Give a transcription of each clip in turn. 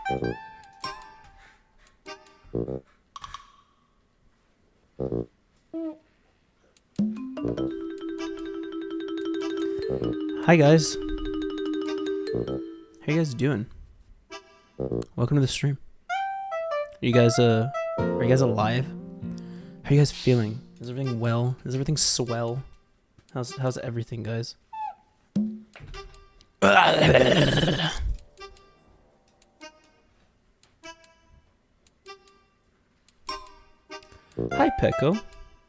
Hi guys. How you guys doing? Welcome to the stream. Are you guys alive? How are you guys feeling? Is everything well? Is everything swell? How's everything, guys? Hi Pecco.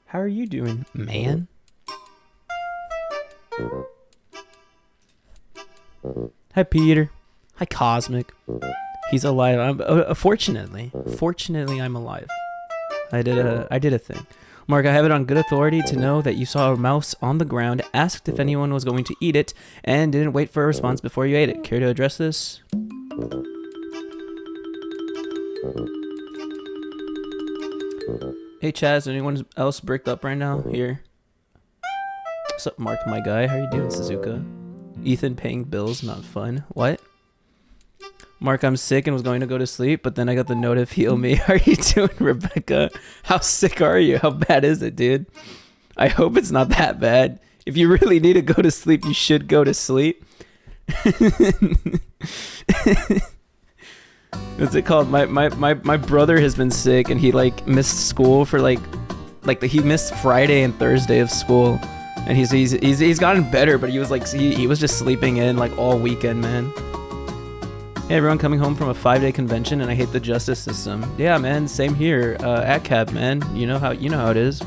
How are you doing, man? Hi Peter. Hi Cosmic. He's alive. Fortunately I'm alive. I did a thing. Mark, I have it on good authority to know that you saw a mouse on the ground, asked if anyone was going to eat it, and didn't wait for a response before you ate it. Care to address this? Hey Chaz, anyone else bricked up right now? Here. What's up, Mark, my guy? How you doing, Suzuka? Ethan paying bills, not fun. What? Mark, I'm sick and was going to go to sleep, but then I got the notif, heal me. How are you doing, Rebecca? How sick are you? How bad is it, dude? I hope it's not that bad. If you really need to go to sleep, you should go to sleep. What's it called? My brother has been sick and he like missed school for like he missed Friday and Thursday of school. And he's gotten better, but he was like he was just sleeping in like all weekend, man. Hey everyone, coming home from a 5-day convention and I hate the justice system. Yeah, man, same here. At Cab, man. You know how it is.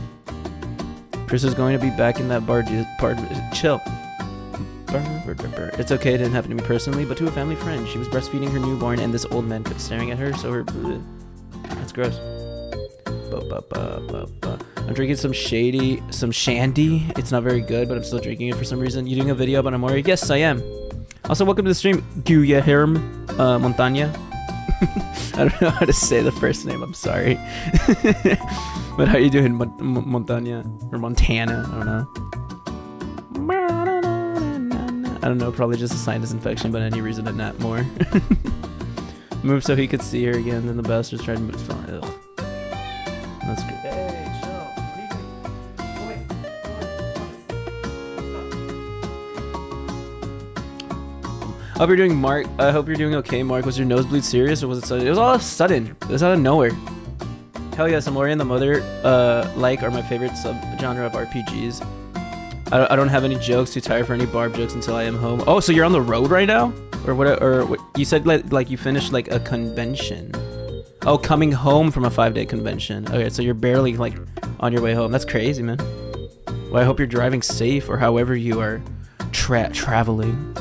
Chris is going to be back in that bar. Chill. It's okay, it didn't happen to me personally, but to a family friend. She was breastfeeding her newborn and this old man kept staring at her, so her... That's gross. I'm drinking some shandy. It's not very good, but I'm still drinking it for some reason. You doing a video about Amore? Yes, I am. Also, welcome to the stream, Guillermo Montaña. I don't know how to say the first name, I'm sorry. But how you doing, Montaña? Or Montana, I don't know, probably just a sinus infection, but any reason to nap more. Move so he could see her again, then the bastards tried to move his phone. Ugh. That's good. Hey, chill. I hope you're doing, Mark. I hope you're doing okay, Mark. Was your nosebleed serious or was it sudden? It was all sudden. It was out of nowhere. Hell yes, Amore and the Mother are my favorite subgenre of RPGs. I don't have any jokes. Too tired for any barb jokes until I am home. Oh, so you're on the road right now, or what? Or what, you said like you finished like a convention. Oh, coming home from a 5-day convention. Okay, so you're barely like on your way home. That's crazy, man. Well, I hope you're driving safe or however you are traveling.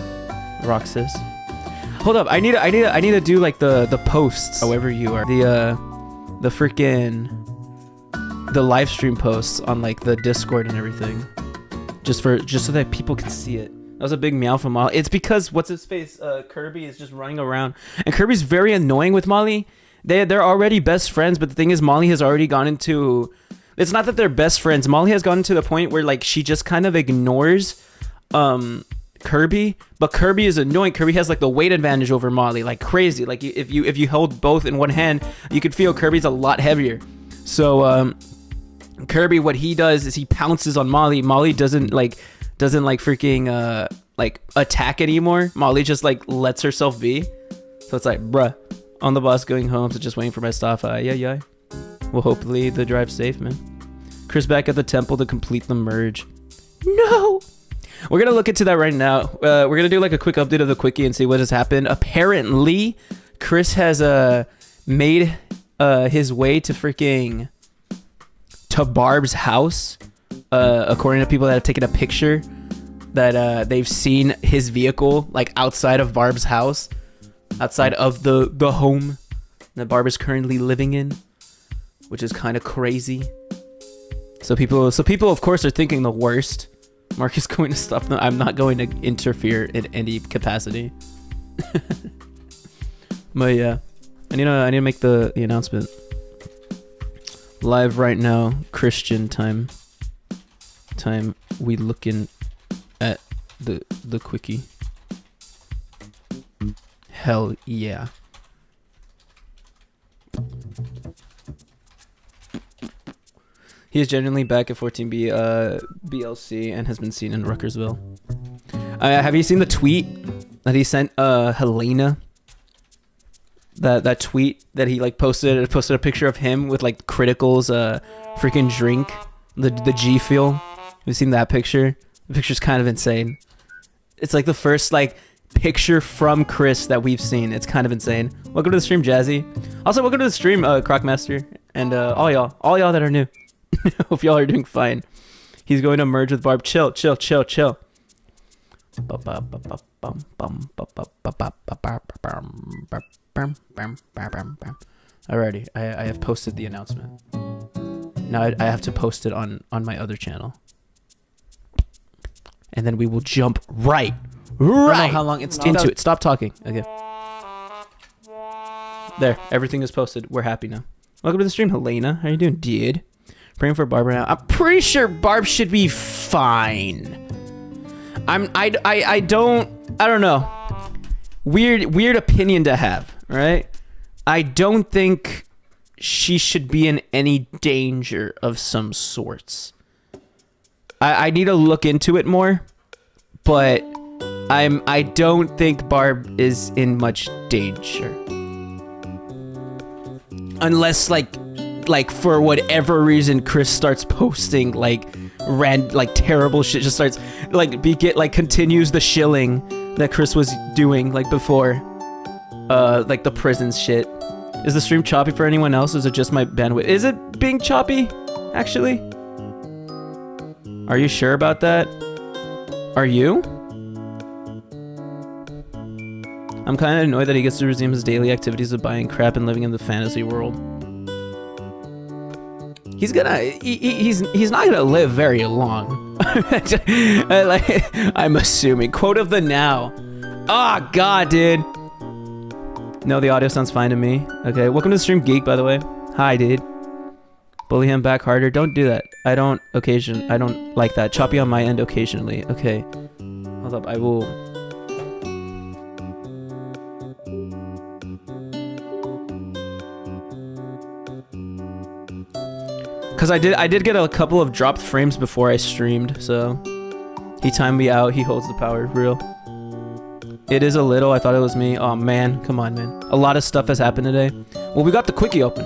Roxas. Hold up, I need to do like the posts. However you are the freaking live stream posts on like the Discord and everything. Just so that people can see it. That was a big meow from Molly. It's because what's his face? Kirby is just running around, and Kirby's very annoying with Molly. They're already best friends, but the thing is, Molly has already gone into. It's not that they're best friends. Molly has gotten to the point where like she just kind of ignores Kirby, but Kirby is annoying. Kirby has like the weight advantage over Molly, like crazy. Like if you hold both in one hand, you could feel Kirby's a lot heavier. So Kirby, what he does is he pounces on Molly. Molly doesn't like freaking like attack anymore. Molly just like lets herself be. So it's like, bruh, on the bus going home, so just waiting for my stop. Yeah. Well, hopefully the drive's safe, man. Chris back at the temple to complete the merge. No. We're gonna look into that right now. We're gonna do like a quick update of the quickie and see what has happened. Apparently, Chris has made his way to freaking Barb's house. According to people that have taken a picture, that they've seen his vehicle like outside of Barb's house, outside of the home that Barb is currently living in, which is kind of crazy. So people of course are thinking the worst. Mark is going to stop them. I'm not going to interfere in any capacity. But yeah, I need to make the announcement. Live right now, Christian time. We looking at the quickie. Hell yeah. He is genuinely back at 14B BLC and has been seen in Ruckersville. Have you seen the tweet that he sent Helena? That tweet that he like posted a picture of him with like Critical's freaking drink, the G Fuel. Have you seen that picture? The picture's kind of insane. It's like the first like picture from Chris that we've seen. It's kind of insane. Welcome to the stream, Jazzy. Also, welcome to the stream, Crocmaster, and all y'all that are new. Hope y'all are doing fine. He's going to merge with Barb. Chill. Alrighty, I have posted the announcement. Now I have to post it on my other channel. And then we will jump right. I don't know how long it's into it. Stop talking. Okay. There, everything is posted. We're happy now. Welcome to the stream, Helena. How you doing, dude? Praying for Barbara now. I'm pretty sure Barb should be fine. I don't know. Weird opinion to have, right? I don't think she should be in any danger of some sorts. I need to look into it more, but I don't think Barb is in much danger. Unless like for whatever reason Chris starts posting like terrible shit, just starts continues the shilling that Chris was doing like before, like the prisons shit. Is the stream choppy for anyone else? Is it just my bandwidth? Is it being choppy actually? Are you sure about that? Are you? I'm kind of annoyed that he gets to resume his daily activities of buying crap and living in the fantasy world. He's not gonna live very long. I'm assuming. Quote of the now. Oh god, dude. No, the audio sounds fine to me. Okay, welcome to the stream, Geek, by the way. Hi, dude. Bully him back harder. Don't do that. I don't like that. Choppy on my end occasionally. Okay. Hold up, I will. Cause I did get a couple of dropped frames before I streamed, so he timed me out. He holds the power, real. It is a little. I thought it was me. Oh man, come on, man. A lot of stuff has happened today. Well, we got the quickie open.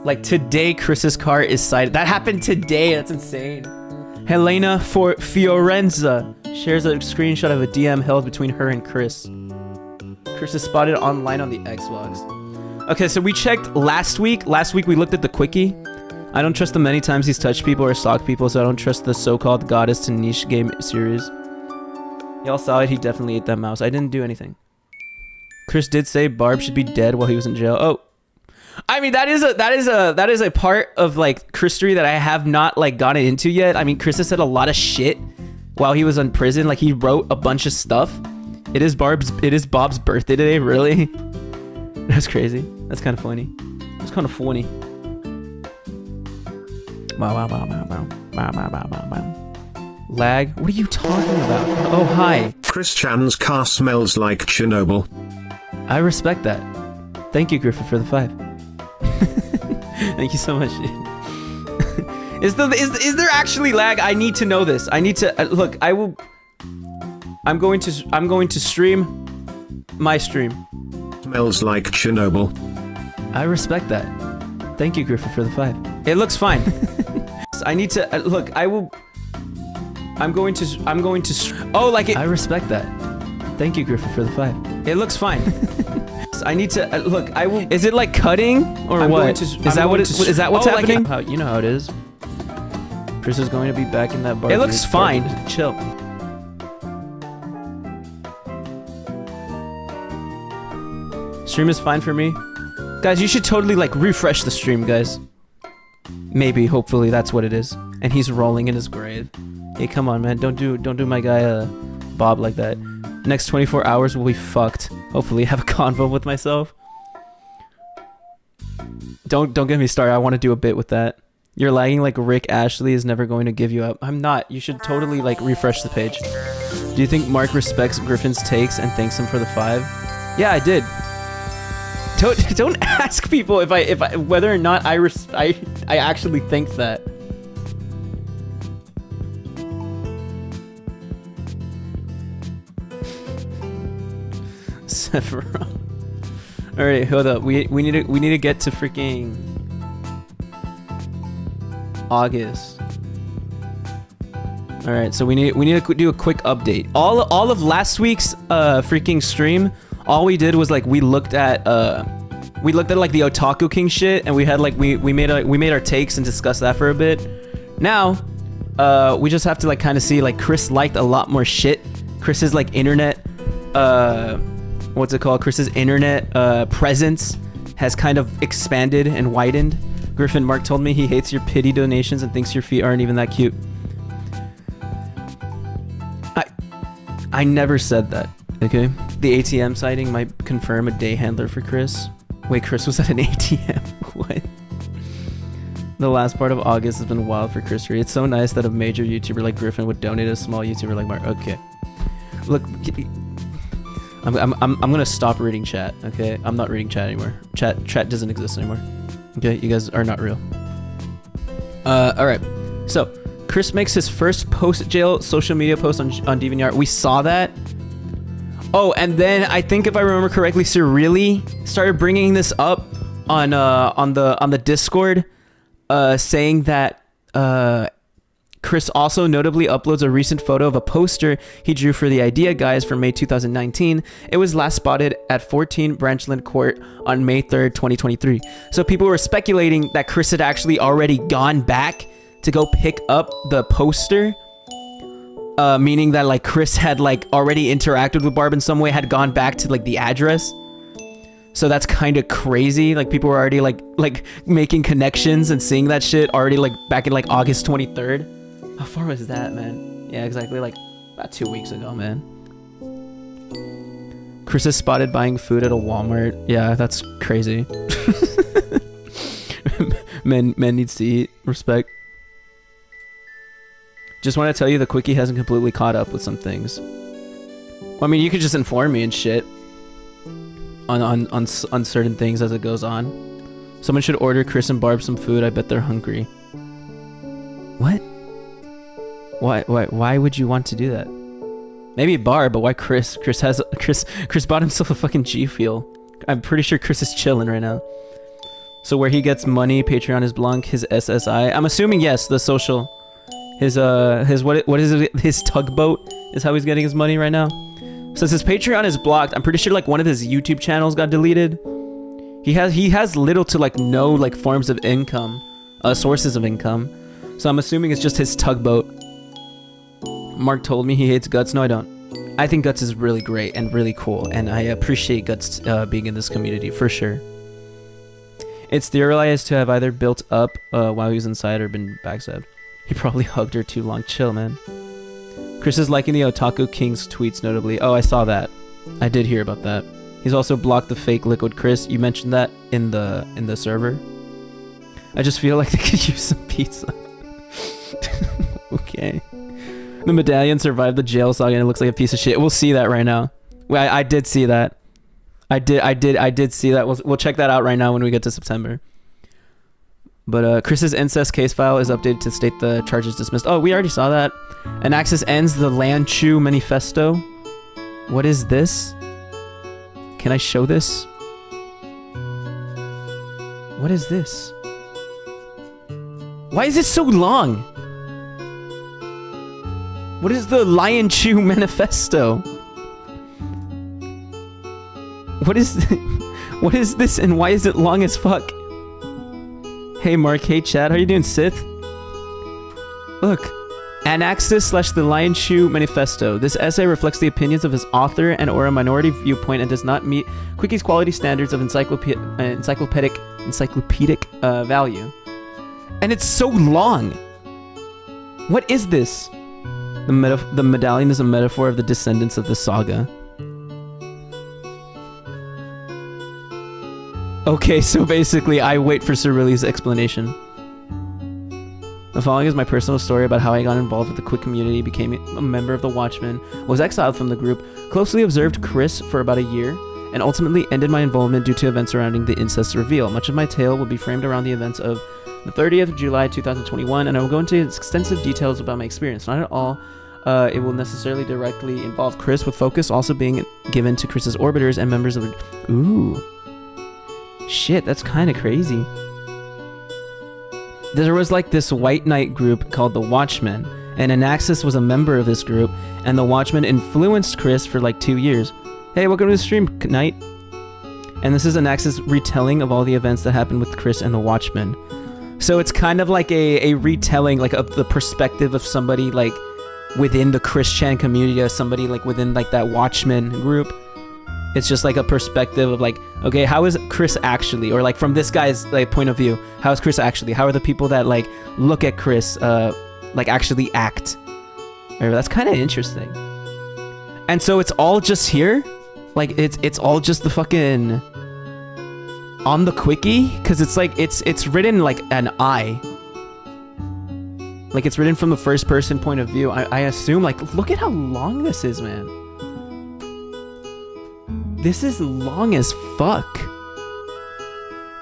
Like today, Chris's car is sighted. That happened today. That's insane. Helena Fiorenza shares a screenshot of a DM held between her and Chris. Chris is spotted online on the Xbox. Okay, so we checked last week. Last week we looked at the quickie. I don't trust the many times he's touched people or stalked people, so I don't trust the so-called goddess to niche game series. Y'all saw it. He definitely ate that mouse. I didn't do anything. Chris did say Barb should be dead while he was in jail. Oh, I mean that is a part of like Christery that I have not like gotten into yet. I mean, Chris has said a lot of shit while he was in prison. Like he wrote a bunch of stuff. It is Bob's birthday today. Really? That's crazy. That's kind of funny. It's kind of funny. Lag? What are you talking about? Oh, hi. Christian's car smells like Chernobyl. I respect that. Thank you, Griffith, for the 5. Thank you so much, dude. Is there actually lag? I need to know this. I need to look. I'm going to stream my stream. Smells like Chernobyl. I respect that. Thank you, Griffith, for the 5. It looks fine. I need to look. I'm going to. Oh, like it. I respect that. Thank you, Griffith, for the 5. It looks fine. I need to look. Is it like cutting or what? Is that what's happening? Like you know how it is. Chris is going to be back in that bar. It looks fine. Chill. Stream is fine for me. Guys, you should totally like refresh the stream, guys. Maybe, hopefully that's what it is. And he's rolling in his grave. Hey, come on, man. Don't do my guy Bob like that. Next 24 hours will be fucked. Hopefully have a convo with myself. Don't get me started. I want to do a bit with that. You're lagging like Rick Ashley is never going to give you up. I'm not. You should totally like refresh the page. Do you think Marc respects Griffin's takes and thanks him for the 5? Yeah, I did. Don't ask people if I whether or not I actually think that. Sephiroth. All right, hold up. We need to get to freaking August. All right, so we need to do a quick update. All of last week's freaking stream, all we did was like we looked at like the Otaku King shit, and we had like we made our takes and discussed that for a bit. Now, we just have to like kind of see like Chris liked a lot more shit. Chris's like internet, what's it called? Chris's internet presence has kind of expanded and widened. Griffin, Mark told me he hates your pity donations and thinks your feet aren't even that cute. I never said that, okay? The ATM sighting might confirm a day handler for Chris. Wait, Chris was at an ATM? What? The last part of August has been wild for Chris Reed. It's so nice that a major YouTuber like Griffin would donate a small YouTuber like Mark. Okay. Look, I'm gonna stop reading chat, okay? I'm not reading chat anymore. Chat doesn't exist anymore. Okay, you guys are not real. Alright. So, Chris makes his first post-jail social media post on DeviantArt. We saw that. Oh, and then I think if I remember correctly, Sir really started bringing this up on the Discord, saying that Chris also notably uploads a recent photo of a poster he drew for the Idea Guys from May 2019. It was last spotted at 14 Branchland Court on May 3rd, 2023. So people were speculating that Chris had actually already gone back to go pick up the poster, meaning that like Chris had like already interacted with Barb in some way, had gone back to like the address. So that's kind of crazy. Like people were already like making connections and seeing that shit already like back in like August 23rd. How far was that, man? Yeah, exactly, like about 2 weeks ago, man. Chris is spotted buying food at a Walmart. Yeah, that's crazy. Men needs to eat. Respect. Just want to tell you the quickie hasn't completely caught up with some things. Well, I mean, you could just inform me and shit on certain things as it goes on. Someone should order Chris and Barb some food. I bet they're hungry. What? Why would you want to do that? Maybe Barb, but why Chris? Chris bought himself a fucking G Fuel. I'm pretty sure Chris is chilling right now. So where he gets money, Patreon is Blanc, his SSI. I'm assuming yes, the social. His what is it? His tugboat is how he's getting his money right now. Since his Patreon is blocked, I'm pretty sure like one of his YouTube channels got deleted. He has little to like no like forms of income, sources of income. So I'm assuming it's just his tugboat. Mark told me he hates Guts. No, I don't. I think Guts is really great and really cool, and I appreciate Guts being in this community for sure. It's theorized to have either built up while he was inside or been backstabbed. He probably hugged her too long. Chill, man. Chris is liking the Otaku King's tweets notably. Oh, I saw that. I did hear about that. He's also blocked the fake Liquid Chris. You mentioned that in the server. I just feel like they could use some pizza. Okay. The medallion survived the jail saga and it looks like a piece of shit. We'll see that right now. I did see that. I did see that. We'll check that out right now when we get to September. But Chris's incest case file is updated to state the charges dismissed. Oh, we already saw that. And Axis ends the Lanchu Manifesto. What is this? Can I show this? What is this? Why is it so long? What is the Lion Chew Manifesto? What is this and why is it long as fuck? Hey Mark, hey chat, how you doing, Sith? Look, Anaxis / the Lion Chew Manifesto. This essay reflects the opinions of his author and or a minority viewpoint and does not meet Quickie's quality standards of encyclopedic value. And it's so long. What is this? The medallion is a metaphor of the descendants of the saga. Okay, so basically, I wait for Sir Riley's explanation. The following is my personal story about how I got involved with the Quick community, became a member of the Watchmen, was exiled from the group, closely observed Chris for about a year, and ultimately ended my involvement due to events surrounding the incest reveal. Much of my tale will be framed around the events of the 30th of July 2021, and I will go into extensive details about my experience. Not at all it will necessarily directly involve Chris, with focus also being given to Chris's orbiters and members of... Ooh. Shit, that's kind of crazy. There was like this white knight group called the Watchmen, and Anaxis was a member of this group, and the Watchmen influenced Chris for like 2 years. Hey, welcome to the stream, Knight. And this is Anaxis' retelling of all the events that happened with Chris and the Watchmen. So it's kind of like a retelling, like of the perspective of somebody like within the Christian community, or somebody like within like that Watchmen group. It's just like a perspective of like, okay, how is Chris actually, or like from this guy's like point of view, how is Chris actually? How are the people that like look at Chris like actually act? Right, that's kind of interesting. And so it's all just here, like it's all just the fucking on the quickie, because it's like it's written like an I. Like it's written from the first person point of view. I assume, like, look at how long this is, man. This is long as fuck.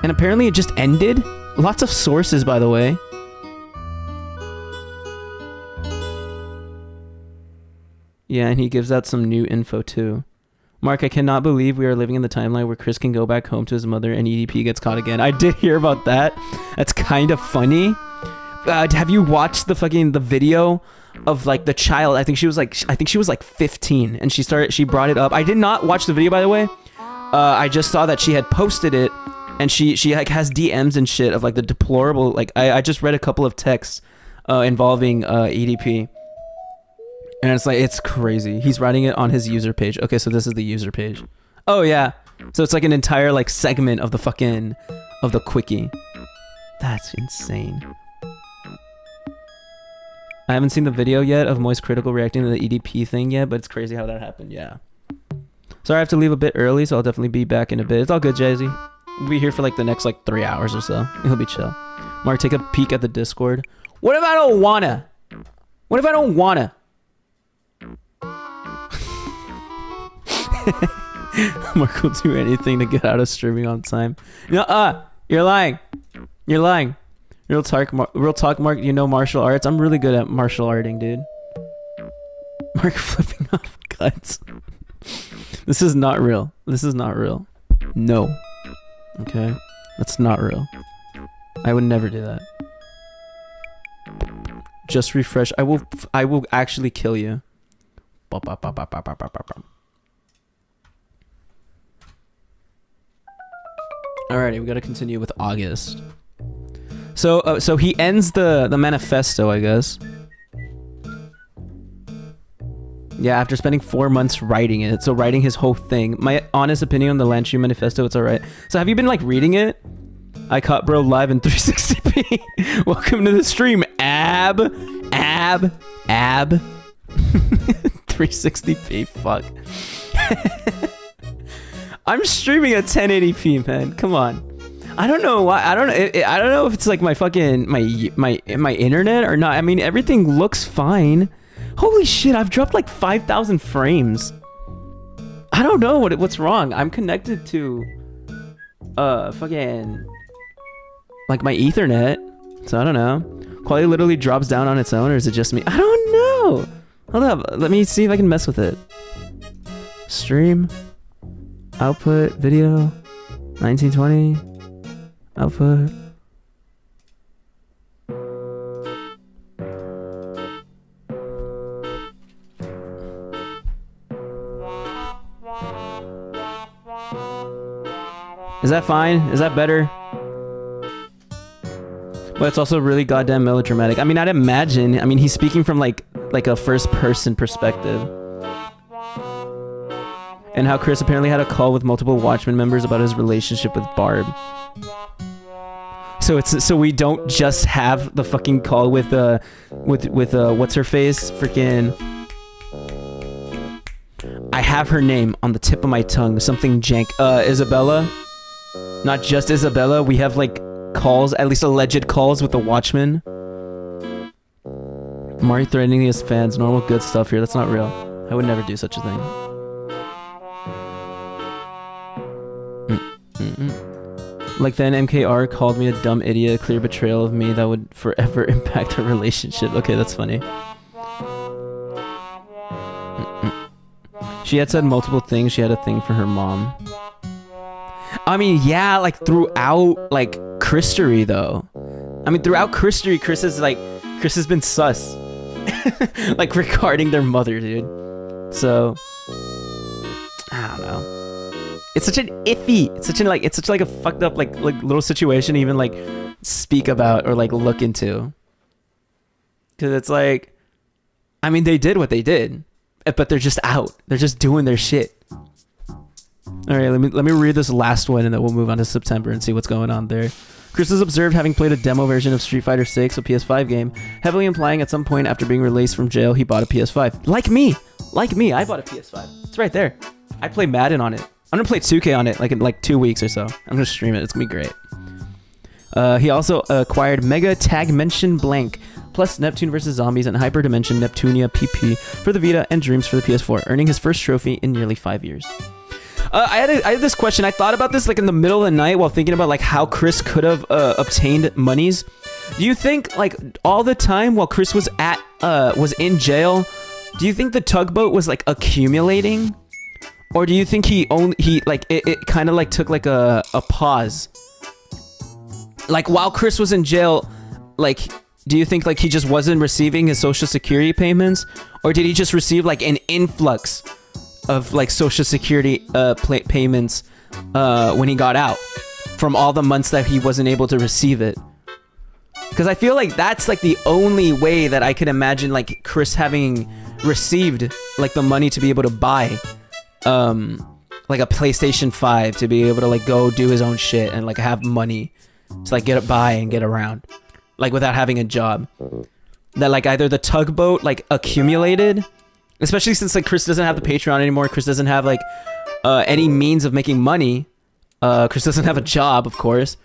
And apparently it just ended. Lots of sources, by the way. Yeah, and he gives out some new info too. Mark, I cannot believe we are living in the timeline where Chris can go back home to his mother and EDP gets caught again. I did hear about that. That's kind of funny. Have you watched the video of like the child? I think she was like 15, and she brought it up. I did not watch the video, by the way. I just saw that she had posted it, and she like has DMs and shit of like the deplorable, like I just read a couple of texts involving EDP, and it's like, it's crazy. He's writing it on his user page. Okay, so this is the user page. Oh yeah, so it's like an entire like segment of the quickie. That's insane. I haven't seen the video yet of Moist Critical reacting to the EDP thing yet, but it's crazy how that happened. Yeah. Sorry, I have to leave a bit early, so I'll definitely be back in a bit. It's all good, Jazzy. We'll be here for like the next like 3 hours or so. It'll be chill. Mark, take a peek at the Discord. What if I don't wanna? What if I don't wanna? Mark will do anything to get out of streaming on time. No, you're lying. You're lying. Real talk, Mark. You know martial arts? I'm really good at martial arting, dude. Mark flipping off guts. This is not real. This is not real. No. Okay? That's not real. I would never do that. Just refresh. I will actually kill you. Alrighty, we gotta continue with August. So he ends the manifesto, I guess. Yeah, after spending 4 months writing it. So writing his whole thing. My honest opinion on the Lanchu Manifesto, it's alright. So have you been like reading it? I caught bro live in 360p. Welcome to the stream, Ab. 360p, fuck. I'm streaming at 1080p, man. Come on. I don't know why. I don't know if it's like my fucking my internet or not. I mean, everything looks fine. Holy shit! I've dropped like 5,000 frames. I don't know what's wrong. I'm connected to fucking like my Ethernet, so I don't know. Quality literally drops down on its own, or is it just me? I don't know. Hold up. Let me see if I can mess with it. Stream. Output. Video. 1920. Output. Is that fine? Is that better? But it's also really goddamn melodramatic. I mean, I'd imagine. I mean, he's speaking from like a first-person perspective. And how Chris apparently had a call with multiple Watchmen members about his relationship with Barb. So we don't just have the fucking call with what's her face, freaking. I have her name on the tip of my tongue. Something jank. Isabella. Not just Isabella. We have like calls, at least alleged calls with the Watchmen. Mark threatening his fans. Normal good stuff here. That's not real. I would never do such a thing. Like then MKR called me a dumb idiot, a clear betrayal of me that would forever impact our relationship. Okay, that's funny. She had said multiple things. She had a thing for her mom. I mean, yeah, like throughout like Christery though. I mean, throughout Christery, Chris has been sus. Like regarding their mother, dude. So I don't know. It's such an iffy. It's such like a fucked up like little situation to even like speak about or like look into. Cause it's like, I mean, they did what they did, but they're just out. They're just doing their shit. All right, let me read this last one and then we'll move on to September and see what's going on there. Chris is observed having played a demo version of Street Fighter 6, a PS5 game, heavily implying at some point after being released from jail he bought a PS5. Like me, I bought a PS5. It's right there. I play Madden on it. I'm gonna play 2K on it like in like 2 weeks or so. I'm gonna stream it. It's gonna be great. He also acquired Mega Tag Mention Blank, plus Neptune vs. Zombies and Hyperdimension Neptunia PP for the Vita and Dreams for the PS4, earning his first trophy in nearly 5 years. I had this question. I thought about this like in the middle of the night while thinking about like how Chris could have obtained monies. Do you think like all the time while Chris was in jail, do you think the tugboat was like accumulating? Or do you think he kind of like took like a pause? Like while Chris was in jail, like do you think like he just wasn't receiving his social security payments? Or did he just receive like an influx of like social security payments when he got out from all the months that he wasn't able to receive it? Because I feel like that's like the only way that I could imagine like Chris having received like the money to be able to buy like a PlayStation 5, to be able to like go do his own shit and like have money to like get by and get around like without having a job. That like either the tugboat like accumulated, especially since like Chris doesn't have the Patreon anymore. Chris doesn't have like any means of making money. Chris doesn't have a job, of course.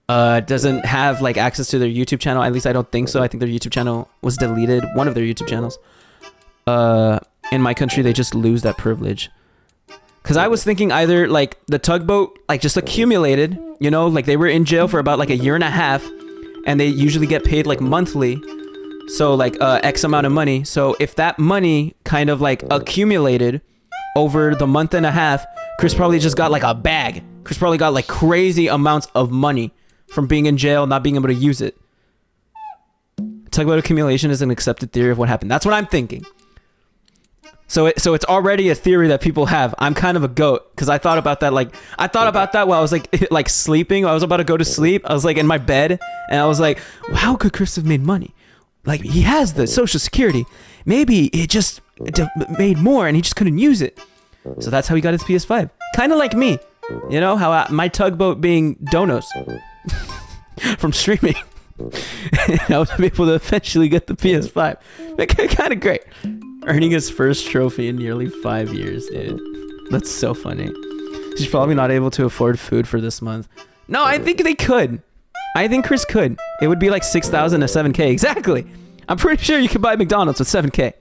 Doesn't have like access to their YouTube channel. At least I don't think so. I think their YouTube channel was deleted. One of their YouTube channels. In my country, they just lose that privilege. Because I was thinking either like the tugboat like just accumulated, you know, like they were in jail for about like a year and a half, and they usually get paid like monthly. So like X amount of money. So if that money kind of like accumulated over the month and a half, Chris probably just got like a bag. Chris probably got like crazy amounts of money from being in jail, not being able to use it. Tugboat accumulation is an accepted theory of what happened. That's what I'm thinking. So it's already a theory that people have. I'm kind of a goat because I thought about that. Like I thought about that while I was like sleeping. I was about to go to sleep. I was like in my bed and I was like, well, how could Chris have made money? Like he has the social security. Maybe it just made more and he just couldn't use it. So that's how he got his PS5. Kind of like me. You know how my tugboat being donos from streaming. I was able to eventually get the PS5. Kind of great. Earning his first trophy in nearly 5 years, dude. That's so funny. He's probably not able to afford food for this month. No, I think they could. I think Chris could. It would be like 6,000 to 7K. Exactly. I'm pretty sure you could buy McDonald's with 7K.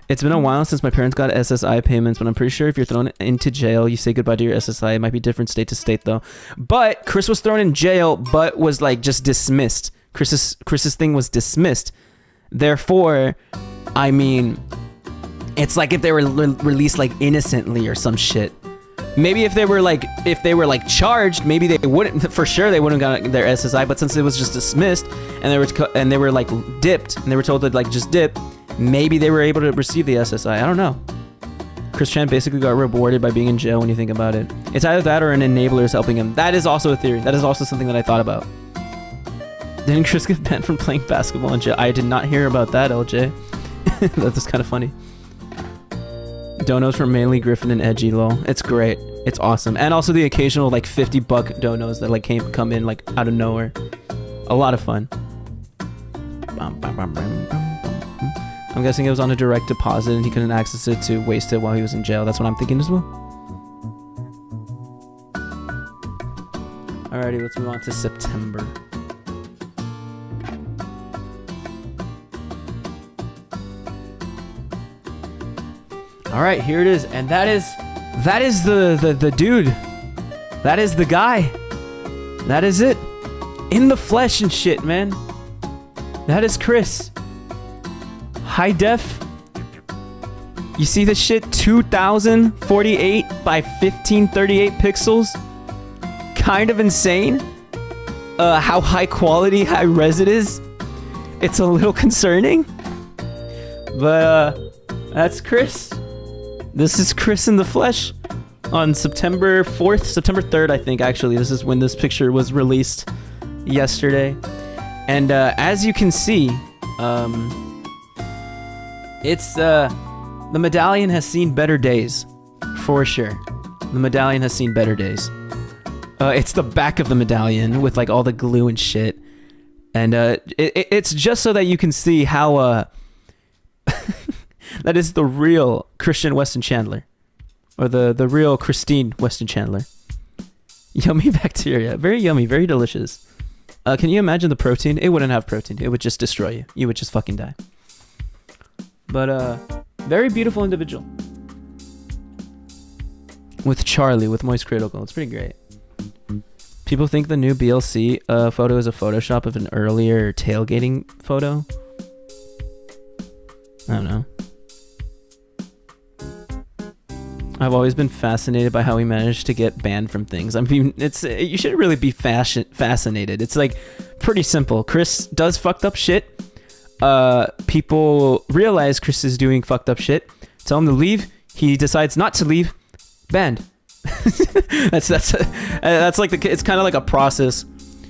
It's been a while since my parents got SSI payments, but I'm pretty sure if you're thrown into jail, you say goodbye to your SSI. It might be different state to state though. But Chris was thrown in jail, but was like just dismissed. Chris's thing was dismissed. Therefore, I mean, it's like if they were released like innocently or some shit. Maybe if they were like charged, maybe they wouldn't. For sure, they wouldn't got their SSI. But since it was just dismissed and they were like dipped and they were told to like just dip, maybe they were able to receive the SSI. I don't know. Chris Chan basically got rewarded by being in jail when you think about it. It's either that or an enabler is helping him. That is also a theory. That is also something that I thought about. Didn't Chris get banned from playing basketball in jail? I did not hear about that, LJ. That's kind of funny. Donos from mainly Griffin and Edgy, lol. It's great. It's awesome. And also the occasional like $50 donos that like come in like out of nowhere. A lot of fun. I'm guessing it was on a direct deposit and he couldn't access it to waste it while he was in jail. That's what I'm thinking as well. Alrighty, let's move on to September. All right, here it is, and that is That is the dude. That is the guy. That is it. In the flesh and shit, man. That is Chris. High def. You see this shit? 2048 by 1538 pixels. Kind of insane. How high quality, high res it is. It's a little concerning. But that's Chris. This is Chris in the flesh. On September 4th, September 3rd, I think, actually. This is when this picture was released yesterday. And as you can see, it's the medallion has seen better days, for sure. The medallion has seen better days. It's the back of the medallion with like all the glue and shit, and it's just so that you can see how that is the real Christian Weston Chandler, or the real Christine Weston Chandler. Yummy bacteria, very yummy, very delicious. Can you imagine the protein? It wouldn't have protein. It would just destroy you. You would just fucking die. But very beautiful individual. With Charlie, with Moist Critical. It's pretty great. People think the new BLC photo is a Photoshop of an earlier tailgating photo. I don't know. I've always been fascinated by how he managed to get banned from things. I mean, you shouldn't really be fascinated. It's like pretty simple. Chris does fucked up shit. People realize Chris is doing fucked up shit. Tell him to leave. He decides not to leave. Banned. that's like it's kind of like a process.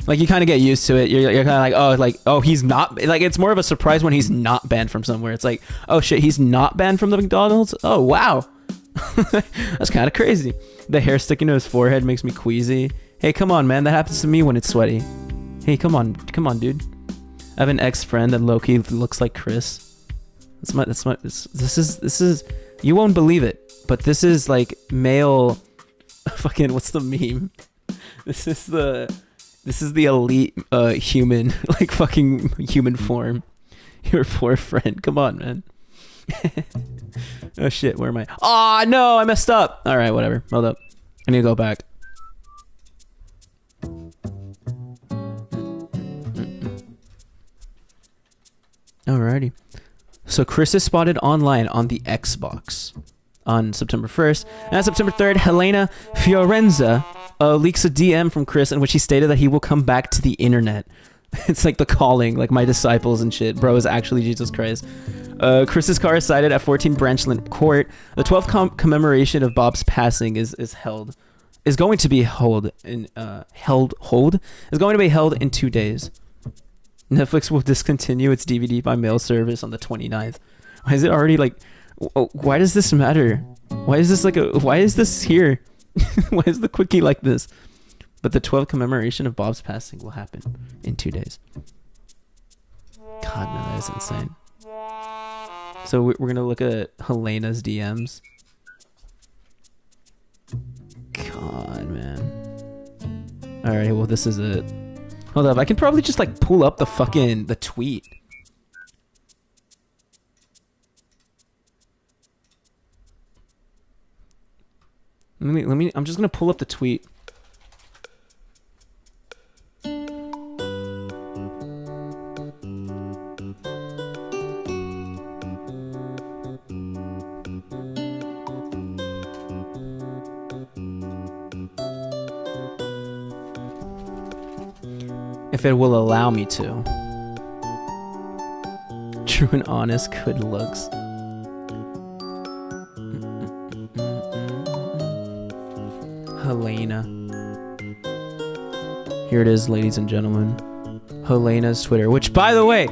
Like you kind of get used to it. You're kind of like, oh, he's not, like, it's more of a surprise when he's not banned from somewhere. It's like, oh shit, he's not banned from the McDonald's. Oh wow. That's kind of crazy. The hair sticking to his forehead makes me queasy. Hey, come on, man. That happens to me when it's sweaty. Hey, come on, dude. I have an ex-friend that low-key looks like Chris. This is, you won't believe it, but this is like male, fucking, what's the meme? This is the elite human, like fucking human form. Your poor friend. Come on, man. Oh shit, where am I? Oh no, I messed up. All right, whatever. Hold up. I need to go back. Alrighty. So Chris is spotted online on the Xbox on September 1st. And on September 3rd, Helena Fiorenza leaks a DM from Chris in which he stated that he will come back to the internet. It's like the calling, like my disciples and shit. Bro is actually Jesus Christ. Chris's car is cited at 14 Branchland Court. The 12th commemoration of Bob's passing is going to be held in 2 days. Netflix will discontinue its DVD by mail service on the 29th. Why is it already like? Why does this matter? Why is this why is this here? Why is the quickie like this? But the 12th commemoration of Bob's passing will happen in 2 days. God, man, that is insane. So we're going to look at Helena's DMs. God, man. All right, well, this is it. Hold up, I can probably just like pull up the tweet. Let me, I'm just going to pull up the tweet. If it will allow me to. True and honest, good looks. Helena. Here it is, ladies and gentlemen. Helena's Twitter, which by the way,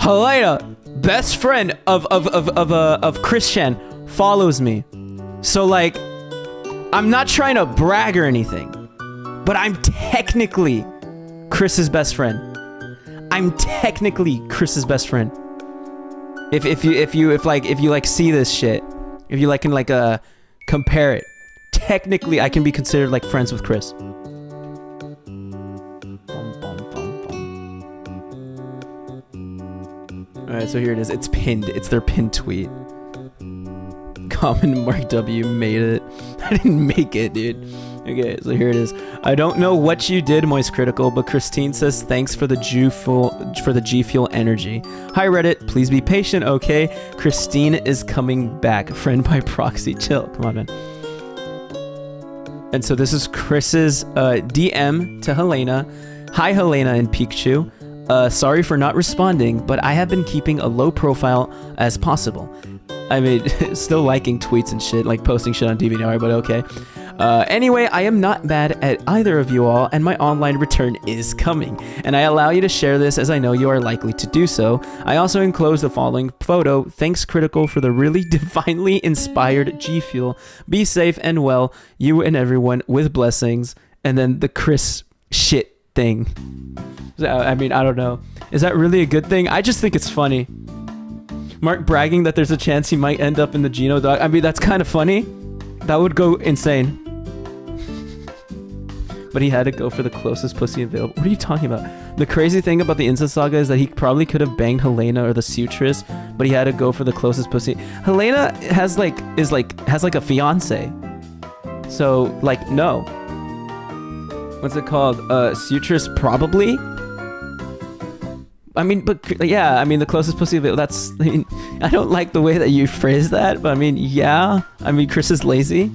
Helena, best friend of Christian, follows me. So like, I'm not trying to brag or anything, but I'm technically Chris's best friend. I'm technically Chris's best friend. If you like see this shit, if you like can like compare it, technically I can be considered like friends with Chris. All right, so here it is. It's pinned. It's their pinned tweet. God Common Mark W made it. I didn't make it, dude. Okay, so here it is. I don't know what you did, Moist Critical, but Christine says thanks for the G Fuel energy. Hi Reddit, please be patient, okay? Christine is coming back. Friend by proxy. Chill. Come on, man. And so this is Chris's DM to Helena. Hi Helena and Pikachu. Sorry for not responding, but I have been keeping a low profile as possible. I mean, still liking tweets and shit, like posting shit on DVR, but okay. Anyway, I am not mad at either of you all, and my online return is coming. And I allow you to share this as I know you are likely to do so. I also enclose the following photo. Thanks, Critical, for the really divinely inspired G Fuel. Be safe and well, you and everyone, with blessings. And then the Chris shit thing. I mean, I don't know. Is that really a good thing? I just think it's funny. Mark bragging that there's a chance he might end up in the Geno dog. I mean, that's kind of funny. That would go insane. But he had to go for the closest pussy available. What are you talking about? The crazy thing about the incest saga is that he probably could have banged Helena or the Sutress, but he had to go for the closest pussy. Helena has like a fiance. So like no. What's it called? Sutress probably. I mean, but yeah, I mean the closest pussy available. That's. I mean, I don't like the way that you phrase that, but I mean, yeah. I mean, Chris is lazy.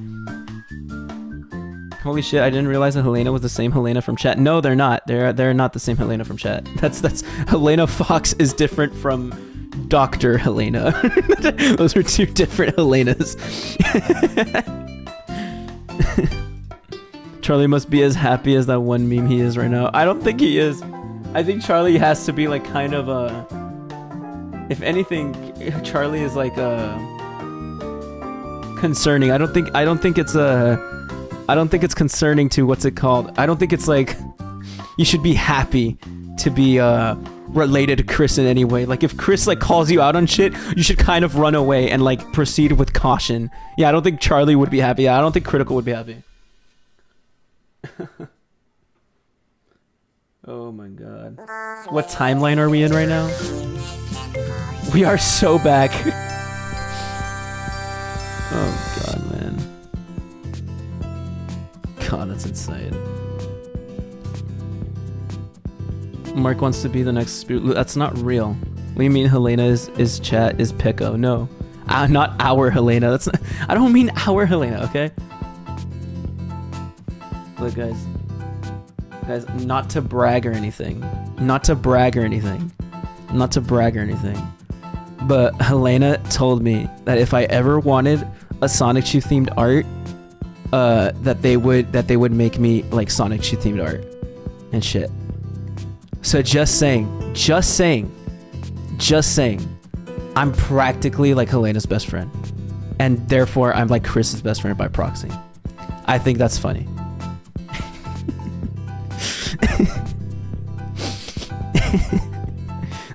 Holy shit! I didn't realize that Helena was the same Helena from chat. No, they're not. They're not the same Helena from chat. That's Helena Fox is different from Dr. Helena. Those are two different Helenas. Charlie must be as happy as that one meme he is right now. I don't think he is. I think Charlie has to be like kind of a. If anything, Charlie is like a concerning. I don't think it's concerning to what's it called. I don't think it's like you should be happy to be related to Chris in any way. Like if Chris like calls you out on shit, you should kind of run away and like proceed with caution. Yeah, I don't think Charlie would be happy. I don't think Critical would be happy. Oh my god. What timeline are we in right now? We are so back. Oh god, man. God, that's insane. Mark wants to be the next spirit. That's not real. What do you mean Helena is chat is Peko? No. Not our Helena. That's not, I don't mean our Helena, okay? Look, guys, not to brag or anything, but Helena told me that if I ever wanted a Sonic Shoe themed art, that they would make me like Sonic Shoe themed art and shit. So just saying, I'm practically like Helena's best friend, and therefore I'm like Chris's best friend by proxy. I think that's funny.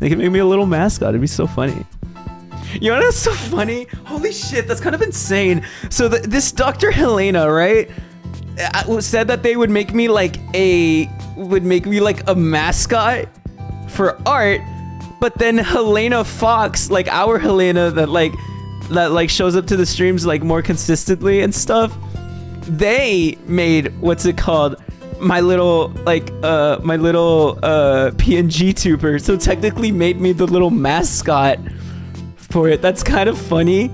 They can make me a little mascot. It'd be so funny. You know what's so funny? Holy shit, that's kind of insane. So this Dr. Helena, right, said that they would make me like a mascot for art, but then Helena Fox, like our Helena that shows up to the streams like more consistently and stuff, they made what's it called? My little PNG tuber, so technically made me the little mascot for it. That's kind of funny.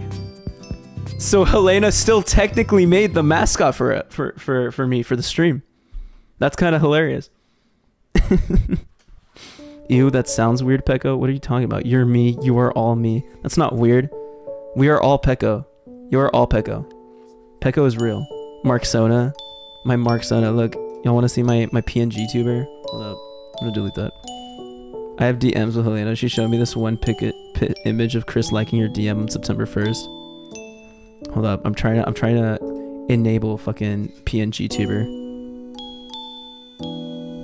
So Helena still technically made the mascot for it for me for the stream. That's kind of hilarious. Ew, that sounds weird, Peko. What are you talking about? You're me. You are all me. That's not weird. We are all Peko. You are all Peko. Peko is real. Mark Sona. My Mark Sona. Look. Y'all want to see my PNG tuber? Hold up. I'm gonna delete that. I have DMs with Helena. She showed me this one image of Chris liking her DM on September 1st. Hold up. I'm trying to enable fucking PNG tuber.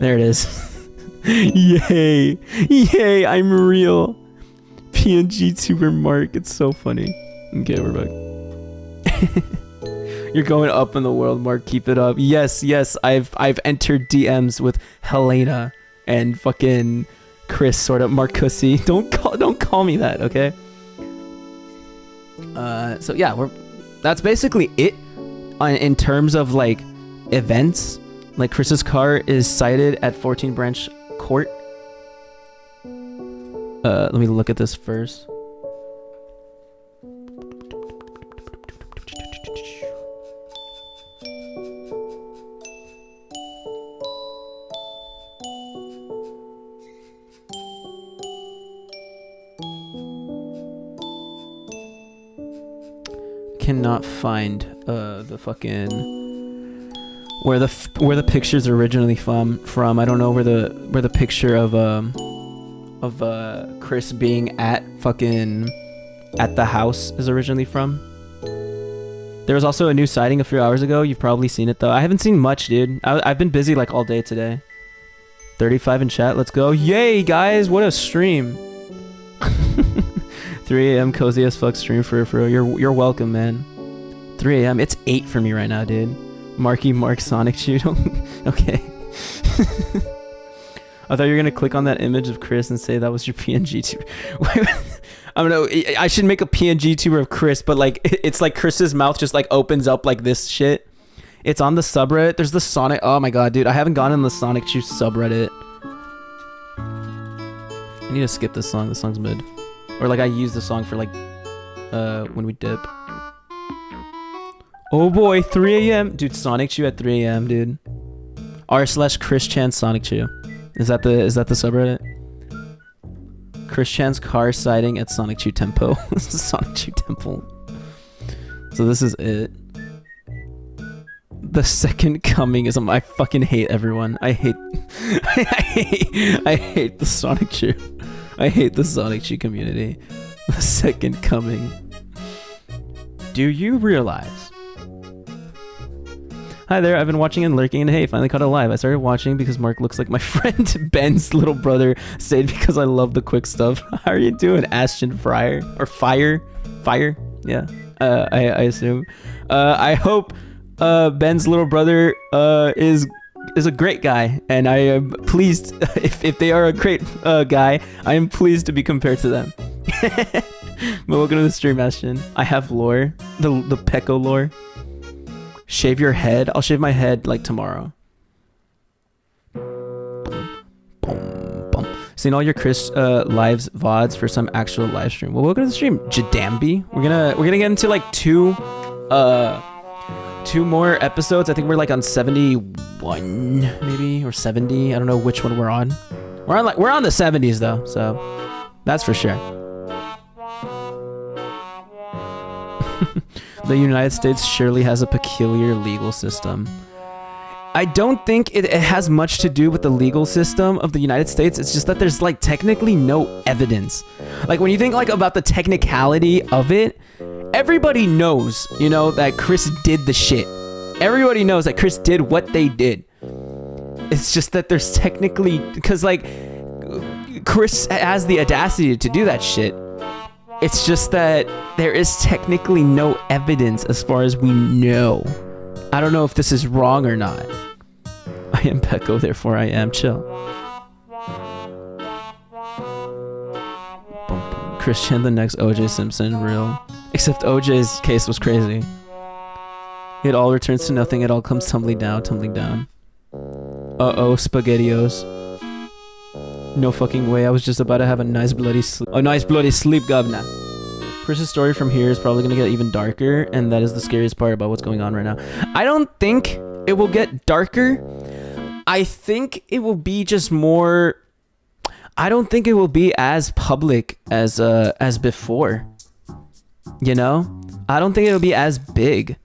There it is. Yay. Yay, I'm real. PNG tuber Mark. It's so funny. Okay, we're back. You're going up in the world, Mark. Keep it up. Yes. I've entered DMs with Helena and fucking Chris, sort of Marcussy. Don't call me that, okay? So yeah, that's basically it in terms of like events. Like Chris's car is cited at 14 Branch Court. Let me look at this first. Cannot find the fucking where the picture's originally from. I don't know where the picture of Chris being at the house is originally from. There was also a new sighting a few hours ago. You've probably seen it though. I haven't seen much, dude. I've been busy like all day today. 35 in chat. Let's go. Yay, guys. What a stream. 3 a.m. cozy as fuck stream for you're welcome, man. 3 a.m. It's 8 for me right now, dude. Mark Sonic shoot. Okay. I thought you were gonna click on that image of Chris and say that was your PNG tuber. I don't know. I should make a PNG tuber of Chris, but like it's like Chris's mouth just like opens up like this shit. It's on the subreddit. There's the Sonic. Oh my god, dude. I haven't gone in the Sonic Shoot subreddit. I need to skip this song. This song's mid. Or like I use the song for like when we dip. Oh boy, 3 a.m. Dude, Sonic Chew at 3 a.m. dude. r/Chris Chan Sonic Chew. Is that the subreddit? Chris Chan's car sighting at Sonic Chew Tempo. This is Sonic Chew Temple. So this is it. The second coming is I fucking hate everyone. I hate the Sonic Chew. I hate the Sonic Chew community. The second coming. Do you realize? Hi there, I've been watching and lurking, and hey, finally caught it live. I started watching because Mark looks like my friend Ben's little brother. Stayed because I love the quick stuff. How are you doing, 𝙳ዐսեն⁰ or Fire? Yeah, I assume. I hope Ben's little brother is a great guy, and I am pleased if they are a great guy. I am pleased to be compared to them. But welcome to the stream, 𝙳ዐսեն⁰. I have lore, the Pecco lore. Shave your head. I'll shave my head like tomorrow. Seen all your Chris lives VODs for some actual live stream. Well, welcome to the stream, Jadambi. We're gonna get into like two more episodes. I think we're like on 71 maybe, or 70. I don't know which one we're on. We're on the 70s though, so that's for sure. The United States surely has a peculiar legal system. I don't think it has much to do with the legal system of the United States. It's just that there's like technically no evidence. Like when you think like about the technicality of it, everybody knows, you know, that Chris did the shit. Everybody knows that Chris did what they did. It's just that there's technically, because like Chris has the audacity to do that shit. It's just that there is technically no evidence as far as we know. I don't know if this is wrong or not. I am Pecco, therefore I am chill. Christian, the next O.J. Simpson, real. Except O.J.'s case was crazy. It all returns to nothing. It all comes tumbling down. Uh-oh, SpaghettiOs. No fucking way. I was just about to have a nice bloody sleep, governor. Chris's story from here is probably gonna get even darker, and that is the scariest part about what's going on right now. I don't think it will get darker. I think it will be just more. I don't think it will be as public as before. You know, I don't think it'll be as big.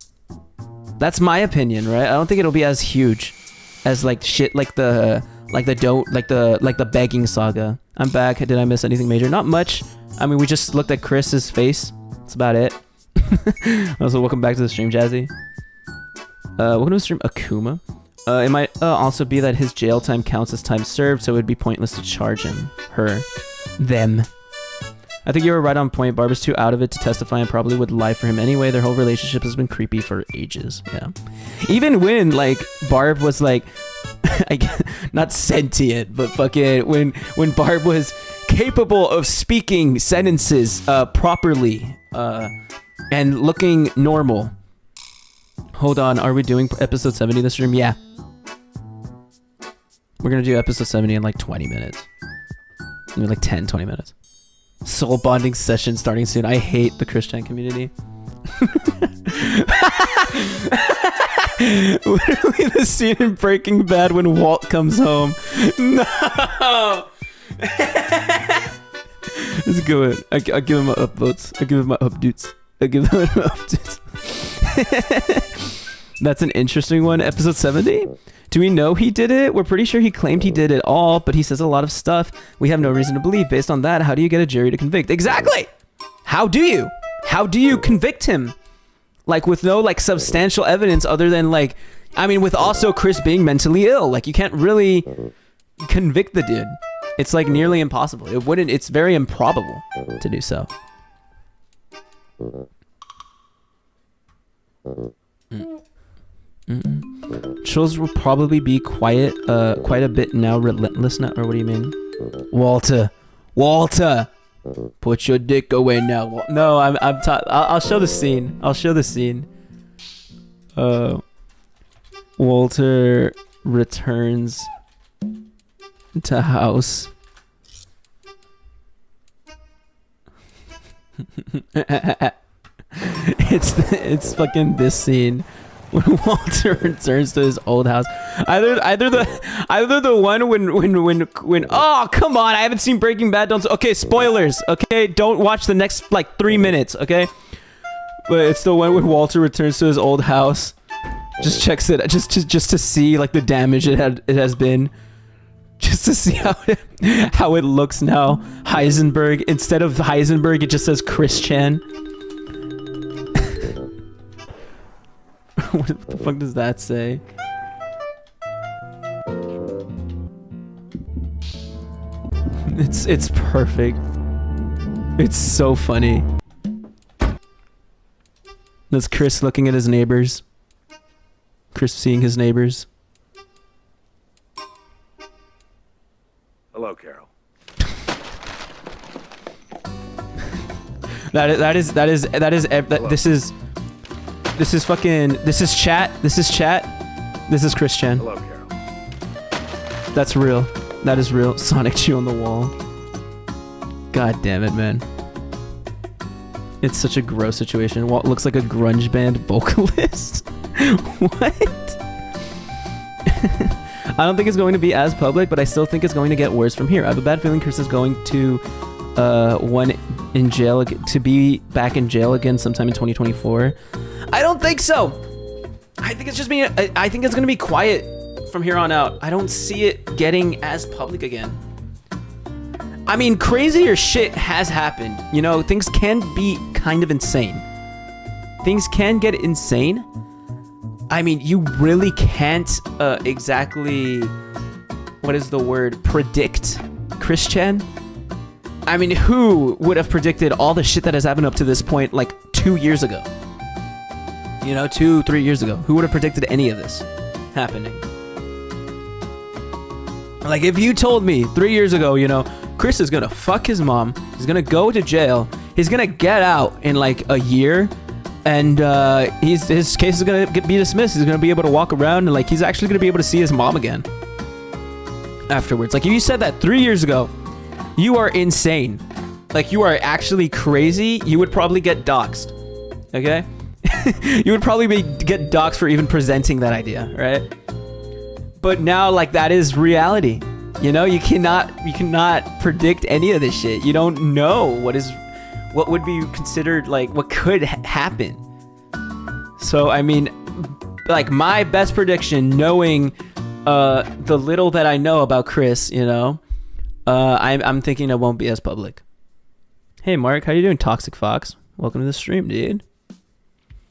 That's my opinion, right? I don't think it'll be as huge as like shit like the begging saga. I'm back. Did I miss anything major? Not much. I mean, we just looked at Chris's face. That's about it. Also, welcome back to the stream, Jazzy. Welcome to the stream, Akuma. It might also be that his jail time counts as time served, so it would be pointless to charge him, her, them. I think you were right on point. Barbara's too out of it to testify and probably would lie for him anyway. Their whole relationship has been creepy for ages. Yeah. Even when, like, Barb was, like, not sentient, but fucking when Barb was capable of speaking sentences properly, and looking normal. Hold on, are we doing episode 70 this stream? Yeah. We're gonna do episode 70 in like 20 minutes. Maybe like 10, 20 minutes. Soul bonding session starting soon. I hate the Christian community. Literally the scene in Breaking Bad when Walt comes home. No! That's a good one. I give him my upvotes. I give him my updates. I give him my updates. That's an interesting one. Episode 70? Do we know he did it? We're pretty sure he claimed he did it all, but he says a lot of stuff we have no reason to believe. Based on that, how do you get a jury to convict? Exactly! How do you? How do you convict him? Like, with no, like, substantial evidence other than, like... I mean, with also Chris being mentally ill. Like, you can't really convict the dude. It's, like, nearly impossible. It wouldn't... It's very improbable to do so. Shows will probably be quiet, quite a bit now. Relentless now, or what do you mean? Walter, put your dick away now. No, I'll show the scene. I'll show the scene. Walter returns to house. It's fucking this scene. When Walter returns to his old house, either the one when oh come on, I haven't seen Breaking Bad. Don't, okay, spoilers. Okay, don't watch the next like 3 minutes. Okay, but it's the one when Walter returns to his old house, just checks it just to see like the damage it has been, just to see how it looks now. Heisenberg, instead of Heisenberg, it just says Christian. What the fuck does that say? It's perfect. It's so funny. That's Chris looking at his neighbors. Chris seeing his neighbors. Hello, Carol. This is fucking... This is chat. This is chat. This is Christian. Hello, Carol. That's real. That is real. Sonic Chew on the wall. God damn it, man. It's such a gross situation. Walt looks like a grunge band vocalist. What? I don't think it's going to be as public, but I still think it's going to get worse from here. I have a bad feeling Chris is going to in jail to be back in jail again sometime in 2024. I don't think so. I think it's just being. I think it's gonna be quiet from here on out. I don't see it getting as public again. I mean, crazier shit has happened. You know, things can be kind of insane. Things can get insane. I mean, you really can't exactly, what is the word, predict Christian. I mean, who would have predicted all the shit that has happened up to this point like 2 years ago? You know, 2-3 years ago. Who would have predicted any of this happening? Like, if you told me 3 years ago, you know, Chris is gonna fuck his mom, he's gonna go to jail, he's gonna get out in like a year, and his case is gonna be dismissed, he's gonna be able to walk around, and like he's actually gonna be able to see his mom again afterwards. Like, if you said that 3 years ago, you are insane. Like, you are actually crazy. You would probably get doxxed. Okay? You would probably get doxxed for even presenting that idea, right? But now, like, that is reality. You know, you cannot predict any of this shit. You don't know what would be considered, like, what could happen. So, I mean, like, my best prediction, knowing the little that I know about Chris, you know, I'm thinking it won't be as public. Hey, Mark, how you doing, Toxic Fox? Welcome to the stream, dude.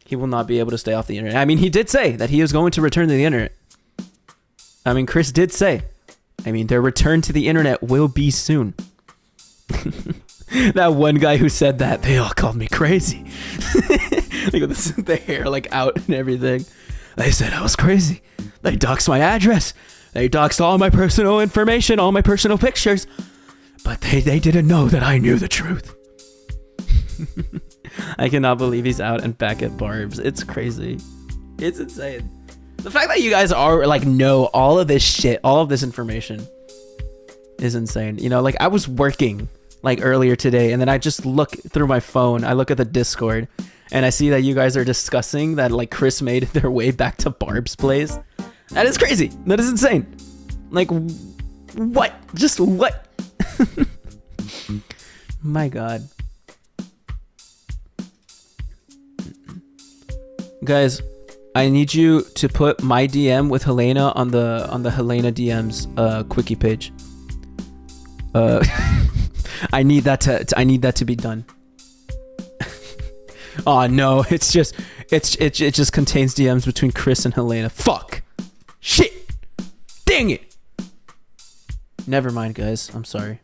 He will not be able to stay off the internet. I mean, he did say that he is going to return to the internet. I mean, Chris did say. I mean, their return to the internet will be soon. That one guy who said that, they all called me crazy. Like, with the hair, like, out and everything. They said I was crazy. They doxed my address. They doxed all my personal information, all my personal pictures. But they didn't know that I knew the truth. I cannot believe he's out and back at Barb's. It's crazy. It's insane. The fact that you guys are like know all of this shit, all of this information is insane. You know, like I was working like earlier today and then I just look through my phone. I look at the Discord and I see that you guys are discussing that like Chris made their way back to Barb's place. That is crazy. That is insane. Like what? Just what? My God. Guys, I need you to put my DM with Helena on the Helena DMs quickie page. I need that to be done. Oh no, it just contains DMs between Chris and Helena. Fuck. Shit. Dang it. Never mind, guys. I'm sorry.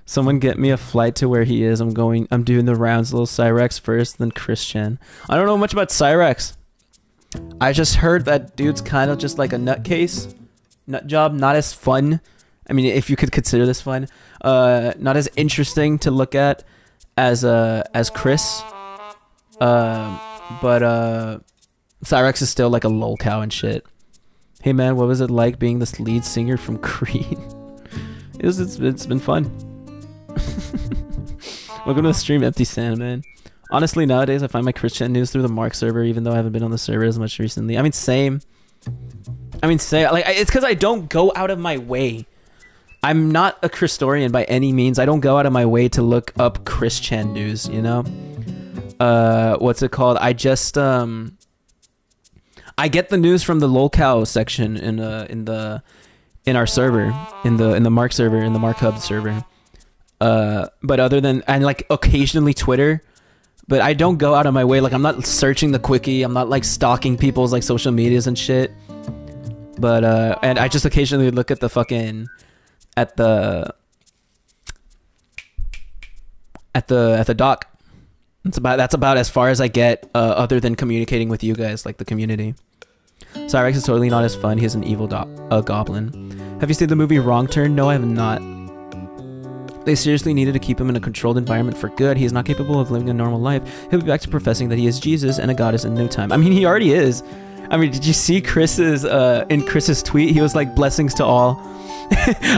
Someone get me a flight to where he is. I'm doing the rounds. Little Cyrex first, then Christian. I don't know much about Cyrex. I just heard that dude's kind of just like a nutcase. Nut job, not as fun. I mean, if you could consider this fun. Not as interesting to look at as Chris. But Cyrex is still like a lolcow and shit. Hey man, what was it like being this lead singer from Creed? It's been fun. Welcome to the stream, Empty Sand, man. Honestly, nowadays I find my Christian news through the Marc server, even though I haven't been on the server as much recently. I mean, same. Like it's because I don't go out of my way. I'm not a Christorian by any means. I don't go out of my way to look up Christian news. You know, what's it called? I just I get the news from the lolcow section in our server, in the Marc server, in the Marc Hub server. But other than, and like occasionally Twitter, but I don't go out of my way. Like I'm not searching the quickie. I'm not like stalking people's like social medias and shit. But and I just occasionally look at the fucking at the doc. That's about as far as I get, other than communicating with you guys, like the community. Cyrex is totally not as fun. He is an evil goblin. Have you seen the movie Wrong Turn? No, I have not. They seriously needed to keep him in a controlled environment for good. He is not capable of living a normal life. He'll be back to professing that he is Jesus and a goddess in no time. I mean, he already is. I mean, did you see Chris's in Chris's tweet? He was like, "Blessings to all.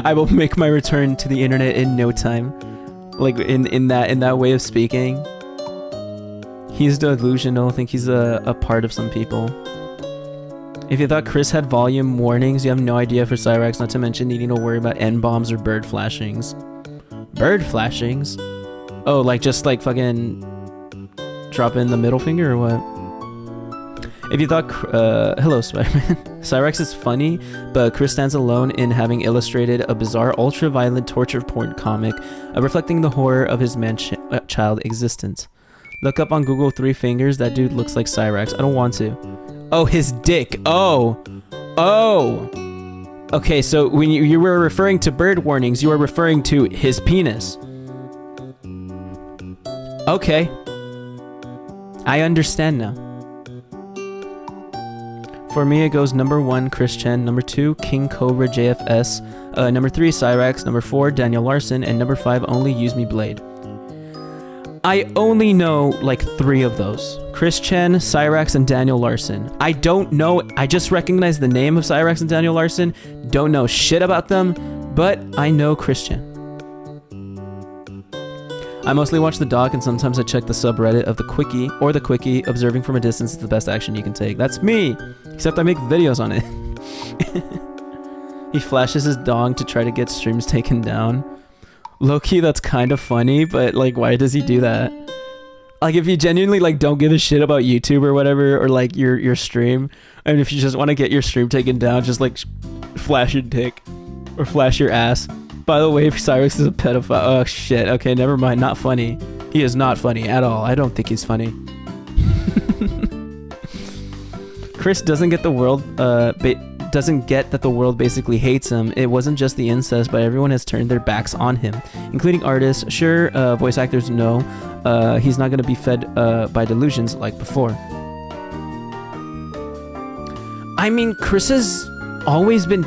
I will make my return to the internet in no time." Like in that way of speaking. He's delusional. I think he's a part of some people. If you thought Chris had volume warnings, you have no idea for Cyrex, not to mention needing to worry about N-bombs or bird flashings. Bird flashings? Oh, like just like fucking drop in the middle finger or what? If you thought, hello Spider-Man. Cyrex is funny, but Chris stands alone in having illustrated a bizarre ultra-violent torture porn comic reflecting the horror of his man-child existence. Look up on Google 3 fingers, that dude looks like Cyrex. I don't want to. Oh, his dick. Oh. Okay, so when you were referring to bird warnings, you were referring to his penis. Okay. I understand now. For me, it goes number 1, Christian, number 2, King Cobra JFS, number 3, Cyrex, number 4, Daniel Larson, and number 5, Only Use Me Blade. I only know like 3 of those. Christian, Cyrex, and Daniel Larson. I don't know, I just recognize the name of Cyrex and Daniel Larson, don't know shit about them, but I know Christian. I mostly watch the doc and sometimes I check the subreddit of the quickie, or the quickie. Observing from a distance is the best action you can take. That's me, except I make videos on it. He flashes his dong to try to get streams taken down. Low-key, that's kind of funny, but like, why does he do that? Like, if you genuinely like don't give a shit about YouTube or whatever, or like your stream, and if you just want to get your stream taken down, just like flash your dick or flash your ass. By the way, Cyrex is a pedophile. Oh shit. Okay, never mind. Not funny. He is not funny at all. I don't think he's funny. Chris doesn't get the world. Doesn't get that the world basically hates him. It wasn't just the incest, but everyone has turned their backs on him, including artists. Sure, voice actors, no. He's not going to be fed by delusions like before. I mean, Chris has always been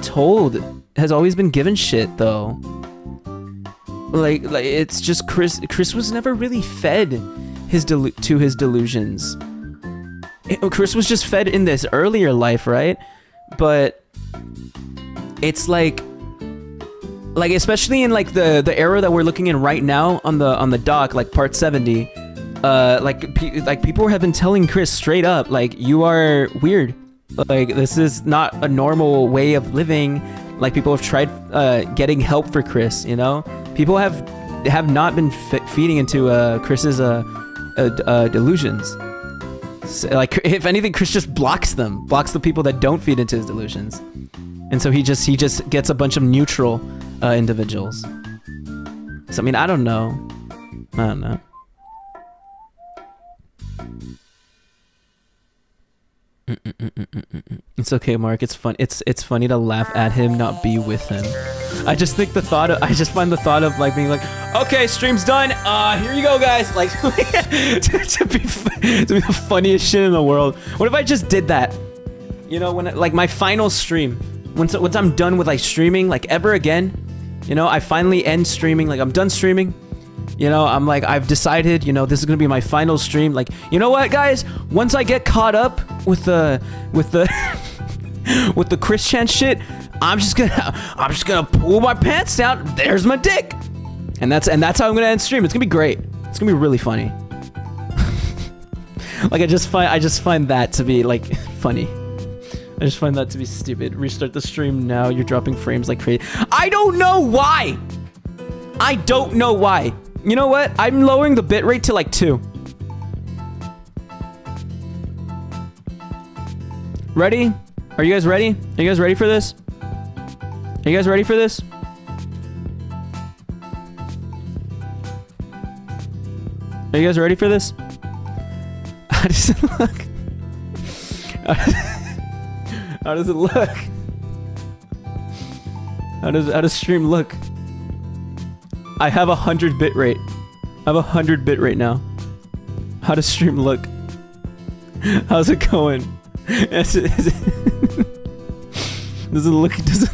given shit, though. like it's just Chris was never really fed to his delusions. Chris was just fed in this earlier life, right? But it's like especially in like the era that we're looking in right now on the doc, like part 70, like people have been telling Chris straight up, like, you are weird, like this is not a normal way of living. Like people have tried getting help for Chris, you know. People have not been feeding into Chris's delusions. So, like, if anything, Chris just blocks the people that don't feed into his delusions, and so he just gets a bunch of neutral individuals. So I mean, I don't know. It's okay, Mark. It's fun. It's funny to laugh at him, not be with him. I just find the thought of like being like, okay, stream's done. Here you go, guys. Like to be the funniest shit in the world. What if I just did that? You know, when like my final stream, once I'm done with like streaming like ever again, you know, I finally end streaming. Like I'm done streaming. You know, I'm like, I've decided, you know, this is gonna be my final stream. Like, you know what, guys? Once I get caught up with the with the Christian shit, I'm just gonna pull my pants down. There's my dick, and that's how I'm gonna end stream. It's gonna be great. It's gonna be really funny. Like I just find that to be like funny. I just find that to be stupid. Restart the stream now. You're dropping frames like crazy. I don't know why. I don't know why. You know what? I'm lowering the bitrate to like 2. Ready? Are you guys ready? Are you guys ready for this? Are you guys ready for this? Are you guys ready for this? How does it look? How does it look? How does stream look? I have 100 bitrate. I have 100 bitrate now. How does stream look? How's it going? Does it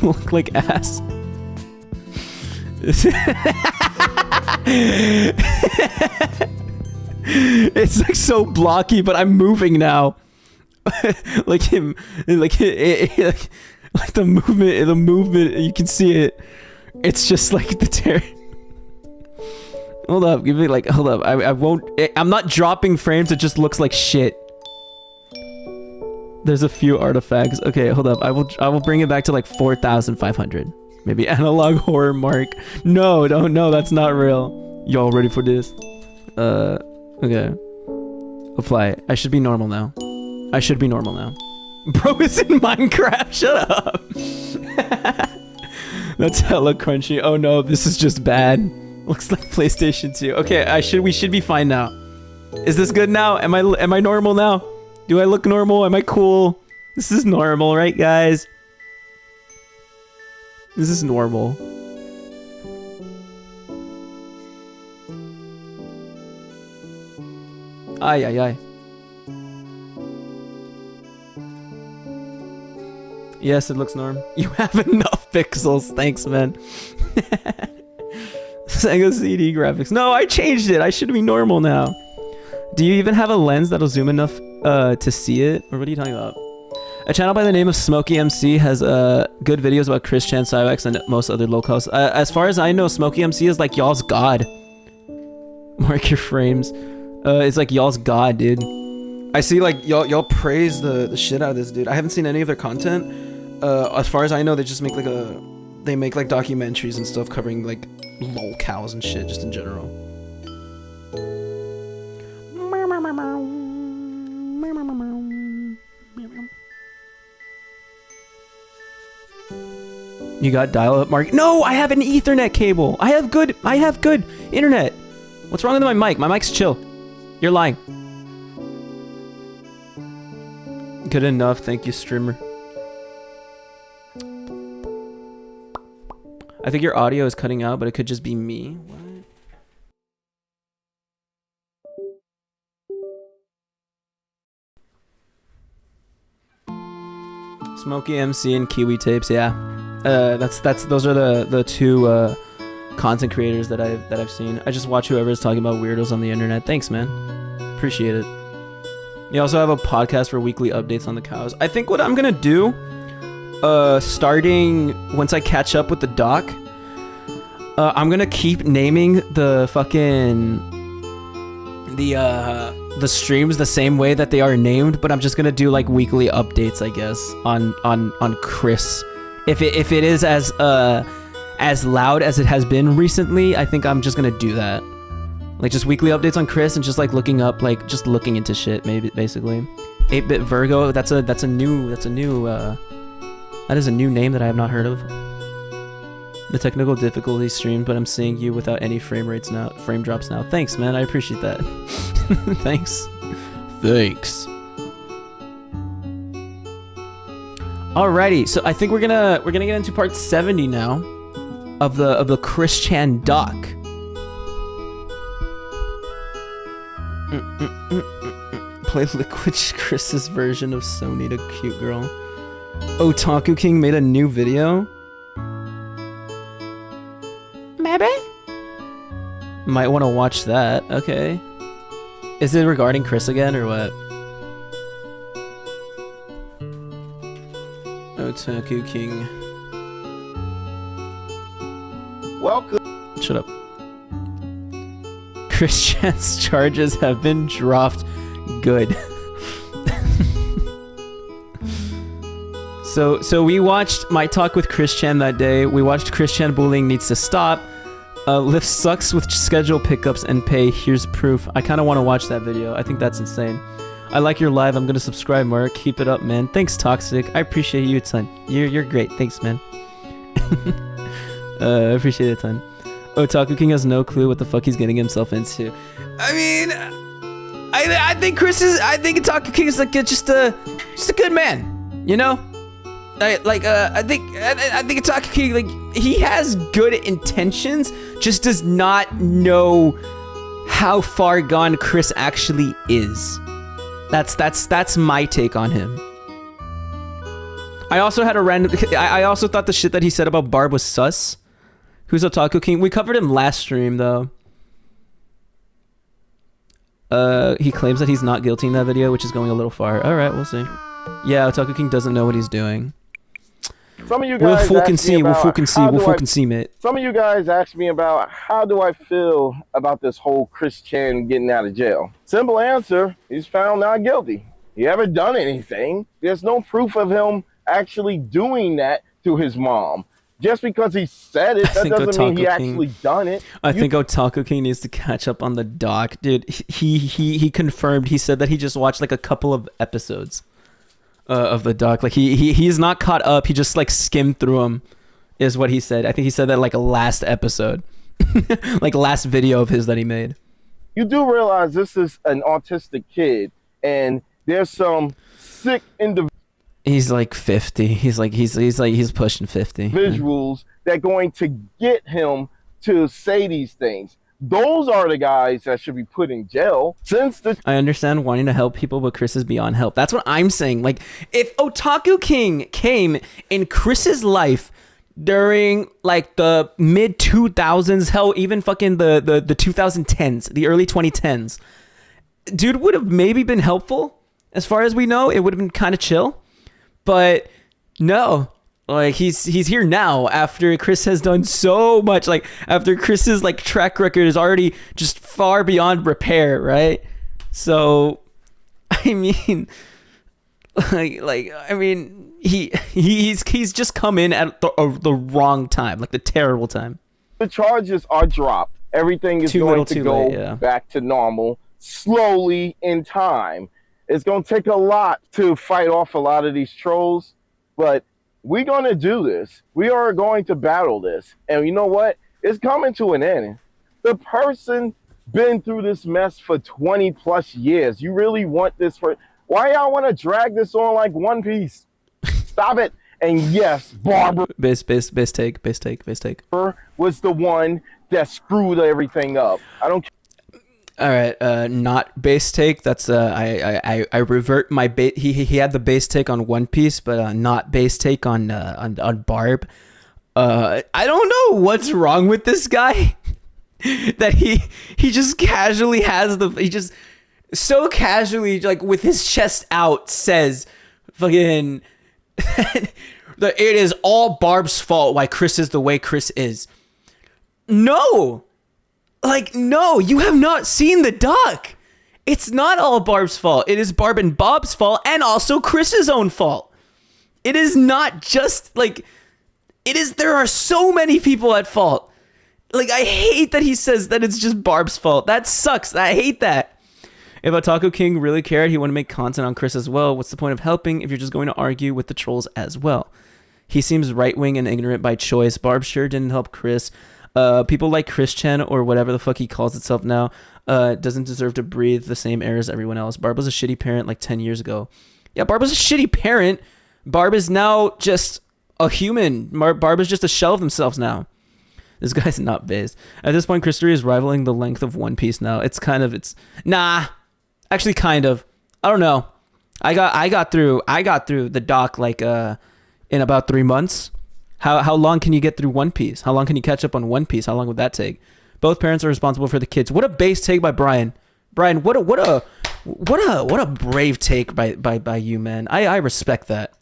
look like ass? It's like so blocky, but I'm moving now. Like him, like the movement. You can see it. It's just like the tear. Hold up, give me like, hold up. I won't. I'm not dropping frames. It just looks like shit. There's a few artifacts. Okay, hold up. I will bring it back to like 4,500. Maybe analog horror Mark. No, that's not real. Y'all ready for this? Okay. Apply. I should be normal now. I should be normal now. Bro is in Minecraft. Shut up. That's hella crunchy. Oh no, this is just bad. Looks like PlayStation 2. Okay, we should be fine now. Is this good now? Am I normal now? Do I look normal? Am I cool? This is normal, right, guys? This is normal. Ay. Yes, it looks normal. You have enough pixels. Thanks, man. Sega CD graphics. No, I changed it. I should be normal now. Do you even have a lens that'll zoom enough to see it? Or what are you talking about? A channel by the name of Smokey MC has good videos about Christian Cybex and most other locals. As far as I know, Smokey MC is like y'all's god. Mark your frames. It's like y'all's god, dude. I see like y'all praise the shit out of this dude. I haven't seen any of their content. As far as I know, they just make like documentaries and stuff covering like lol cows and shit, just in general. You got dial-up, Mark? No, I have an Ethernet cable. I have good internet. What's wrong with my mic? My mic's chill. You're lying. Good enough, thank you, streamer. I think your audio is cutting out, but it could just be me. What? Smokey MC and Kiwi tapes, yeah. Those are the two content creators that I've seen. I just watch whoever is talking about weirdos on the internet. Thanks, man. Appreciate it. You also have a podcast for weekly updates on the cows. I think what I'm gonna do, starting once I catch up with the doc, I'm gonna keep naming the fucking the streams the same way that they are named, but I'm just gonna do like weekly updates, I guess, on Chris. If it is as loud as it has been recently, I think I'm just gonna do that. Like just weekly updates on Chris and just like looking into shit, maybe, basically. 8-bit Virgo, that is a new name that I have not heard of. The technical difficulty streamed, but I'm seeing you without any frame drops now. Thanks, man. I appreciate that. Thanks. Alrighty, so I think we're gonna get into part 70 now of the Christian doc. Play Liquid Chris's version of Sony to Cute Girl. Otaku King made a new video. Maybe? Might want to watch that. Okay. Is it regarding Chris again or what? Otaku King. Welcome. Shut up. Christian's charges have been dropped. Good. So we watched my talk with Christian that day. We watched Christian bullying needs to stop. Lyft sucks with schedule pickups and pay. Here's proof. I kind of want to watch that video. I think that's insane. I like your live. I'm gonna subscribe, Mark. Keep it up, man. Thanks, Toxic. I appreciate you a ton. You're great. Thanks, man. I appreciate it a ton. Otaku King has no clue what the fuck he's getting himself into. I mean, I think Otaku King is like just a good man, you know. I think Otaku King, like, he has good intentions, just does not know how far gone Chris actually is. That's my take on him. I also had a random. I also thought the shit that he said about Barb was sus. Who's Otaku King? We covered him last stream though. He claims that he's not guilty in that video, which is going a little far. All right, we'll see. Yeah, Otaku King doesn't know what he's doing. Some of you guys we'll fucking see, mate. Some of you guys asked me about how do I feel about this whole Christian getting out of jail. Simple answer, he's found not guilty. He haven't done anything. There's no proof of him actually doing that to his mom. Just because he said it, that doesn't mean he actually done it. I think Otaku King needs to catch up on the doc. Dude, he confirmed, he said that he just watched like a couple of episodes of the doc. Like he's not caught up, he just like skimmed through them, is what he said. I think he said that like a last episode. Like last video of his that he made. You do realize this is an autistic kid, and there's some sick individuals. He's like 50. He's pushing 50. Visuals that are going to get him to say these things. Those are the guys that should be put in jail. I understand wanting to help people, but Chris is beyond help. That's what I'm saying. Like, if Otaku King came in Chris's life during like the mid 2000s, hell, even fucking the 2010s, the early 2010s, dude would have maybe been helpful. As far as we know, it would have been kind of chill. But no, like he's here now after Chris has done so much, like after Chris's like track record is already just far beyond repair, right? So I mean, he's just come in at the wrong time, like the terrible time. The charges are dropped. Everything is going to go back to normal slowly in time. It's going to take a lot to fight off a lot of these trolls, but we're going to do this. We are going to battle this. And you know what? It's coming to an end. The person been through this mess for 20 plus years. You really want this for... Why y'all want to drag this on like One Piece? Stop it. And yes, Barbara... Base take. ...was the one that screwed everything up. I don't care. All right, not base take. That's I revert my he had the base take on One Piece, but not base take on Barb. I don't know what's wrong with this guy. That he just casually he just so casually, like with his chest out, says fucking that it is all Barb's fault why Chris is the way Chris is. No, you have not seen the doc. It's not all Barb's fault. It is Barb and Bob's fault, and also Chris's own fault. It is not just like it is. There are so many people at fault. Like, I hate that he says that it's just Barb's fault. That sucks. I hate that. If Otaku King really cared, he would make content on Chris as well. What's the point of helping if you're just going to argue with the trolls as well? He seems right-wing and ignorant by choice. Barb sure didn't help Chris. People like Christian, or whatever the fuck he calls itself now, doesn't deserve to breathe the same air as everyone else. Barb was a shitty parent like 10 years ago. Yeah, Barb was a shitty parent. Barb is now just a human. Barb is just a shell of themselves now. This guy's not based. At this point, Chris 3 is rivaling the length of One Piece now. Actually kind of. I don't know. I got through the doc like in about 3 months. How long can you get through One Piece? How long can you catch up on One Piece? How long would that take? Both parents are responsible for the kids. What a base take by Brian. Brian, what a brave take by you, man. I respect that.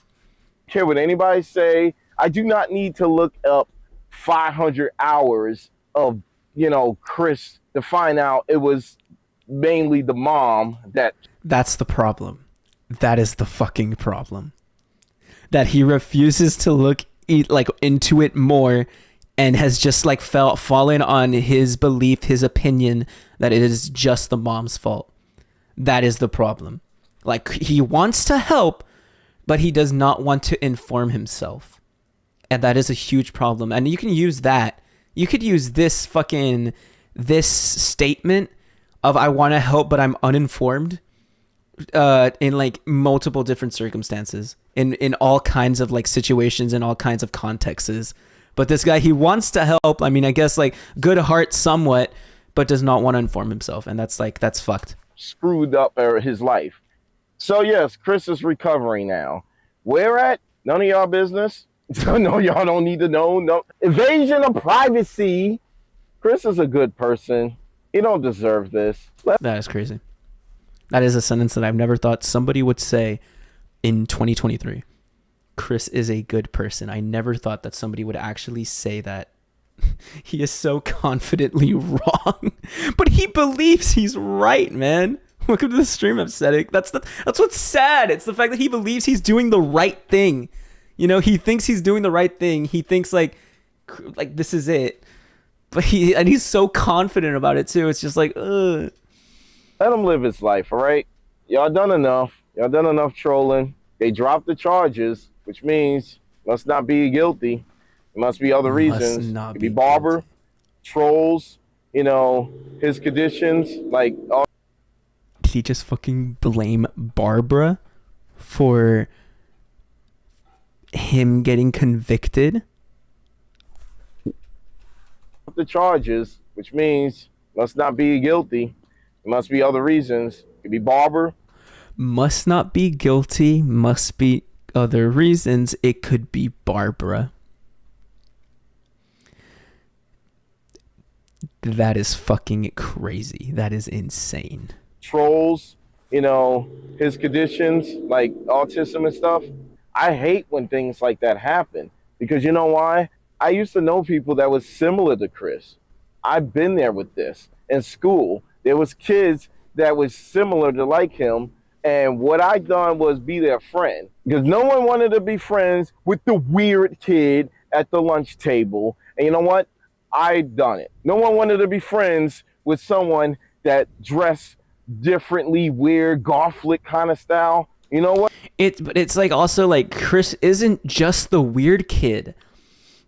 Care what anybody say. I do not need to look up 500 hours of, Chris to find out it was mainly the mom that... That's the problem. That is the fucking problem. That he refuses to look into it more and has just fallen on his belief, his opinion that it is just the mom's fault. That is the problem. He wants to help, but he does not want to inform himself. And that is a huge problem. And you can use that. You could use this statement of I want to help, but I'm uninformed in multiple different circumstances, in all kinds of situations, in all kinds of contexts. But this guy, he wants to help. I mean, I guess good heart somewhat, but does not want to inform himself. And that's fucked. Screwed up his life. So yes, Chris is recovering now. Where at? None of y'all business. No, y'all don't need to know. No invasion of privacy. Chris is a good person. He don't deserve this. That is crazy. That is a sentence that I've never thought somebody would say in 2023. Chris is a good person. I never thought that somebody would actually say that. He is so confidently wrong, but he believes he's right, man. Welcome to the stream, Aesthetic. That's what's sad. It's the fact that he believes he's doing the right thing. He thinks he's doing the right thing. He thinks like this is it. But he's so confident about it too. It's just ugh. Let him live his life, all right? Y'all done enough. Y'all done enough trolling. They dropped the charges, which means must not be guilty. There must be other reasons. It could be Barber, guilty. Trolls, his conditions, Did he just fucking blame Barbara for him getting convicted? The charges, which means must not be guilty. There must be other reasons. It could be Barber. Must not be guilty. Must be other reasons. It could be Barbara. That is fucking crazy. That is insane. Trolls, his conditions, like autism and stuff. I hate when things like that happen because you know why? I used to know people that was similar to Chris. I've been there with this. In school, there was kids that was similar to like him, and what I done was be their friend because no one wanted to be friends with the weird kid at the lunch table. And you know what? I done it. No one wanted to be friends with someone that dressed differently, weird, goth-flick kind of style. You know what? But it's also Chris isn't just the weird kid.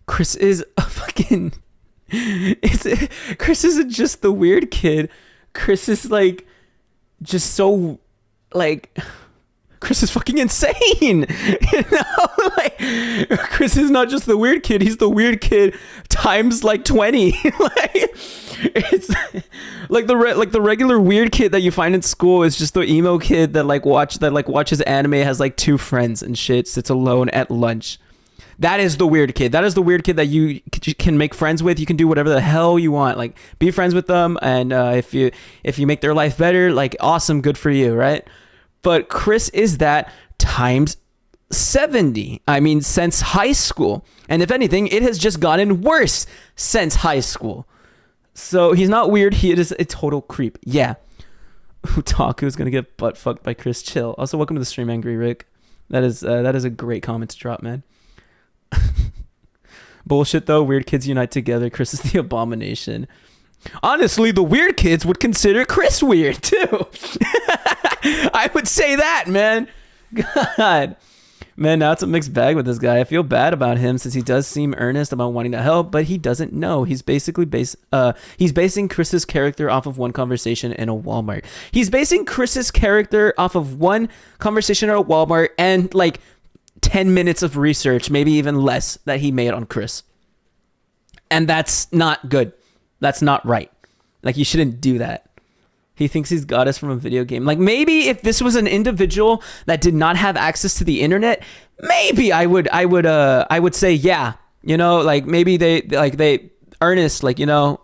Chris is a fucking... Chris isn't just the weird kid. Chris is just so Chris is fucking insane. Chris is not just the weird kid. He's the weird kid times 20. It's the regular weird kid that you find in school is just the emo kid that watches anime, has 2 friends and shit, sits alone at lunch. That is the weird kid. That is the weird kid that you can make friends with. You can do whatever the hell you want. Like, be friends with them, and if you make their life better, like, awesome, good for you, right? But Chris is that times 70. I mean, since high school. And if anything, it has just gotten worse since high school. So he's not weird. He is a total creep. Yeah. Otaku is gonna get butt fucked by Chris. Chill. Also, welcome to the stream, Angry Rick. That is a great comment to drop, man. Bullshit though. Weird kids unite together. Chris is the abomination. Honestly, the weird kids would consider Chris weird too. I would say that, man. God. Man, now it's a mixed bag with this guy. I feel bad about him since he does seem earnest about wanting to help, but he doesn't know. He's basically basing Chris's character off of one conversation in a Walmart. He's basing Chris's character off of one conversation at a Walmart and like 10 minutes of research, maybe even less, that he made on Chris. And that's not good. That's not right. Like, you shouldn't do that. He thinks he's got us from a video game. Like, maybe if this was an individual that did not have access to the internet, maybe I would say, yeah, you know, like, maybe they earnest, like, you know,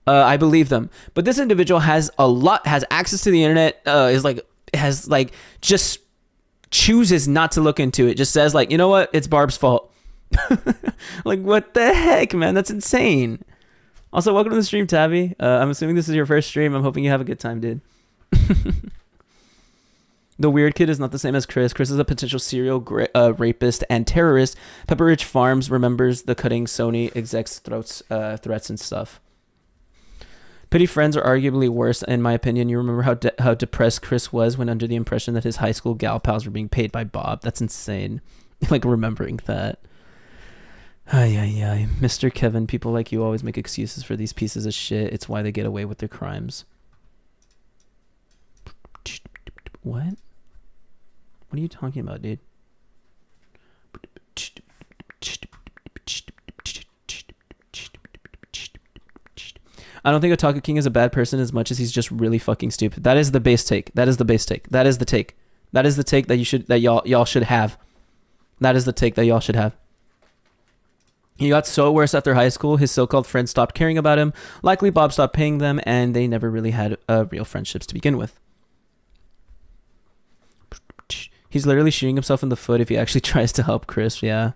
I believe them. But this individual has access to the internet, just chooses not to look into it. Just says, like, you know what? It's Barb's fault. Like, what the heck, man? That's insane. Also, welcome to the stream, Tabby. I'm assuming this is your first stream. I'm hoping you have a good time, dude. The weird kid is not the same as Chris. Chris is a potential serial rapist and terrorist. Pepper Ridge Farms remembers the cutting Sony execs' threats and stuff. Pity friends are arguably worse, in my opinion. You remember how depressed Chris was when under the impression that his high school gal pals were being paid by Bob. That's insane. Like, remembering that. Ay. Mr. Kevin, people like you always make excuses for these pieces of shit. It's why they get away with their crimes. What? What are you talking about, dude? I don't think Otaku King is a bad person as much as he's just really fucking stupid. That is the base take. That is the base take. That is the take. That is the take that y'all should have. That is the take that y'all should have. He got so worse after high school, his so-called friends stopped caring about him. Likely Bob stopped paying them, and they never really had real friendships to begin with. He's literally shooting himself in the foot if he actually tries to help Chris, yeah.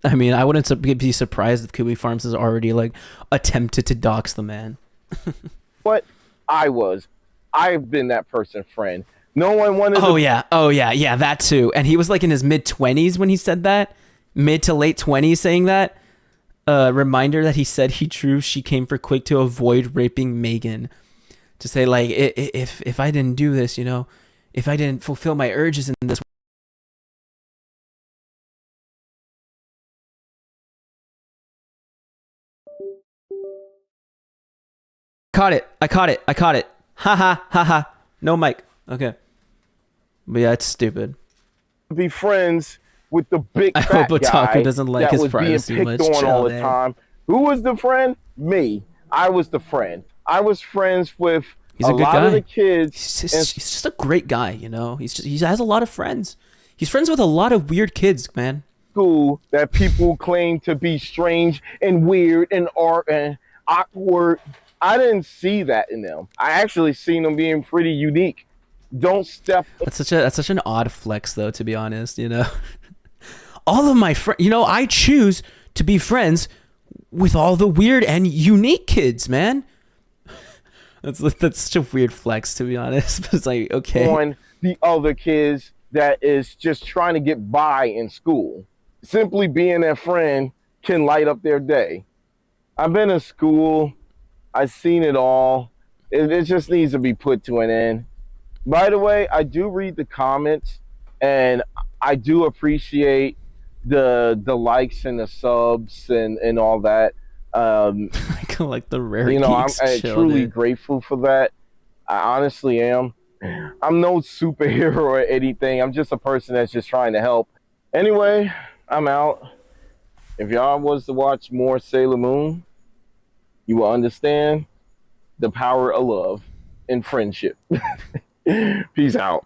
I mean, I wouldn't be surprised if Kiwi Farms has already, like, attempted to dox the man. What? I've been that person's friend. No one wanted Oh, yeah, that too. And he was, like, in his mid-20s when he said that. Mid to late 20s saying that. Reminder that he said she came for Quick to avoid raping Megan. To say, like, if I didn't do this, you know, if I didn't fulfill my urges in this. I caught it. Ha. No mic. Okay. But yeah, it's stupid. Be friends with the big fat I hope Otaku guy doesn't like his privacy being much. picked on all the time. Who was the friend? Me. I was the friend. I was friends with a lot of the kids. He's just a great guy, you know. He has a lot of friends. He's friends with a lot of weird kids, man. School that people claim to be strange and weird and awkward. I didn't see that in them. I actually seen them being pretty unique. Don't step. That's such an odd flex, though, to be honest. You know. All of my friends, you know, I choose to be friends with all the weird and unique kids, man. That's such a weird flex, to be honest. But it's like, okay. On the other kids that is just trying to get by in school. Simply being their friend can light up their day. I've been in school. I've seen it all. It just needs to be put to an end. By the way, I do read the comments, and I do appreciate the likes and the subs and all that. I collect the rare geeks. I'm truly grateful for that. I honestly am. I'm no superhero or anything. I'm just a person that's just trying to help. Anyway, I'm out. If y'all was to watch more Sailor Moon, you will understand the power of love and friendship. Peace out.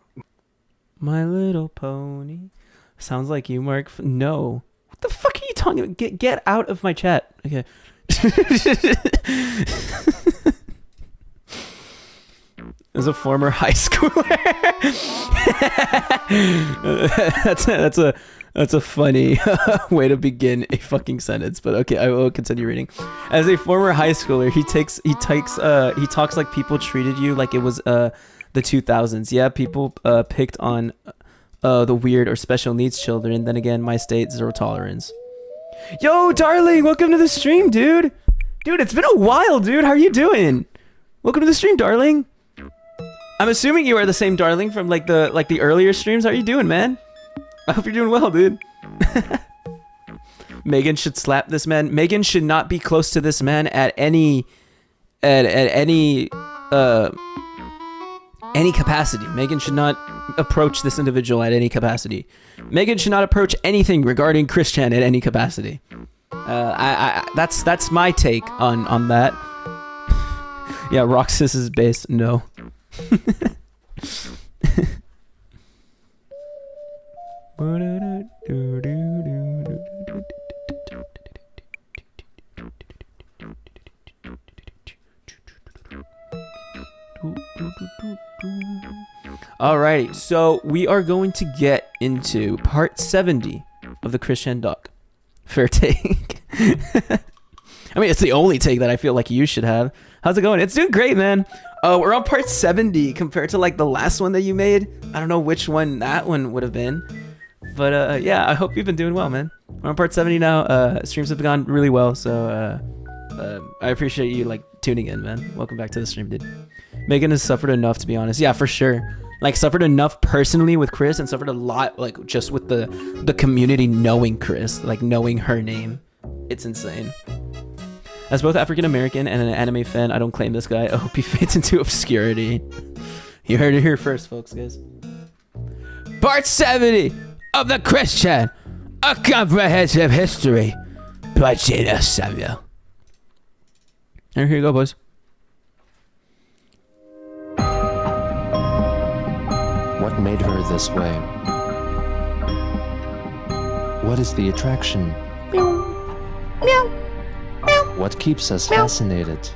My Little Pony. Sounds like you, Marc. No. What the fuck are you talking about? Get out of my chat. Okay. As a former high schooler. That's a funny way to begin a fucking sentence, but okay, I will continue reading. As a former high schooler, he talks like people treated you like it was the 2000s. Yeah, people picked on the weird or special needs children. Then again, my state, zero tolerance. Yo, darling, welcome to the stream, dude. Dude, it's been a while, dude. How are you doing? Welcome to the stream, darling. I'm assuming you are the same darling from like the earlier streams. How are you doing, man? I hope you're doing well, dude. Megan should slap this man. Megan should not be close to this man at any capacity. Megan should not approach this individual at any capacity. Megan should not approach anything regarding Christian at any capacity. That's my take on that. Yeah, Roxas is based. No. Alrighty, so we are going to get into part 70 of the Christian doc. Fair take. I mean, it's the only take that I feel like you should have. How's it going? It's doing great, man. We're on part 70 compared to like the last one that you made. I don't know which one that one would have been. But yeah, I hope you've been doing well, man. We're on part 70 now. Streams have gone really well, so I appreciate you like tuning in, man. Welcome back to the stream, dude. Megan has suffered enough, to be honest. Yeah, for sure. Like, suffered enough personally with Chris, and suffered a lot like just with the community knowing Chris, like knowing her name. It's insane. As both African American and an anime fan, I don't claim this guy. I hope he fades into obscurity. You heard it here first, folks, guys. Part 70 of the Christian, a comprehensive history by GENOSAMUEL. And here you go, boys. What made her this way? What is the attraction? Meow. Meow. What keeps us fascinated?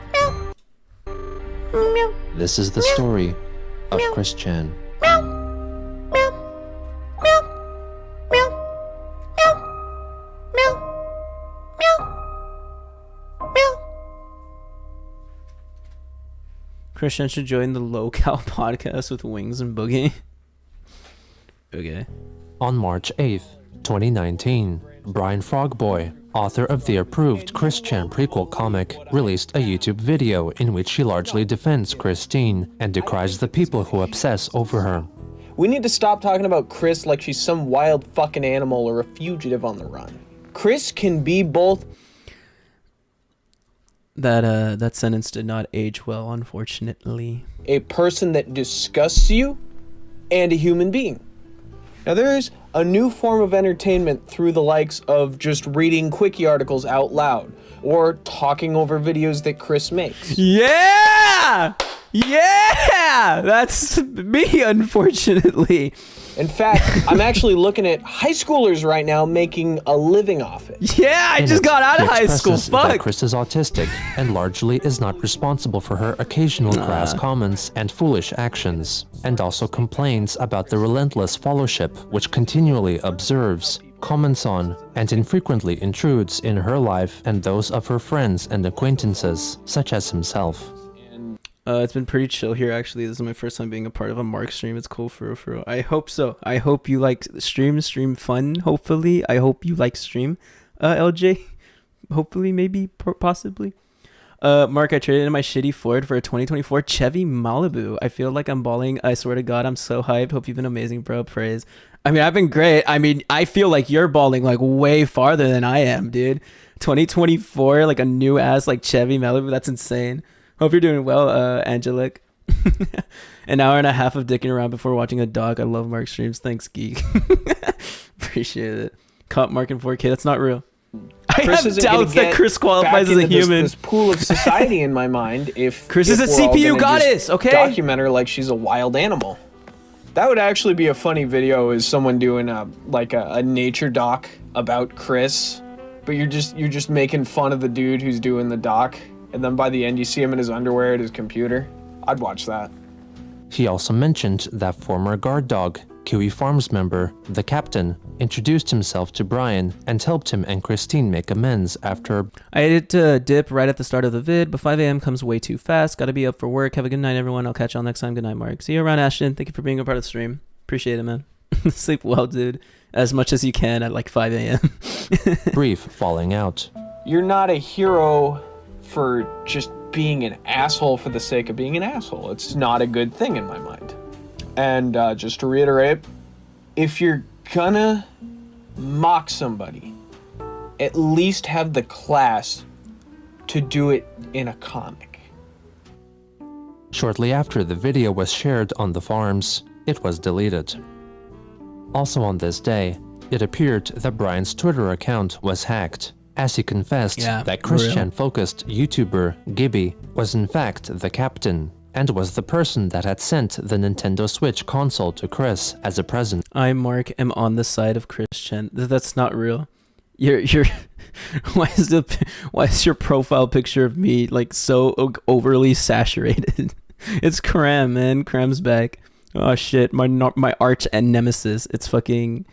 This is the story of Christian. Christian should join the low-cal podcast with Wings and Boogie. Okay. On March 8th, 2019, Brian Frogboy, author of the approved Christian prequel comic, released a YouTube video in which she largely defends Christine and decries the people who obsess over her. We need to stop talking about Chris like she's some wild fucking animal or a fugitive on the run. Chris can be both. That sentence did not age well, unfortunately. A person that disgusts you and a human being. Now there's a new form of entertainment through the likes of just reading quickie articles out loud or talking over videos that Chris makes. Yeah! Yeah! That's me, unfortunately. In fact, I'm actually looking at high schoolers right now making a living off it. Yeah, I just got out of high school. Fuck. That Chris is autistic and largely is not responsible for her occasional crass comments and foolish actions, and also complains about the relentless fellowship which continually observes, comments on, and infrequently intrudes in her life and those of her friends and acquaintances, such as himself. It's been pretty chill here, actually. This is my first time being a part of a Marc stream. It's cool, for real. I hope so. I hope you like stream fun, hopefully. I hope you like stream, LJ. Hopefully, maybe, possibly. Marc, I traded in my shitty Ford for a 2024 Chevy Malibu. I feel like I'm balling. I swear to God, I'm so hyped. Hope you've been amazing, bro. Praise. I mean, I've been great. I mean, I feel like you're balling like way farther than I am, dude. 2024, like a new ass like Chevy Malibu. That's insane. Hope you're doing well, Angelic. An hour and a half of dicking around before watching a doc. I love Marc streams. Thanks, geek. Appreciate it. Caught Marc in 4K. That's not real. I have doubts that Chris qualifies as a human. This pool of society in my mind. If Chris is a CPU goddess, okay? Document her like she's a wild animal. That would actually be a funny video. Is someone doing a nature doc about Chris, but you're just making fun of the dude who's doing the doc, and then by the end you see him in his underwear at his computer. I'd watch that. He also mentioned that former guard dog, Kiwi Farms member, the captain, introduced himself to Brian and helped him and Christine make amends after... I had to dip right at the start of the vid, but 5 a.m. comes way too fast. Gotta be up for work. Have a good night, everyone. I'll catch y'all next time. Good night, Mark. See you around, Ashton. Thank you for being a part of the stream. Appreciate it, man. Sleep well, dude. As much as you can at like 5 a.m. brief falling out. You're not a hero for just being an asshole for the sake of being an asshole. It's not a good thing in my mind. And just to reiterate, if you're gonna mock somebody, at least have the class to do it in a comic. Shortly after the video was shared on the forums, it was deleted. Also on this day, it appeared that Brian's Twitter account was hacked, as he confessed that Christian-focused YouTuber Gibby was in fact the captain, and was the person that had sent the Nintendo Switch console to Chris as a present. I, Mark, am on the side of Christian. That's not real. You're why is your profile picture of me like so overly saturated? It's Cram, man. Cram's back. Oh shit, my arch and nemesis. It's fucking...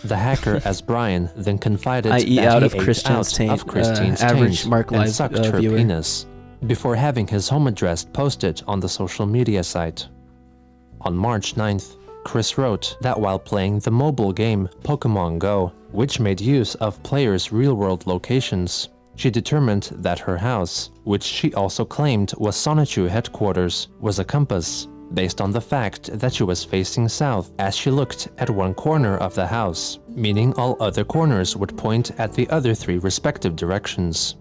The hacker, as Brian, then confided I eat that out he of ate Christian's out taint, of Christine's average taint Mark and Live sucked her viewer. penis, before having his home address posted on the social media site. On March 9th, Chris wrote that while playing the mobile game Pokemon Go, which made use of players' real-world locations, she determined that her house, which she also claimed was Sonichu headquarters, was a compass, based on the fact that she was facing south as she looked at one corner of the house, meaning all other corners would point at the other 3 respective directions.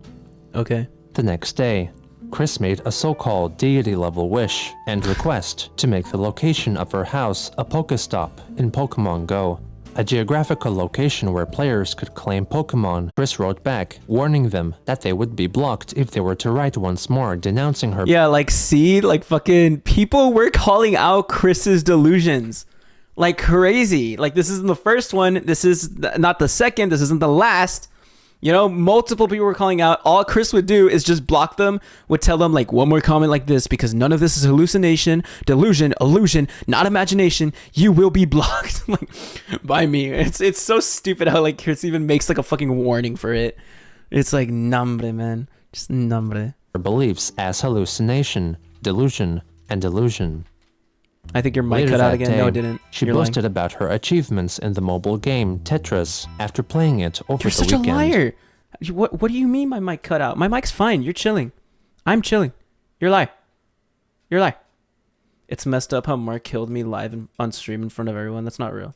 Okay. The next day, Chris made a so-called deity-level wish and request to make the location of her house a Pokestop in Pokemon Go, a geographical location where players could claim Pokemon. Chris wrote back, warning them that they would be blocked if they were to write once more denouncing her. Yeah, like, see, like, fucking people were calling out Chris's delusions like crazy. Like, this isn't the first one, this is not the second, this isn't the last. You know, multiple people were calling out. All Chris would do is just block them, would tell them like one more comment like this, because none of this is hallucination, delusion, illusion, not imagination. You will be blocked like by me. It's so stupid how like Chris even makes like a fucking warning for it. It's like nombre, man. Just nombre. Her beliefs as hallucination, delusion, and illusion. I think your mic Later cut out that again. day, No, it didn't. She You're boasted lying. about her achievements in the mobile game Tetris after playing it over You're the such weekend. a liar. What do you mean my mic cut out? My mic's fine. You're chilling. I'm chilling. You're a liar. You're a liar. It's messed up how Mark killed me live on stream in front of everyone. That's not real.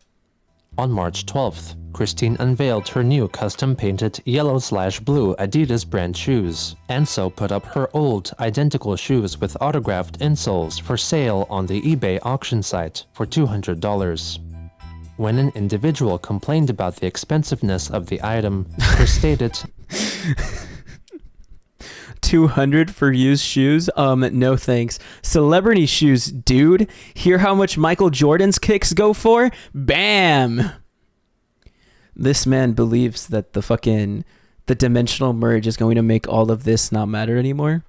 On March 12th, Christine unveiled her new custom-painted yellow/blue Adidas brand shoes, and so put up her old, identical shoes with autographed insoles for sale on the eBay auction site for $200. When an individual complained about the expensiveness of the item, Chris stated, 200 for used shoes? No thanks. Celebrity shoes, dude. Hear how much Michael Jordan's kicks go for? Bam! This man believes that the dimensional merge is going to make all of this not matter anymore,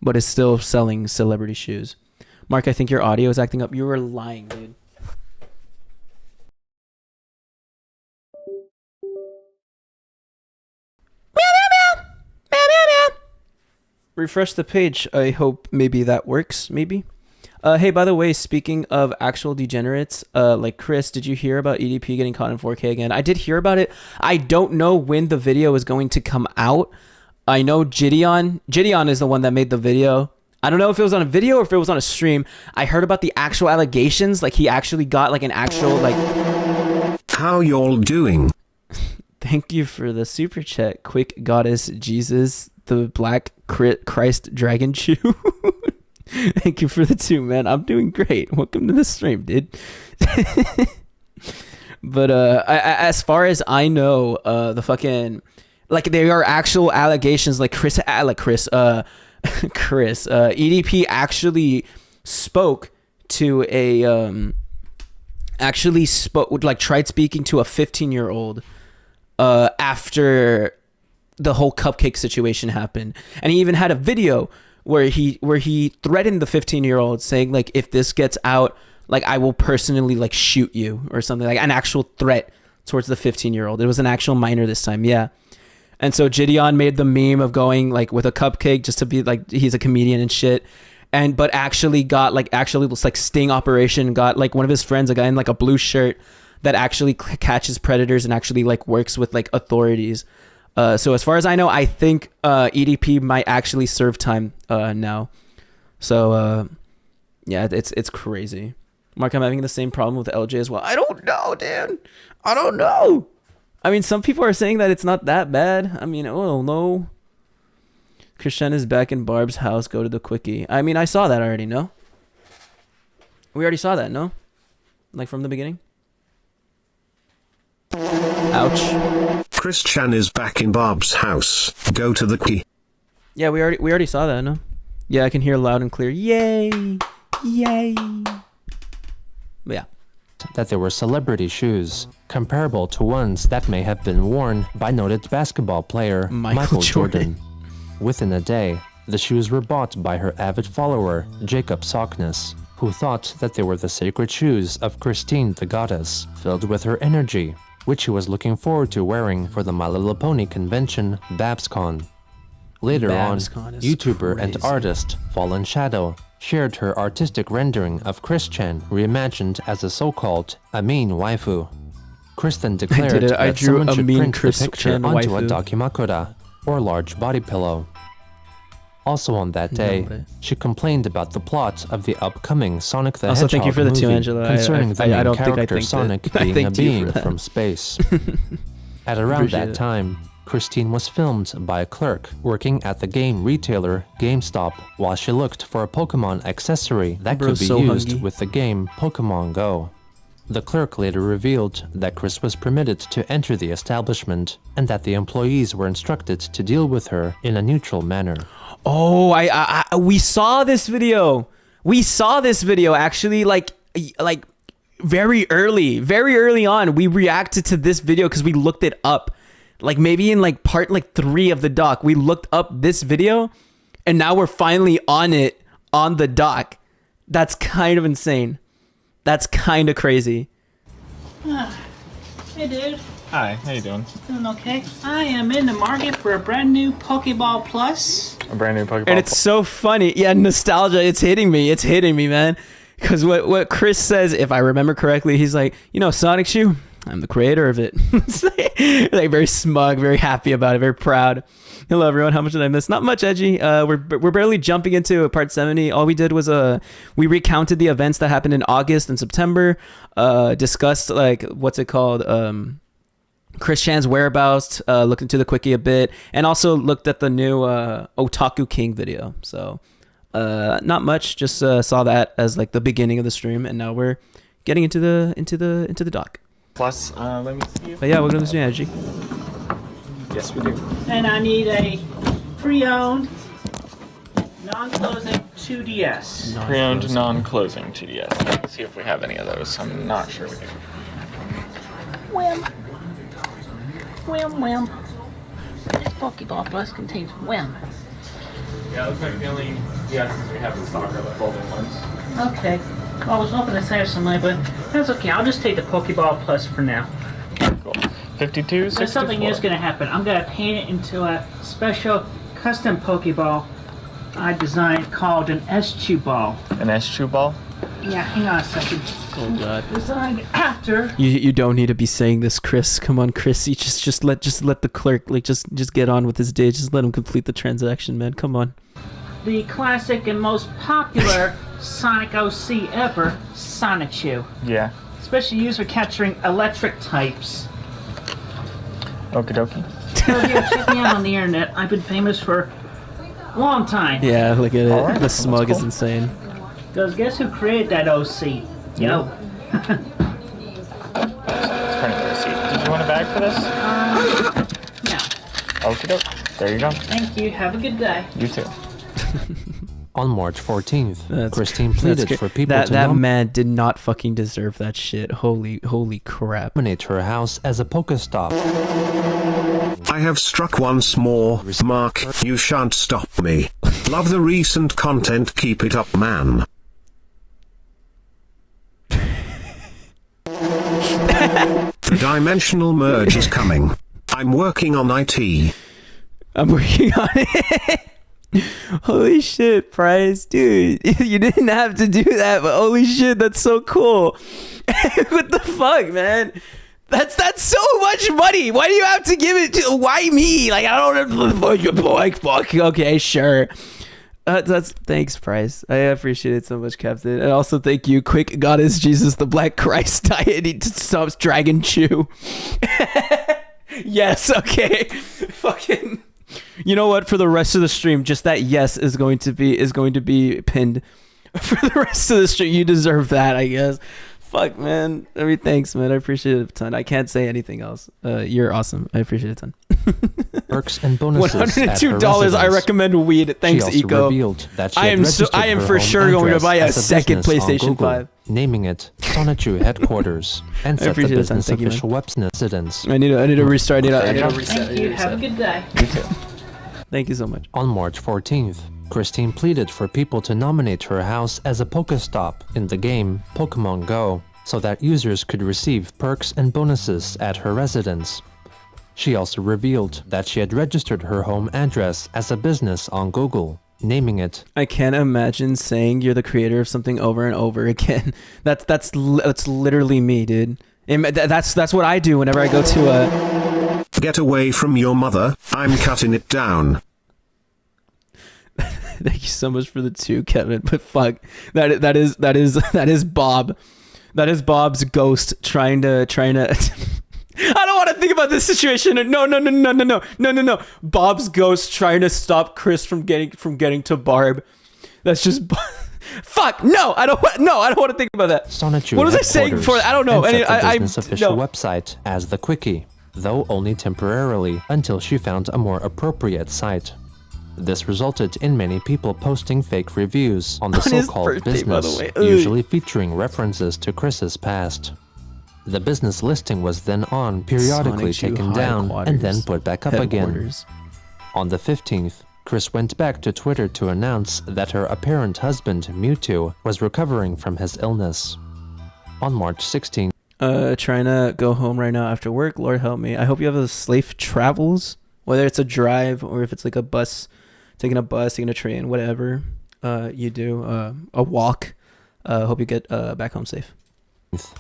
but is still selling celebrity shoes. Mark, I think your audio is acting up. You were lying, dude. Refresh the page. I hope maybe that works. Maybe. Hey, by the way, speaking of actual degenerates, like Chris, did you hear about EDP getting caught in 4K again? I did hear about it. I don't know when the video is going to come out. I know Gideon is the one that made the video. I don't know if it was on a video or if it was on a stream. I heard about the actual allegations. Like he actually got like an actual like. How y'all doing? Thank you for the super chat. Quick goddess Jesus, the black Christ dragon chew. Thank you for the 2, man. I'm doing great. Welcome to the stream, dude. But as far as I know, the fucking like there are actual allegations. Like Chris, EDP actually spoke to tried speaking to a 15-year-old after the whole cupcake situation happened. And he even had a video where he threatened the 15-year-old, saying like, if this gets out, like I will personally like shoot you or something, like an actual threat towards the 15-year-old. It was an actual minor this time. Yeah. And so Gideon made the meme of going like with a cupcake just to be like, he's a comedian and shit. But actually got like, actually was like sting operation, got like one of his friends, a guy in like a blue shirt that actually catches predators and actually like works with like authorities. So as far as I know, I think EDP might actually serve time now. So yeah, it's crazy. Mark, I'm having the same problem with LJ as well. I don't know, dude. I don't know. I mean, some people are saying that it's not that bad. I mean, oh no. Christian is back in Barb's house. Go to the quickie. I mean, I saw that already, no? We already saw that, no? Like from the beginning? Ouch. Christian is back in Barb's house. Go to the quickie. Yeah, we already saw that, no? Yeah, I can hear loud and clear. Yay! Yay! But yeah. That they were celebrity shoes, comparable to ones that may have been worn by noted basketball player Michael Jordan. Within a day, the shoes were bought by her avid follower, Jacob Sockness, who thought that they were the sacred shoes of Christine the Goddess, filled with her energy, which he was looking forward to wearing for the My Little Pony convention, BabsCon. Later on, YouTuber and artist Fallen Shadow shared her artistic rendering of Christian reimagined as a so-called Amin waifu. Kristen declared that someone should print the picture onto a dakimakura, or large body pillow. Also on that day, she complained about the plot of the upcoming Sonic the Hedgehog thank you for the movie 2, Angela. concerning the main character Sonic being a being from space. At around that time, Christine was filmed by a clerk working at the game retailer GameStop while she looked for a Pokemon accessory that could be used with the game Pokemon Go. The clerk later revealed that Chris was permitted to enter the establishment and that the employees were instructed to deal with her in a neutral manner. Oh, we saw this video. We saw this video actually like very early on. We reacted to this video because we looked it up. Like maybe in like part like 3 of the doc, we looked up this video and now we're finally on it on the doc. That's kind of insane. That's kind of crazy. Hey dude. Hi, how you doing? Doing okay. I am in the market for a brand new Pokeball Plus. A brand new Pokeball And it's so funny. Yeah, nostalgia, it's hitting me. It's hitting me, man. Because what Chris says, if I remember correctly, he's like, you know, Sonic Shoe, I'm the creator of it. like very smug, very happy about it, very proud. Hello everyone, how much did I miss? Not much, Edgy. We're barely jumping into part 70. All we did was we recounted the events that happened in August and September, discussed like what's it called, Christian's whereabouts, looked into the quickie a bit, and also looked at the new Otaku King video. So not much, just saw that as like the beginning of the stream, and now we're getting into the doc. Plus, let me see. But yeah, we're gonna do Edgy. Yes, we do. And I need a pre-owned, non-closing 2DS. Pre-owned, non-closing 2DS. Let's see if we have any of those. I'm not sure we do. Whim. Whim, whim. This Pokeball Plus contains whim. Yeah, it looks like the only DSs we have in stock are the folding ones. Okay. Well, I was hoping to save some money, but that's okay. I'll just take the Pokeball Plus for now. Cool. 52, 64. But something is going to happen. I'm going to paint it into a special custom Pokeball I designed called an S2 ball. An S2 ball? Yeah, hang on a second. Oh god. Designed after. You don't need to be saying this, Chris. Come on, Chris. You just let the clerk like just get on with his day. Just let him complete the transaction, man. Come on. The classic and most popular Sonic OC ever, Sonichu. Yeah. Especially used for capturing electric types. Okie dokie. So yeah, check me out on the internet. I've been famous for a long time. Yeah, look at it. Right, the smug cool. is insane. Because guess who created that OC? Yo. Let's print the receipt. Did you want a bag for this? No. Okie doke. There you go. Thank you. Have a good day. You too. On March 14th, Christine pleaded for people to that man did not fucking deserve that shit. Holy crap. Nominate her house as a Pokestop. I have struck once more, Mark, you shan't stop me. Love the recent content, keep it up, man. The dimensional merge is coming. I'm working on IT. I'm working on it. Holy shit, Price, dude. You didn't have to do that, but holy shit, that's so cool. What the fuck, man? That's so much money. Why do you have to give it to? Why me? Like, I don't like fuck. Okay, sure. Thanks, Price. I appreciate it so much, Captain. And also thank you, Quick Goddess Jesus the Black Christ deity stops Dragon Chew. Yes, okay. Fucking. You know what? For the rest of the stream, just that yes is going to be pinned. For the rest of the stream, you deserve that, I guess. Fuck, man. I mean, thanks, man. I appreciate it a ton. I can't say anything else. You're awesome. I appreciate it a ton. Perks and bonuses. $102. I recommend weed. Thanks, she also Eco. Revealed that she I am for sure going to buy a second PlayStation 5. Naming it Sonichu Headquarters and set the business official website. I need to restart it. I need to reset. Thank you. Have a good day. You too. Thank you so much. On March 14th, Christine pleaded for people to nominate her house as a Pokestop in the game Pokemon Go, so that users could receive perks and bonuses at her residence. She also revealed that she had registered her home address as a business on Google, naming it. I can't imagine saying you're the creator of something over and over again. That's literally me, dude. That's what I do whenever I go to a. Get away from your mother. I'm cutting it down. Thank you so much for the 2, Kevin. But fuck, that is Bob. That is Bob's ghost trying to. I don't want to think about this situation. No. Bob's ghost trying to stop Chris from getting to Barb. That's just. Fuck no! I don't want to think about that. Sonichu what was I saying before? I don't know. And set the business official website as the Quickie, though only temporarily until she found a more appropriate site. This resulted in many people posting fake reviews on the so-called business, usually featuring references to Chris's past. The business listing was then periodically taken down and then put back up again. On the 15th, Chris went back to Twitter to announce that her apparent husband, Mewtwo, was recovering from his illness. On March 16th, trying to go home right now after work. Lord help me. I hope you have a safe travels, whether it's a drive or if it's like a bus, taking a train, whatever you do, a walk. Hope you get back home safe.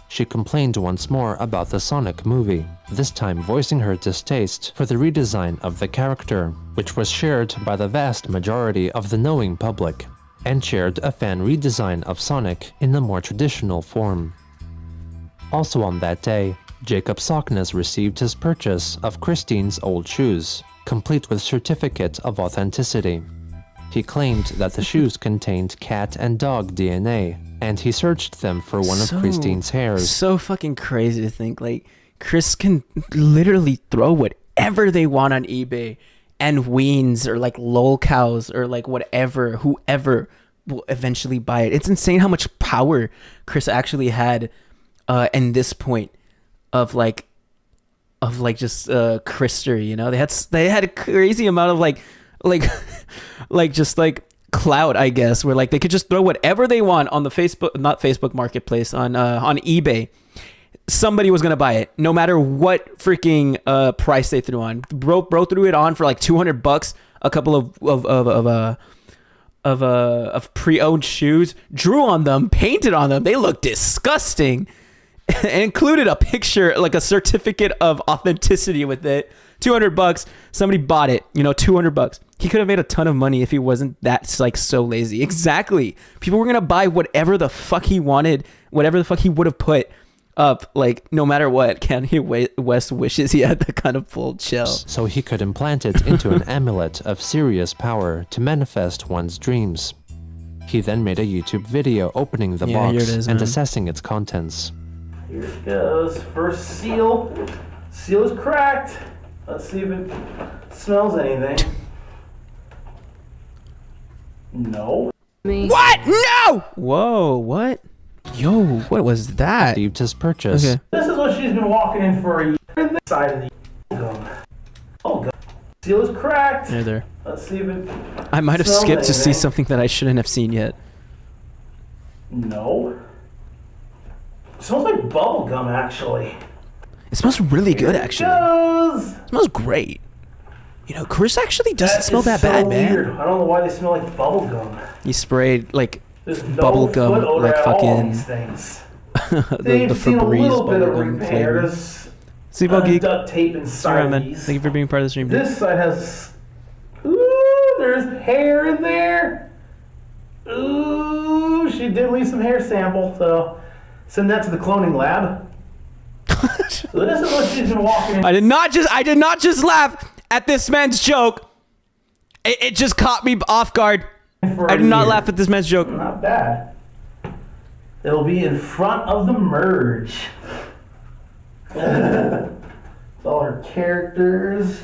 She complained once more about the Sonic movie, this time voicing her distaste for the redesign of the character, which was shared by the vast majority of the knowing public, and shared a fan redesign of Sonic in a more traditional form. Also on that day, Jacob Sockness received his purchase of Christine's old shoes, complete with certificate of authenticity. He claimed that the shoes contained cat and dog DNA, and he searched them for one of Christine's hairs. So fucking crazy to think, like, Chris can literally throw whatever they want on eBay, and weens or like lol cows or like whatever, whoever will eventually buy it. It's insane how much power Chris actually had in this point of just Christer, you know? They had a crazy amount of like just like clout, I guess, where like they could just throw whatever they want on the Facebook Marketplace, on eBay. Somebody was gonna buy it, no matter what freaking price they threw on. Bro threw it on for like $200, a couple of pre-owned shoes, drew on them, painted on them. They look disgusting, and included a picture, like a certificate of authenticity with it. $200. Somebody bought it, $200. He could have made a ton of money if he wasn't that like so lazy. Exactly. People were gonna buy whatever the fuck he wanted, whatever the fuck he would have put up, like no matter what. Kanye West wishes he had that kind of full chill. So he could implant it into an amulet of serious power to manifest one's dreams. He then made a YouTube video opening the box and assessing its contents. Here it goes. First seal. Seal is cracked. Let's see if it smells anything. No. What? No! Whoa, what? Yo, what was that? Received his purchase. Okay. This is what she's been walking in for a year. This side of the gum. Oh god. Seal is cracked. There. Let's see if it. I might have skipped to see something that I shouldn't have seen yet. No. It smells like bubble gum, actually. It smells really good, actually. It smells great. You know, Chris actually doesn't smell that bad, weird. man. I don't know why they smell like bubble gum. He sprayed like There's bubble no gum, foot odor like at all fucking on these things. the They've seen a Febreze little bit bubble of gum flavor. repairs. Sleep Geek. Duct tape inside man. these. Thank you for being part of the stream, dude. This side has. Ooh, there's hair in there. Ooh, she did leave some hair sample, so send that to the cloning lab. So this is what she's been walking in. I did not just laugh at this man's joke. It just caught me off guard. I did not laugh at this man's joke. Not bad. It'll be in front of the merge. All her characters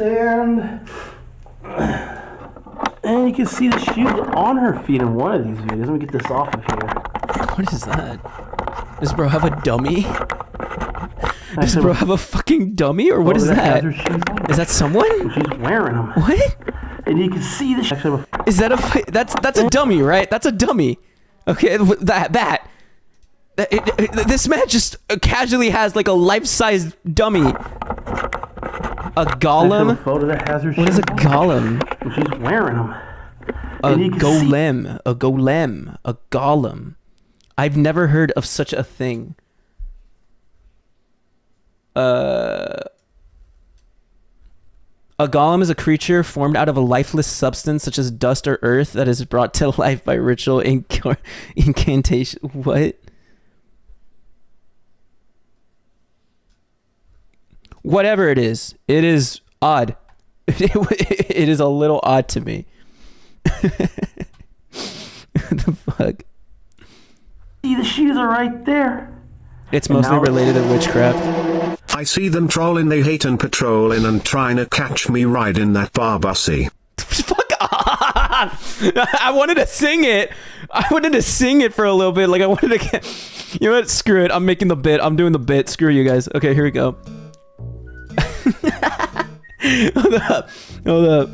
and you can see the shoes on her feet in one of these videos. Let me get this off of here. What is that? Does bro have a dummy? Does bro have a fucking dummy, or what is that? Is that someone? She's wearing them. What? And you can see the. Is that a? That's a dummy, right? That's a dummy. Okay, this man just casually has like a life-size dummy. A golem? What is a golem? She's wearing them. A golem. A golem. A golem. I've never heard of such a thing. A golem is a creature formed out of a lifeless substance such as dust or earth that is brought to life by ritual incantation. What? Whatever it is odd. It is a little odd to me. What the fuck? See, the shoes are right there. It's mostly related to witchcraft. I see them trolling, they hate and patrolling and trying to catch me riding that bar bussy. Fuck off! I wanted to sing it. I wanted to sing it for a little bit. Like, I wanted to get... You know what? Screw it. I'm making the bit. I'm doing the bit. Screw you guys. Okay, here we go. Hold up.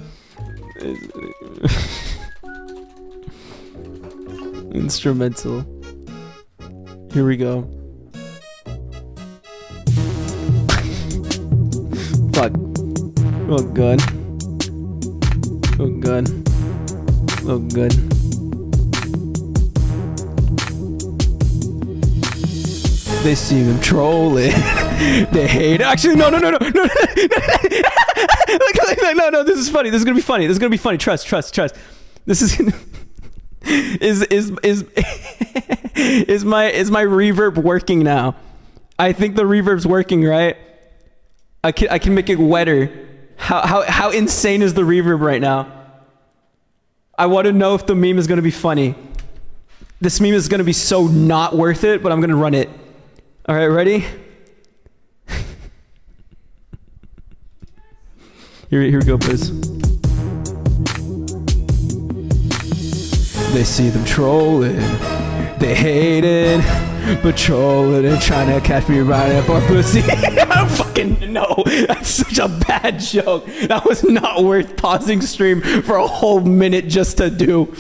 Instrumental. Here we go. Fuck. Oh god. Oh god. Oh god. They see them trolling. They hate. Actually, no. No. This is funny. This is gonna be funny. This is gonna be funny. Trust. This is. Is my reverb working now? I think the reverb's working, right? I can make it wetter. How insane is the reverb right now? I want to know if the meme is gonna be funny. This meme is gonna be so not worth it, but I'm gonna run it. All right, ready? Here we go, please. They see them trolling, they hate it, patrolling and trying to catch me riding up our pussy. I don't fucking know. That's such a bad joke. That was not worth pausing stream for a whole minute just to do.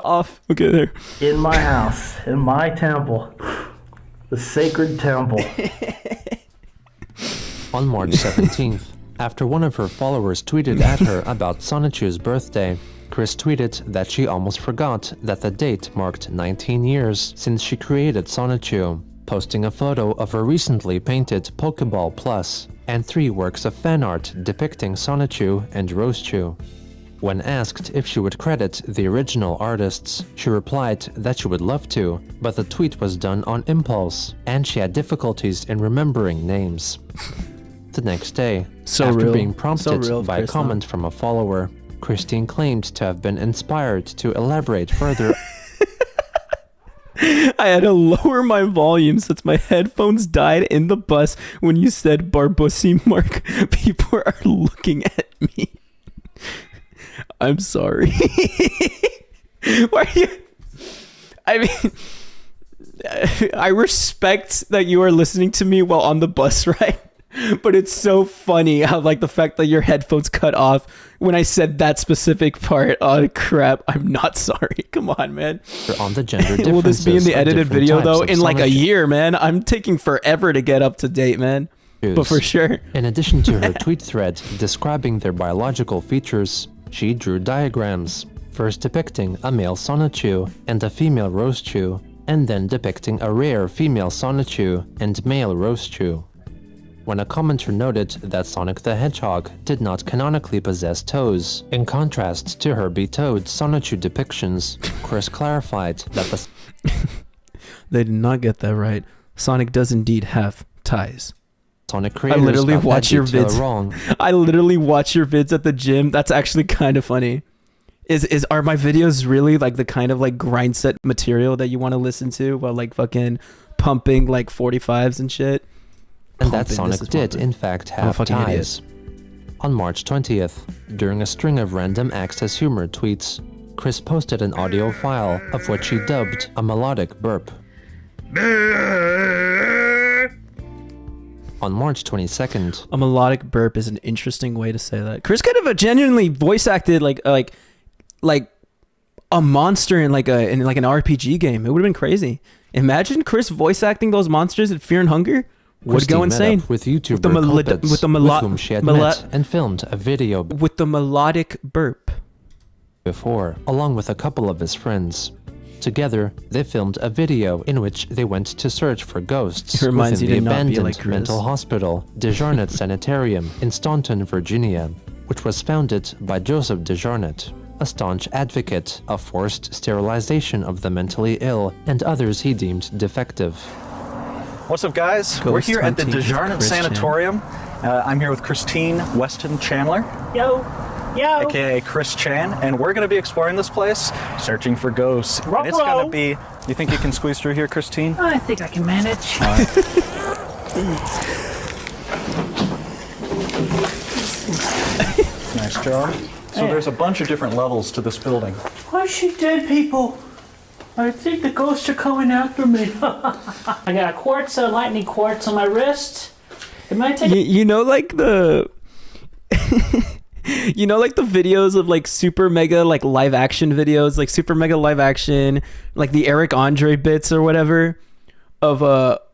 Off. Okay, there. In my house, in my temple, the sacred temple. On March 17th, after one of her followers tweeted at her about 𝙳ዐΣεν⁰યુ's birthday, Chris tweeted that she almost forgot that the date marked 19 years since she created 𝙳ዐΣεν⁰યુ, posting a photo of her recently painted Pokeball Plus and 3 works of fan art depicting 𝙳ዐΣεν⁰યુ and 𝙳ዐΣεν⁰yu. When asked if she would credit the original artists, she replied that she would love to, but the tweet was done on impulse, and she had difficulties in remembering names. The next day, after being prompted by a comment from a follower, Christine claimed to have been inspired to elaborate further. I had to lower my volume since my headphones died in the bus when you said Barbussy, Marc. People are looking at me. I'm sorry. Why are you? I mean, I respect that you are listening to me while on the bus ride, but it's so funny how like the fact that your headphones cut off when I said that specific part. Oh crap! I'm not sorry. Come on, man. On the gender Will this be in the edited video though? In like a year, man. I'm taking forever to get up to date, man. But for sure. In addition to her tweet thread describing their biological features, she drew diagrams, first depicting a male Sonichu and a female Rosechu, and then depicting a rare female Sonichu and male Rosechu. When a commenter noted that Sonic the Hedgehog did not canonically possess toes, in contrast to her be-toed Sonichu depictions, Chris clarified that the they did not get that right. Sonic does indeed have ties. Sonic creators I literally watch your vids. Wrong. I literally watch your vids at the gym. That's actually kind of funny. Are my videos really like the kind of like grind set material that you want to listen to while like fucking pumping like 45s and shit? And that Sonic did in fact have ties. On March 20th, during a string of random Access Humor tweets, Chris posted an audio file of what she dubbed a melodic burp. On March 22nd, a melodic burp is an interesting way to say that. Chris could have genuinely voice acted like a monster in like an RPG game. It would have been crazy. Imagine Chris voice acting those monsters in Fear and Hunger. Would go insane. With YouTuber with whom she had met and filmed a video with the melodic burp before, along with a couple of his friends. Together, they filmed a video in which they went to search for ghosts within the abandoned mental hospital, 𝙳ዐսեն⁰ Sanitarium in Staunton, Virginia, which was founded by Joseph 𝙳ዐսեն⁰, a staunch advocate of forced sterilization of the mentally ill and others he deemed defective. What's up, guys? We're here at the 𝙳ዐսեն⁰ Sanatorium. I'm here with Christian Weston Chandler. Yo. Yo. AKA Chris Chan, and we're going to be exploring this place, searching for ghosts. And it's going to be... You think you can squeeze through here, Christine? I think I can manage. All right. Nice job. So there's a bunch of different levels to this building. Why is she dead, people? I think the ghosts are coming after me. I got a quartz, lightning quartz on my wrist. It might take... You know, like the... You know, like the videos of like super mega like live action videos, like super mega live action, like the Eric Andre bits or whatever of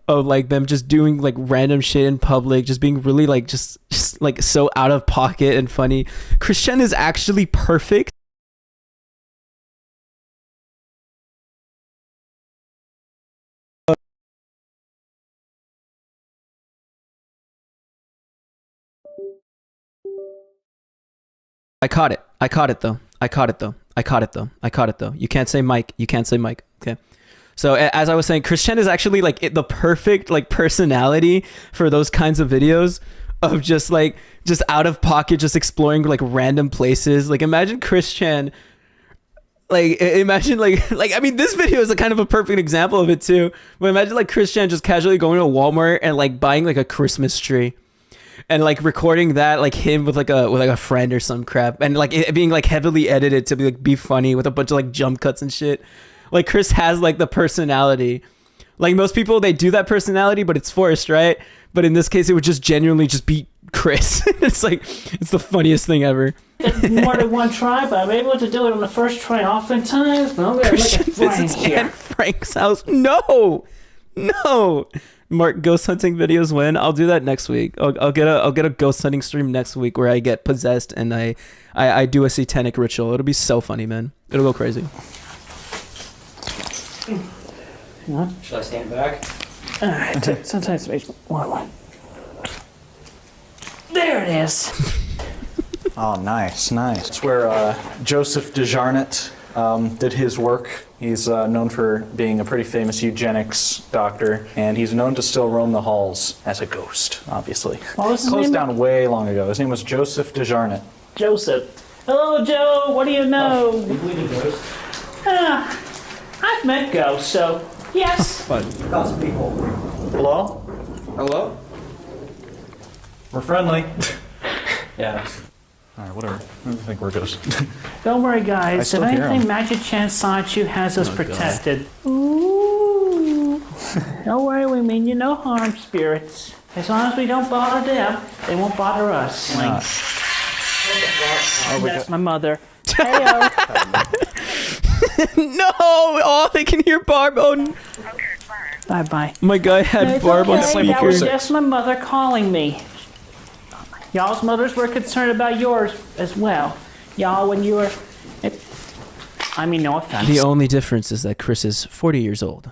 like them just doing like random shit in public, just being really like just like so out of pocket and funny. Christian is actually perfect. I caught it though. You can't say Mike. Okay. So as I was saying, Christian is actually like the perfect like personality for those kinds of videos of just out of pocket, just exploring like random places. Like imagine Christian, like imagine like I mean, this video is a kind of a perfect example of it too. But imagine like Christian just casually going to Walmart and like buying like a Christmas tree. And like recording that, like him with a friend or some crap, and like it being like heavily edited to be funny with a bunch of like jump cuts and shit. Like Chris has like the personality. Like most people, they do that personality, but it's forced, right? But in this case, it would just genuinely just be Chris. It's like it's the funniest thing ever. More than one try, but I'm able to do it on the first try oftentimes. But I'm gonna Christian visits Aunt Frank's house. No. Mark, ghost hunting videos when? I'll do that next week. I'll get a ghost hunting stream next week where I get possessed and I do a satanic ritual. It'll be so funny, man. It'll go crazy. Should I stand back? Alright, sometimes it makes one. There it is. Oh, nice. It's where Joseph 𝙳ዐսեն⁰ did his work. He's known for being a pretty famous eugenics doctor, and he's known to still roam the halls as a ghost, obviously. What was his Closed name? Down way long ago. His name was Joseph 𝙳ዐσεν⁰. Joseph. Hello, Joe. What do you know? You believe in ghosts? I've met ghosts, so yes. Lots of people. Hello? Hello? We're friendly. Yeah. All right, whatever. I think we're good. Don't worry, guys. If still hear anything, 'em. Magic Chance Sanchu has us protected. Ooh. Don't worry, we mean you no harm, spirits. As long as we don't bother them, they won't bother us. That's my mother. Hey-o. No! Oh, they can hear Barb. Oh, Bye-bye. my guy had Barb on That speaker. was just my mother calling me. Y'all's mothers were concerned about yours as well. Y'all, when you were... I mean, no offense. The only difference is that Chris is 40 years old.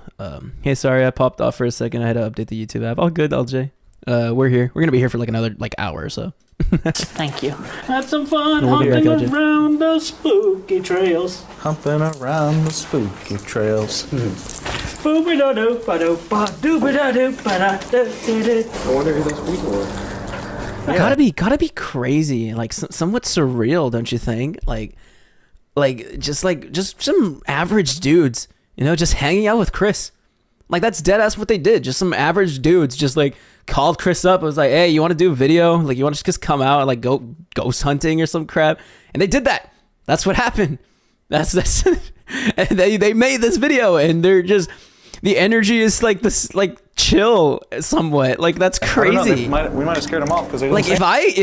Hey, sorry, I popped off for a second. I had to update the YouTube app. All good, LJ. We're here. We're gonna be here for like another hour or so. Thank you. Had some fun We'll be back, humping LJ. around the spooky trails. Humping around the spooky trails. Boop-a-da-doo-ba-do-ba-doo-ba-da-doo-ba-da-doo-doo-doo. I wonder who those people were. Gotta be crazy, like somewhat surreal, don't you think? Like just some average dudes, you know, just hanging out with Chris. Like that's dead ass what they did. Just some average dudes just like called Chris up. It was like, hey, you want to do a video? Like you want to just come out and like go ghost hunting or some crap? And they did that. That's what happened. That's and they made this video, and they're just, the energy is like this, like chill somewhat. Like that's crazy. We might have scared them off because they like if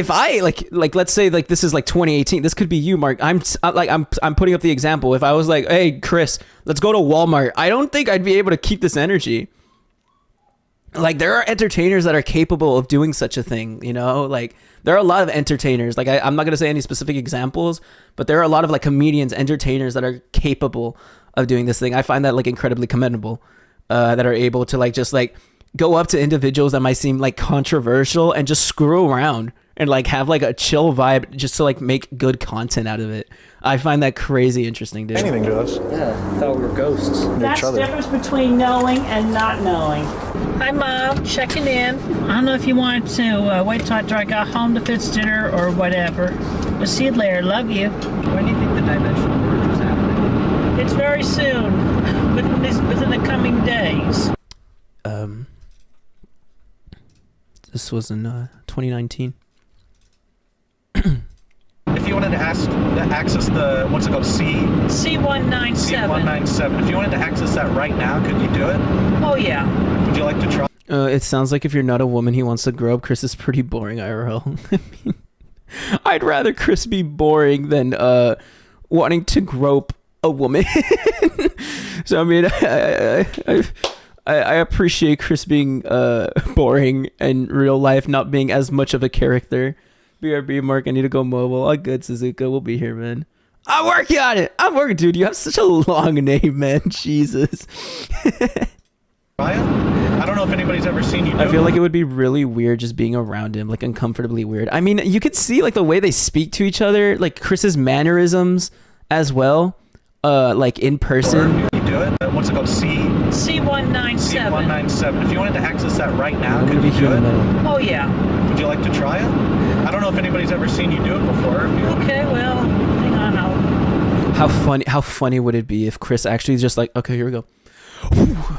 I like let's say like this is like 2018. This could be you, Mark. I'm putting up the example. If I was like, hey Chris, let's go to Walmart, I don't think I'd be able to keep this energy. Like there are entertainers that are capable of doing such a thing, you know. Like there are a lot of entertainers. Like I'm not gonna say any specific examples, but there are a lot of like comedians, entertainers that are capable of doing this thing. I find that like incredibly commendable. That are able to like just like go up to individuals that might seem like controversial and just screw around and like have like a chill vibe just to like make good content out of it. I find that crazy interesting, dude. anything to us. Yeah, I thought we were ghosts. That's the difference between knowing and not knowing. Hi, Mom. Checking in. I don't know if you want to wait till after I got home to fix dinner or whatever. We'll see you later. Love you. When do you think the dimensional merge is happening? It's very soon. Within the coming days. This was in 2019. If you wanted to access the, what's it called, C197. C197, if you wanted to access that right now, could you do it? Oh, yeah. Would you like to try? It sounds like if you're not a woman he wants to grow up, Chris is pretty boring IRL. I mean, I'd rather Chris be boring than wanting to grope a woman. So I mean, I appreciate Chris being boring and real life not being as much of a character. BRB, Mark, I need to go mobile. All good, Suzuka. We'll be here, man. I'm working on it. I'm working, dude. You have such a long name, man. Jesus. I don't know if anybody's ever seen you do I feel like it would be really weird just being around him, like uncomfortably weird. I mean, you could see like the way they speak to each other, like Chris's mannerisms as well, like in person. You do it? What's it called? C197. C197. If you wanted to access that right now, could you do it? Oh, yeah. Would you like to try it? I don't know if anybody's ever seen you do it before. Okay, well, hang on. How funny would it be if Chris actually is just like, okay, here we go.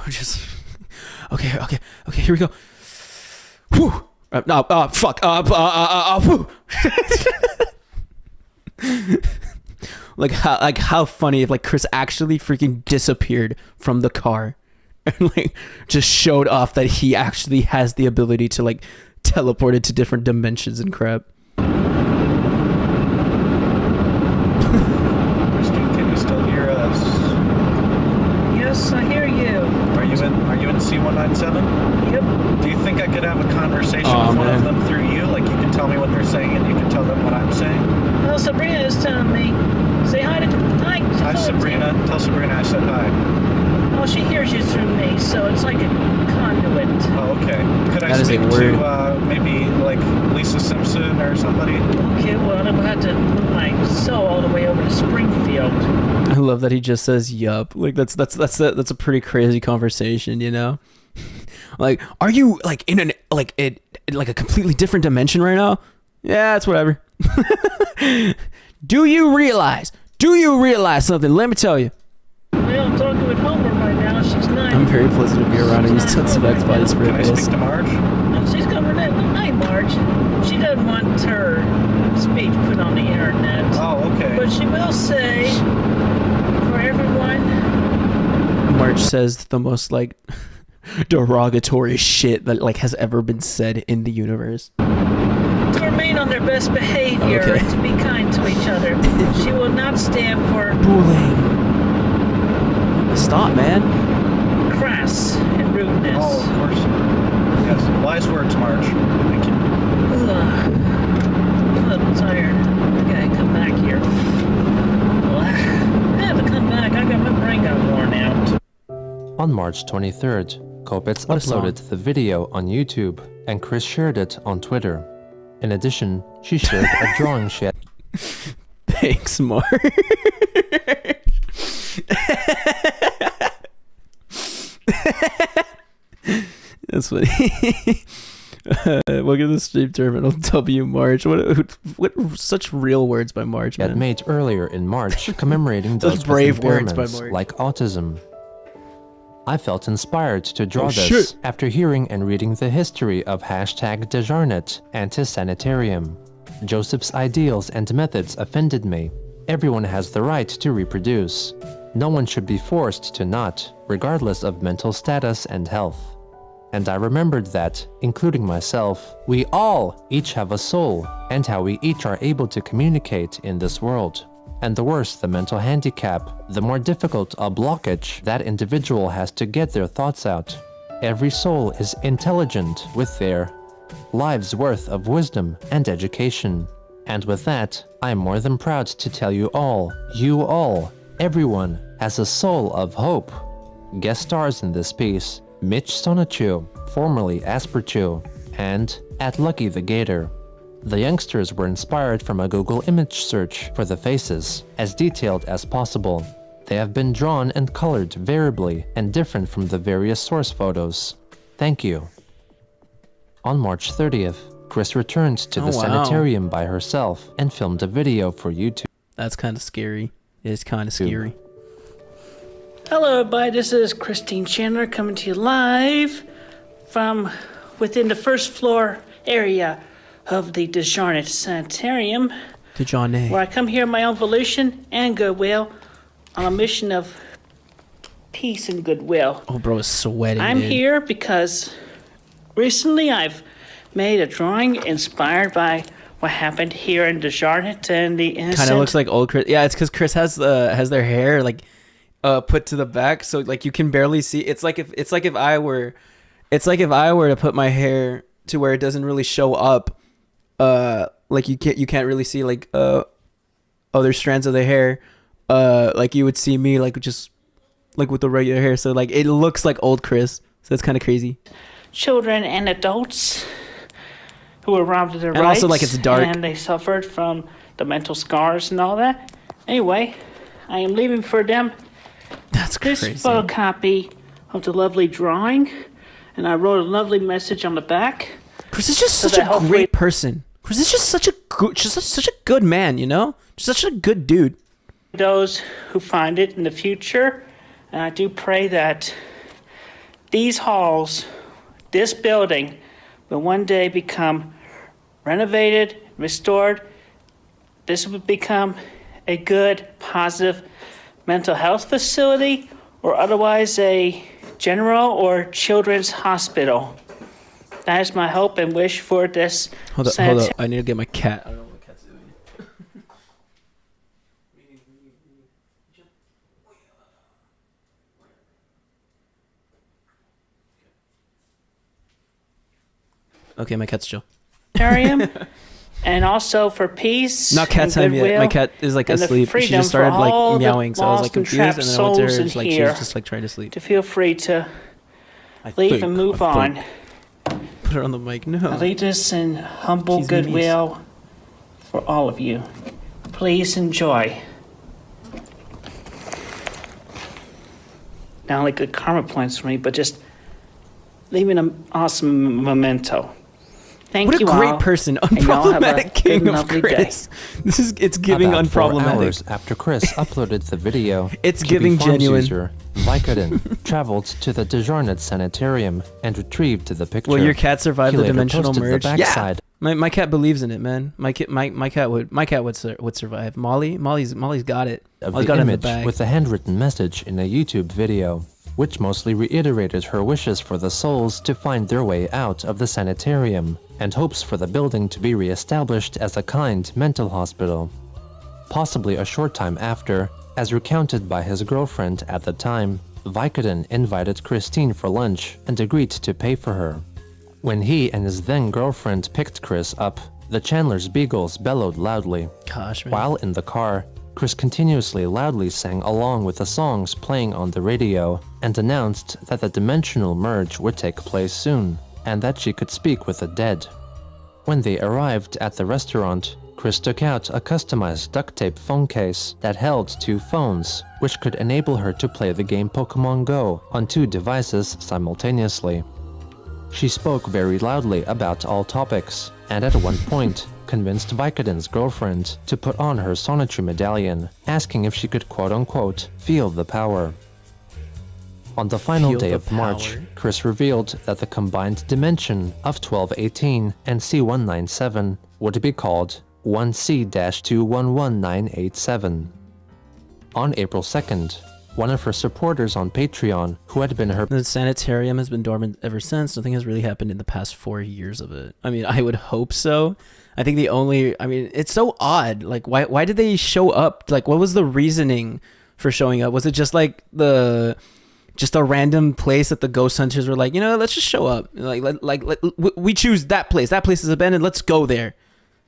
Just okay, here we go. Whew. No, fuck. Whew. Like how funny if like Chris actually freaking disappeared from the car and like just showed off that he actually has the ability to like teleport into different dimensions and crap. Christian, can you still hear us? Yes, I hear you. Are you in C197? Yep. Do you think I could have a conversation with one of them through you? Like you can tell me what they're saying and you can tell them what I'm saying? Well, Sabrina is telling me. Say hi to... Hi, Sabrina. Tell Sabrina I said hi. Well, she hears you through me, so it's like a conduit. Oh, okay. Could I speak to maybe like Lisa Simpson or somebody? Okay, well, I'm going to have to move my soul all the way over to Springfield. I love that he just says yup. Like that's a pretty crazy conversation, you know? Like, are you like in an like a completely different dimension right now? Yeah, it's whatever. Do you realize something? Let me tell you. Well, I'm talking with Homer right now. She's 9. I'm very pleasant to be around. I use tons of X body spray Can I base. speak to Marge? No, she's coming in. Hi, Marge. She doesn't want her speech put on the internet. Oh, okay. But she will say, for everyone... March says the most, like, derogatory shit that, like, has ever been said in the universe. To remain on their best behavior and to be kind to each other. She will not stand for... Bullying. Stop, man. Crass and rudeness. Oh, of course. Yes, wise words, March. Thank you. I'm tired. I gotta come back here. I have to come back. I got my brain got worn out. On March 23rd, Kopitz uploaded the video on YouTube, and Chris shared it on Twitter. In addition, she shared a drawing she had. Thanks, Mark. That's funny. Look at the stream terminal. W March. What such real words by March, man. Had made earlier in March, commemorating those those brave with words by impairments March. like autism. I felt inspired to draw this after hearing and reading the history of #𝙳ዐսենⅰ anti-sanitarium. Joseph's ideals and methods offended me. Everyone has the right to reproduce. No one should be forced to not, regardless of mental status and health. And I remembered that, including myself, we all each have a soul, and how we each are able to communicate in this world. And the worse the mental handicap, the more difficult a blockage that individual has to get their thoughts out. Every soul is intelligent with their lives worth of wisdom and education. And with that, I am more than proud to tell you all, everyone has a soul of hope. Guest stars in this piece, Mitch Sonachu, formerly Asperchu, and @Lucky the Gator. The youngsters were inspired from a Google image search for the faces, as detailed as possible. They have been drawn and colored variably and different from the various source photos. Thank you. On March 30th, Chris returned to the sanitarium by herself and filmed a video for YouTube. That's kind of scary. It's kind of scary. Hello, everybody. This is Christian Chandler coming to you live from within the first floor area of the 𝙳ዐսենⅰ Sanitarium, where I come here of my own volition and goodwill on a mission of peace and goodwill. Oh, bro is sweating. I'm here because recently I've made a drawing inspired by what happened here in 𝙳ዐսենⅰ and the innocent. Kind of looks like old Chris. Yeah, it's because Chris has their hair like put to the back, so like you can barely see. It's like if I were to put my hair to where it doesn't really show up. Like you can't really see like other strands of the hair, like you would see me like just like with the regular hair. So like it looks like old Chris. So it's kind of crazy. Children and adults who were robbed of their rights, and also like it's dark, and they suffered from the mental scars and all that. Anyway, I am leaving for them. That's crazy. This photocopy of the lovely drawing, and I wrote a lovely message on the back. Chris is just such a great person. Chris is just such a good man, you know? Just such a good dude. Those who find it in the future, and I do pray that these halls, this building, will one day become renovated, restored. This will become a good, positive mental health facility, or otherwise a general or children's hospital. That is my hope and wish for this. Hold up. I need to get my cat. I don't know what cat's doing. Okay, my cat's chill. And also for peace. Not cat time yet. My cat is like asleep. She just started like meowing, so I was like confused, and then I went to her. Like she was just like trying to sleep. To feel free to leave and move on. Put her on the mic. No. I leave this in humble goodwill for all of you. Please enjoy. Not only good karma points for me, but just leaving an awesome memento. Thank you all. What a great person. Unproblematic king of Chris. It's giving About unproblematic. 4 hours after Chris uploaded the video, it's giving genuine. Vicodin traveled to the ''Autistic sanitarium and retrieved the picture. Will your cat survive the dimensional merge? Yeah. My cat believes in it, man. My cat would survive. Molly's got it. Of Molly's the got it in image the bag. with a handwritten message in a YouTube video, which mostly reiterated her wishes for the souls to find their way out of the sanitarium and hopes for the building to be re-established as a kind mental hospital. Possibly a short time after, as recounted by his girlfriend at the time, Vicodin invited Christine for lunch and agreed to pay for her. When he and his then-girlfriend picked Chris up, the Chandler's beagles bellowed loudly. Gosh, man. While in the car, Chris continuously loudly sang along with the songs playing on the radio and announced that the dimensional merge would take place soon and that she could speak with the dead. When they arrived at the restaurant, Chris took out a customized duct tape phone case that held 2 phones, which could enable her to play the game Pokemon Go on 2 devices simultaneously. She spoke very loudly about all topics, and at one point, convinced Vicodin's girlfriend to put on her sonetry medallion, asking if she could quote-unquote feel the power. On the final day of March, Chris revealed that the combined dimension of 1218 and C197 would be called 1C-211987. On April 2nd, one of her supporters on Patreon, who had been her— The sanitarium has been dormant ever since. Nothing has really happened in the past 4 years of it. I mean, I would hope so. I think it's so odd. Like, why did they show up? Like, what was the reasoning for showing up? Was it just like just a random place that the ghost hunters were like, let's just show up. We choose that place. That place is abandoned. Let's go there.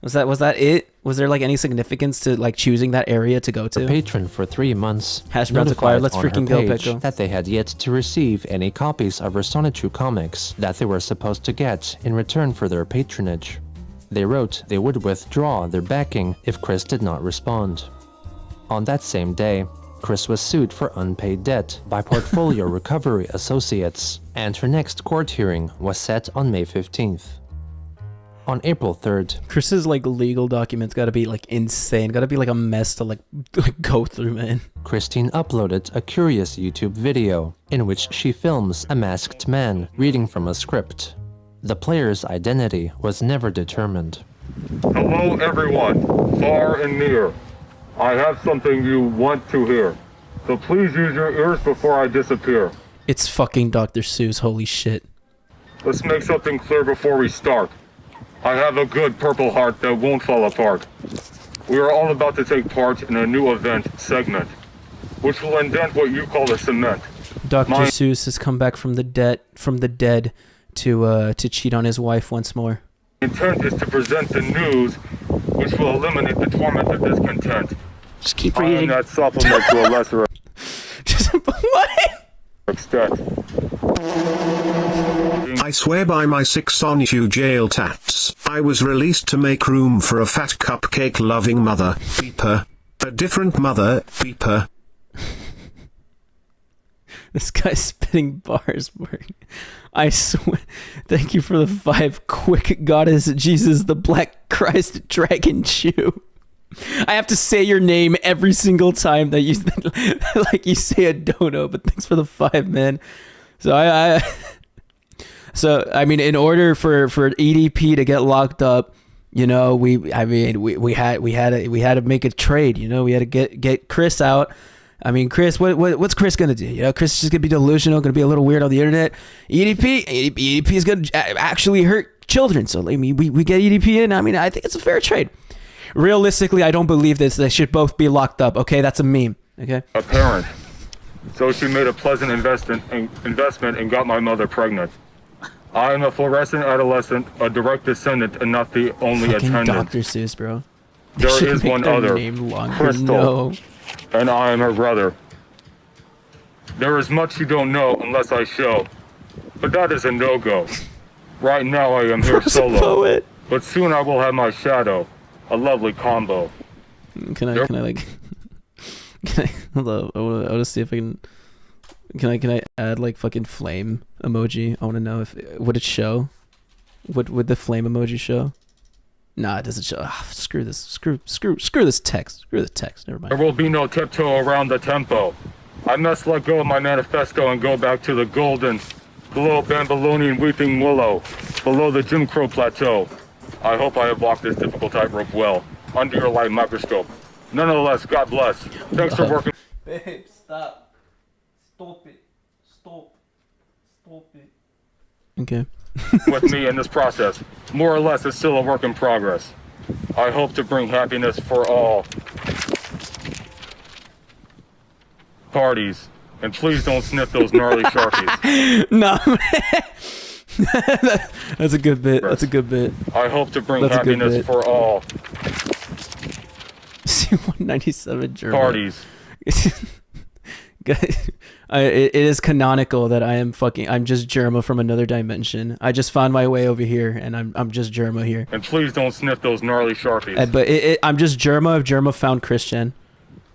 Was that it? Was there like any significance to like choosing that area to go to? A patron for 3 months Hash browns acquired. Let's freaking go, Petco. That they had yet to receive any copies of her Sonichu comics that they were supposed to get in return for their patronage. They wrote they would withdraw their backing if Chris did not respond. On that same day, Chris was sued for unpaid debt by Portfolio Recovery Associates, and her next court hearing was set on May 15th. On April 3rd, Chris's like legal documents gotta be like insane. Gotta be like a mess to like go through, man. Christine uploaded a curious YouTube video in which she films a masked man reading from a script. The player's identity was never determined. Hello everyone, far and near. I have something you want to hear. So please use your ears before I disappear. It's fucking Dr. Seuss, holy shit. Let's make something clear before we start. I have a good purple heart that won't fall apart. We are all about to take part in a new event segment, which will indent what you call a cement. Dr. Seuss has come back from the dead to cheat on his wife once more. Intent is to present the news, which will eliminate the torment of discontent. Just keep reading. That supplement to a lesser what? extent. I swear by my 6 on you jail tats, I was released to make room for a fat cupcake-loving mother, beeper. A different mother, beeper. This guy's spitting bars. I swear. Thank you for the 5 quick goddess Jesus the Black Christ Dragon Chew. I have to say your name every single time that you like you say a dono, but thanks for the 5, man. So I mean, in order for EDP to get locked up, we had to make a trade. We had to get Chris out. I mean, Chris, what's Chris gonna do? Chris is just gonna be delusional, gonna be a little weird on the internet. EDP is gonna actually hurt children. So I mean, we get EDP in. I mean, I think it's a fair trade. Realistically, I don't believe this. They should both be locked up. Okay, that's a meme. Okay. A parent. So she made a pleasant investment and got my mother pregnant. I am a fluorescent adolescent, a direct descendant, and not the only fucking attendant. Dr. Seuss, bro. There is one other, Crystal, no. and I am her brother. There is much you don't know unless I show, but that is a no-go. Right now I am here solo, but soon I will have my shadow, a lovely combo. Can I hold on, I want to see if I can I add like fucking flame emoji? I want to know would it show? Would the flame emoji show? Nah, it doesn't show. Screw this. Screw this text. Screw the text. Never mind. There will be no tiptoe around the tempo. I must let go of my manifesto and go back to the golden, glow Babylonian weeping willow, below the Jim Crow plateau. I hope I have walked this difficult tightrope well, under your light microscope. Nonetheless, God bless. Thanks for working. Babe, stop. Stop it. Stop. Stop it. Okay. with me in this process. More or less, it's still a work in progress. I hope to bring happiness for all parties. And please don't sniff those gnarly Sharpies. No. That's a good bit. That's a good bit. I hope to bring happiness for all C-197 German. parties. It is canonical that I'm just Germa from another dimension. I just found my way over here, and I'm just Germa here. And please don't sniff those gnarly Sharpies. But I'm just Germa if Germa found Christian.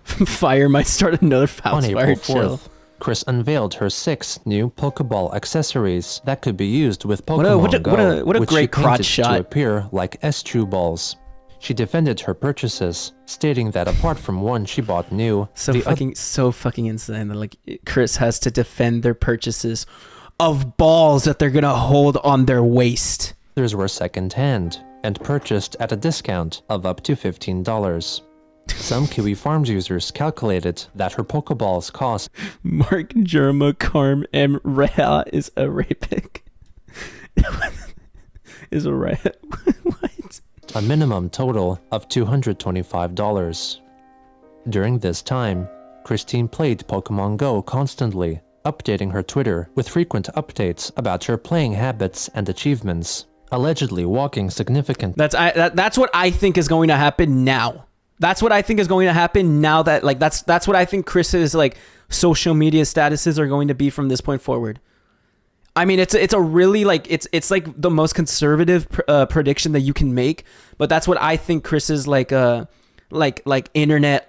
Fire might start another house On fire. April 4th, Chris unveiled her 6 new Pokeball accessories that could be used with Pokemon Go, what a which great she crotch painted shot. to appear like Eschew balls. She defended her purchases, stating that apart from one she bought new, so fucking insane that like Chris has to defend their purchases of balls that they're gonna hold on their waist. Others were second-hand and purchased at a discount of up to $15. Some Kiwi Farms users calculated that her Pokeballs cost Marc Germa Carm M Rea is a rapic. Is a rat. What? a minimum total of $225. During this time, Christine played Pokemon Go constantly, updating her Twitter with frequent updates about her playing habits and achievements, allegedly walking significant. That's what I think is going to happen now. That's what I think is going to happen now that like that's what I think Chris's like social media statuses are going to be from this point forward. I mean, it's a really like it's like the most conservative prediction that you can make, but that's what I think Chris's like internet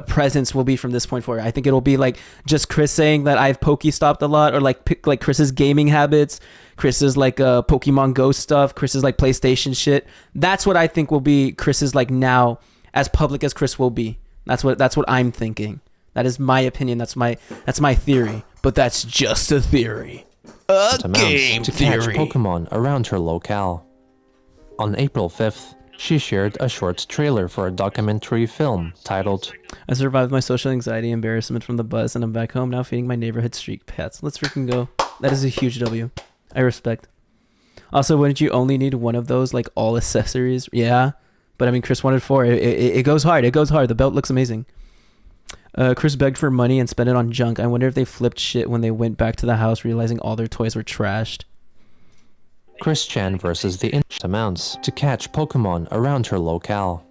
presence will be from this point forward. I think it'll be like just Chris saying that I've Pokestopped a lot, or like Chris's gaming habits, Chris's like Pokemon Go stuff, Chris's like PlayStation shit. That's what I think will be Chris's like now as public as Chris will be. That's what I'm thinking. That is my opinion. That's my theory. But that's just a theory. A game to theory. Catch Pokemon around her locale. On April 5th, she shared a short trailer for a documentary film titled I survived my social anxiety embarrassment from the bus, and I'm back home now feeding my neighborhood street pets. Let's freaking go. That is a huge W. I respect. Also, wouldn't you only need one of those, like all accessories? Yeah. But I mean, Chris wanted 4. It goes hard. It goes hard. The belt looks amazing. Chris begged for money and spent it on junk. I wonder if they flipped shit when they went back to the house realizing all their toys were trashed. Chris Chan versus the amounts to catch Pokemon around her locale.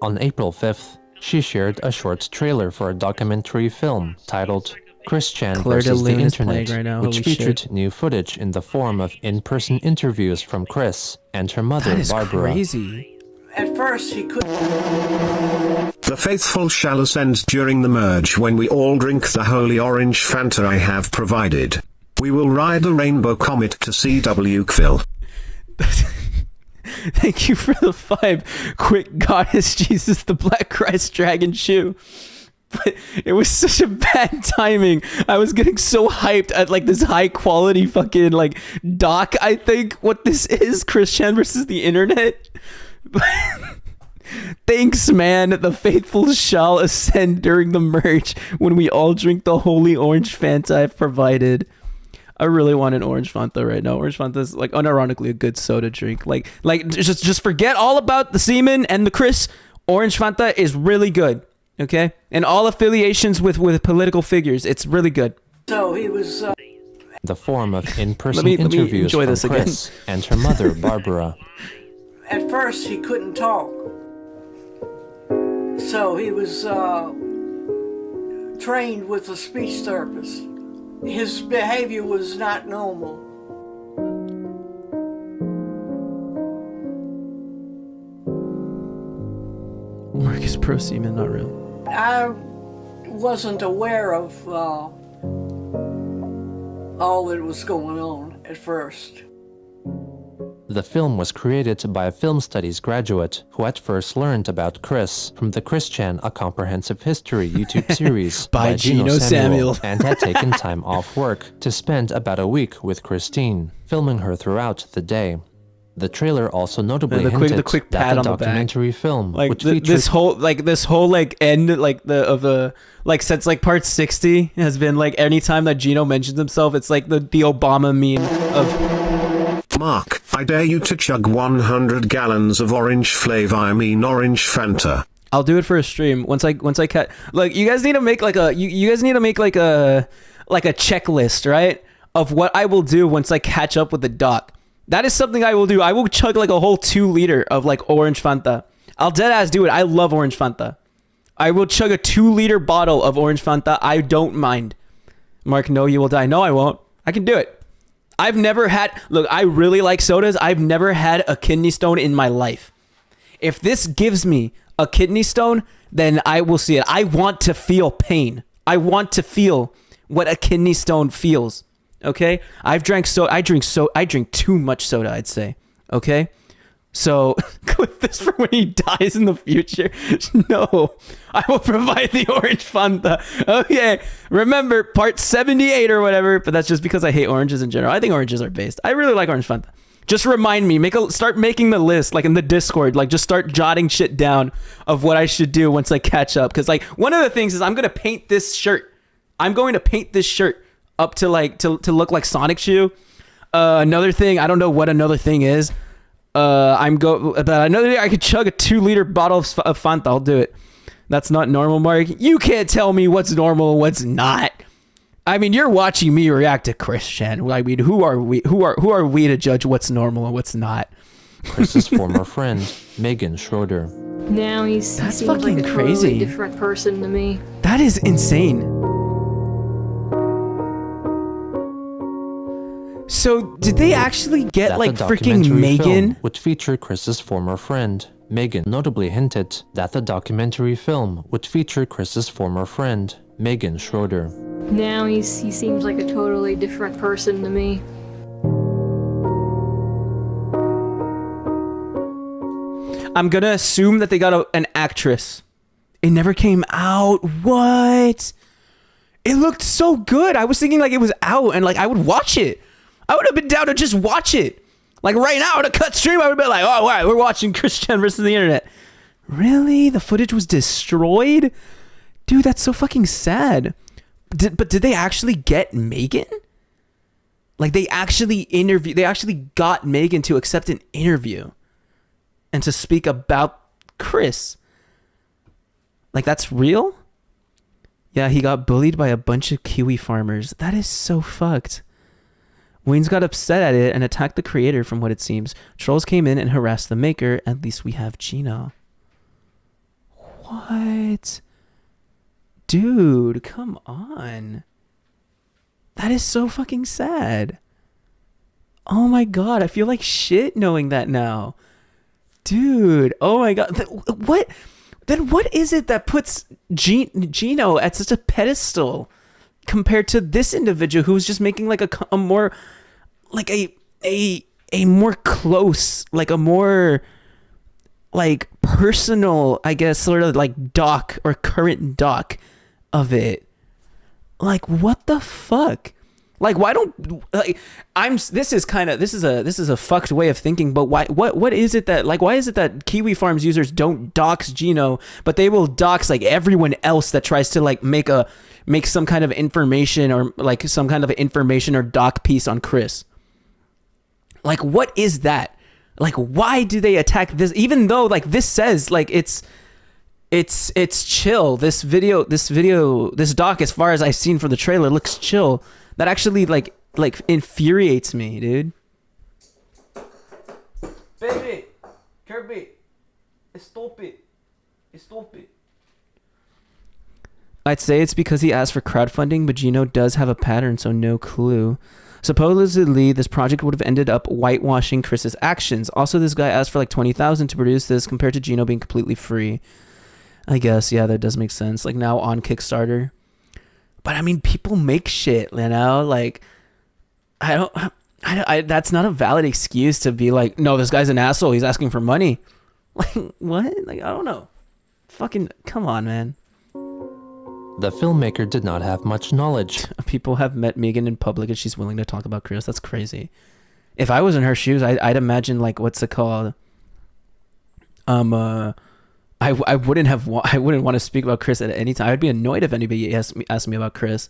On April 5th, she shared a short trailer for a documentary film titled Chris Chan versus the Internet, right now. which Holy featured shit. new footage in the form of in-person interviews from Chris and her mother, That is Barbara. crazy. At first, he couldn't. The faithful shall ascend during the merge when we all drink the holy orange Fanta I have provided. We will ride the rainbow comet to CWville. Thank you for the 5. Quick goddess Jesus, the Black Christ Dragon shoe. But it was such a bad timing. I was getting so hyped at like this high quality fucking like doc. I think what this is, Christian versus the Internet. Thanks, man. The faithful shall ascend during the merge when we all drink the holy orange Fanta I've provided. I really want an orange Fanta right now. Orange Fanta is like unironically a good soda drink. Like just forget all about the semen and the Chris. Orange Fanta is really good. Okay, and all affiliations with political figures, it's really good. So he was. The form of in-person Let me interviews enjoy from this again. Chris and her mother, Barbara. At first, he couldn't talk. So he was trained with a speech therapist. His behavior was not normal. Marcus pro semen, not real. I wasn't aware of all that was going on at first. The film was created by a film studies graduate who at first learned about Chris from the Christian A Comprehensive History YouTube series by GENOSAMUE'Ls and had taken time off work to spend about a week with Christine, filming her throughout the day. The trailer also notably hinted the quick that pat the on the documentary back. film, Like which this whole end since like part 60 has been like anytime that Geno mentions himself, it's like the Obama meme of Mark, I dare you to chug 100 gallons of orange flavor, orange Fanta. I'll do it for a stream once I catch. Like you guys need to make like a you guys need to make like a checklist, right, of what I will do once I catch up with the doc. That is something I will do. I will chug like a whole 2 liter of like orange Fanta. I'll dead ass do it. I love orange Fanta. I will chug a 2 liter bottle of orange Fanta. I don't mind. Mark, no, you will die. No, I won't. I can do it. I've never had, look, I really like sodas. I've never had a kidney stone in my life. If this gives me a kidney stone, then I will see it. I want to feel pain. I want to feel what a kidney stone feels. Okay, I drink too much soda, I'd say. Okay, so clip this for when he dies in the future. No, I will provide the orange Fanta. Okay, remember part 78 or whatever. But that's just because I hate oranges in general. I think oranges are based. I really like orange Fanta. Just remind me. Start making the list, like in the Discord. Like just start jotting shit down of what I should do once I catch up. Because like one of the things is I'm gonna paint this shirt. I'm going to paint this shirt up to like to look like Sonic Shoe. Another thing, I don't know what another thing is. But another day I could chug a 2 liter bottle of Fanta. I'll do it. That's not normal, Mark. You can't tell me what's normal and what's not. I mean, you're watching me react to Christian. I mean, who are we to judge what's normal and what's not? Chris's former friend, Megan Schroeder. Now he seems like a totally different person to me. That is insane. So did they actually get like freaking Megan? Which featured Chris's former friend. Megan notably hinted that the documentary film would feature Chris's former friend, Megan Schroeder. Now he seems like a totally different person to me. I'm gonna assume that they got an actress. It never came out. What? It looked so good. I was thinking like it was out and like I would watch it. I would have been down to just watch it. Like right now on a cut stream, I would have been like, oh, all right, we're watching Christian versus the internet. Really? The footage was destroyed? Dude, that's so fucking sad. But did they actually get Megan? Like they actually got Megan to accept an interview and to speak about Chris. Like that's real? Yeah, he got bullied by a bunch of Kiwi farmers. That is so fucked. Wayne's got upset at it and attacked the creator from what it seems. Trolls came in and harassed the maker. At least we have Geno. What? Dude, come on. That is so fucking sad. Oh my god, I feel like shit knowing that now. Dude, oh my god. What? Then what is it that puts Geno at such a pedestal compared to this individual who's just making like a more like a more close, like a more like personal, I guess, sort of like doc or current doc of it. Like what the fuck? Like why don't like this is a fucked way of thinking, but what is it that like why is it that Kiwi Farms users don't dox Geno, but they will dox like everyone else that tries to like make some kind of information or like some kind of information or doc piece on Chris? Like what is that? Like why do they attack this, even though like this says like it's chill. This doc, as far as I've seen from the trailer, looks chill. That actually like infuriates me, dude. Baby, Kirby, stop it. I'd say it's because he asked for crowdfunding, but Geno does have a pattern, so no clue. Supposedly, this project would have ended up whitewashing Chris's actions. Also, this guy asked for like $20,000 to produce this, compared to Geno being completely free. I guess, yeah, that does make sense. Like now on Kickstarter. But I mean, people make shit, you know? Like, I That's not a valid excuse to be like, no, this guy's an asshole. He's asking for money. Like, what? Like, I don't know. Fucking, come on, man. The filmmaker did not have much knowledge. People have met Megan in public and she's willing to talk about Chris. That's crazy. If I was in her shoes, I'd imagine, like, what's it called? I wouldn't want to speak about Chris at any time. I'd be annoyed if anybody asked me about Chris.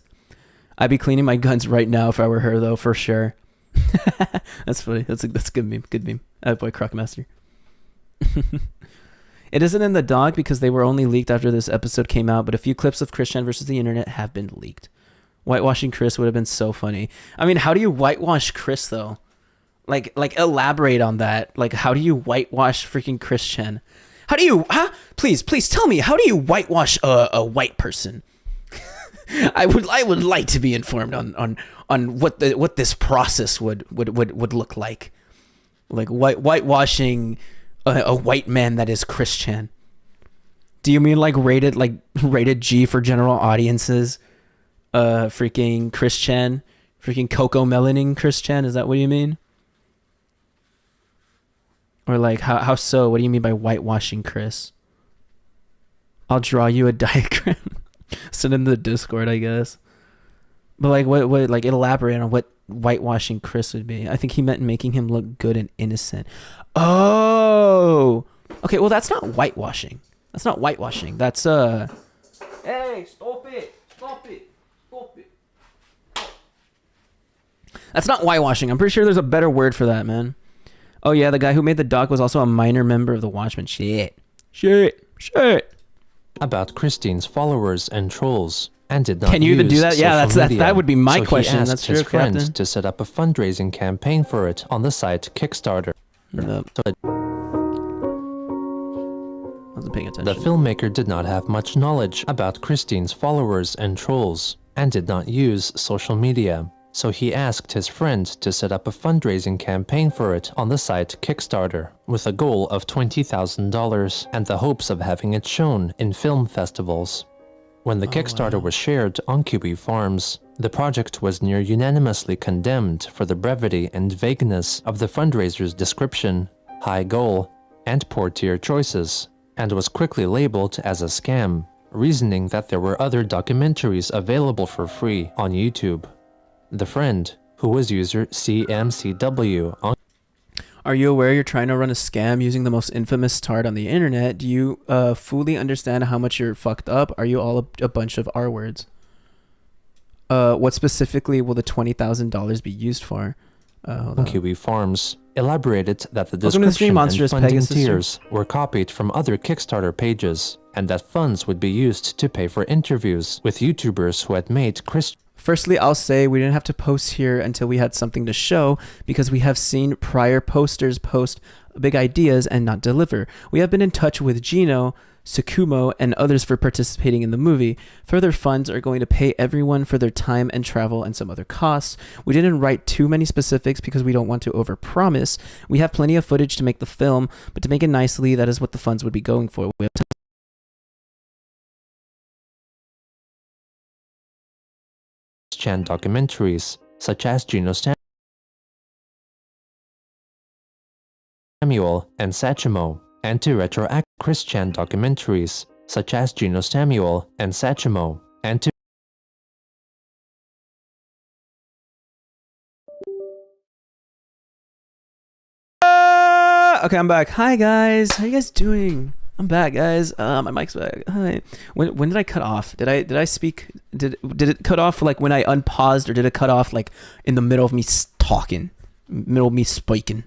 I'd be cleaning my guns right now if I were her, though, for sure. That's funny. That's a good meme. Good meme. Boy, Crocmaster. It isn't in the doc because they were only leaked after this episode came out, but a few clips of Christian versus the internet have been leaked. Whitewashing Chris would have been so funny. I mean, how do you whitewash Chris, though? Like elaborate on that. Like, how do you whitewash freaking Christian? How do you, Please tell me, how do you whitewash a white person? I would like to be informed on what this process would look like. Like whitewashing a white man that is Christian. Do you mean like rated G for general audiences? Freaking Christian, freaking Coco Melanin Christian, is that what you mean? Or like how so? What do you mean by whitewashing Chris? I'll draw you a diagram. Send in the Discord, I guess. But like what like elaborate on what whitewashing Chris would be. I think he meant making him look good and innocent. Oh, okay. Well, that's not whitewashing. That's not whitewashing. That's Hey, stop it! Stop it! Stop it! That's not whitewashing. I'm pretty sure there's a better word for that, man. Oh yeah, the guy who made the doc was also a minor member of the Watchmen. Shit. About Christine's followers and trolls, and did not. Can you even do that? Yeah, that would be my so question. He asked that's his true, friend Captain. to set up a fundraising campaign for it on the site Kickstarter. Wasn't paying attention. The filmmaker did not have much knowledge about Christine's followers and trolls, and did not use social media. So he asked his friend to set up a fundraising campaign for it on the site Kickstarter, with a goal of $20,000 and the hopes of having it shown in film festivals. When the Kickstarter was shared on Kiwi Farms, the project was near unanimously condemned for the brevity and vagueness of the fundraiser's description, high goal, and poor tier choices, and was quickly labeled as a scam, reasoning that there were other documentaries available for free on YouTube. The friend, who was user CMCW on... Are you aware you're trying to run a scam using the most infamous tart on the internet? Do you fully understand how much you're fucked up? Are you all a bunch of R words? What specifically will the $20,000 be used for? Kiwi Farms elaborated that the description and funding tiers were copied from other Kickstarter pages, and that funds would be used to pay for interviews with YouTubers who had made Christian... Firstly, I'll say we didn't have to post here until we had something to show, because we have seen prior posters post big ideas and not deliver. We have been in touch with Gino, Sakumo, and others for participating in the movie. Further funds are going to pay everyone for their time and travel and some other costs. We didn't write too many specifics because we don't want to overpromise. We have plenty of footage to make the film, but to make it nicely, that is what the funds would be going for. We have documentaries, such as GENOSAMUE'S and Sachimo, and to retroact Christian documentaries, such as GENOSAMUE'S and Sachimo, and to... Okay, I'm back. Hi guys, how you guys doing? I'm back, guys. My mic's back. Hi. When did I cut off? Did I speak? Did it cut off like when I unpaused, or did it cut off like in the middle of me talking, middle of me speaking?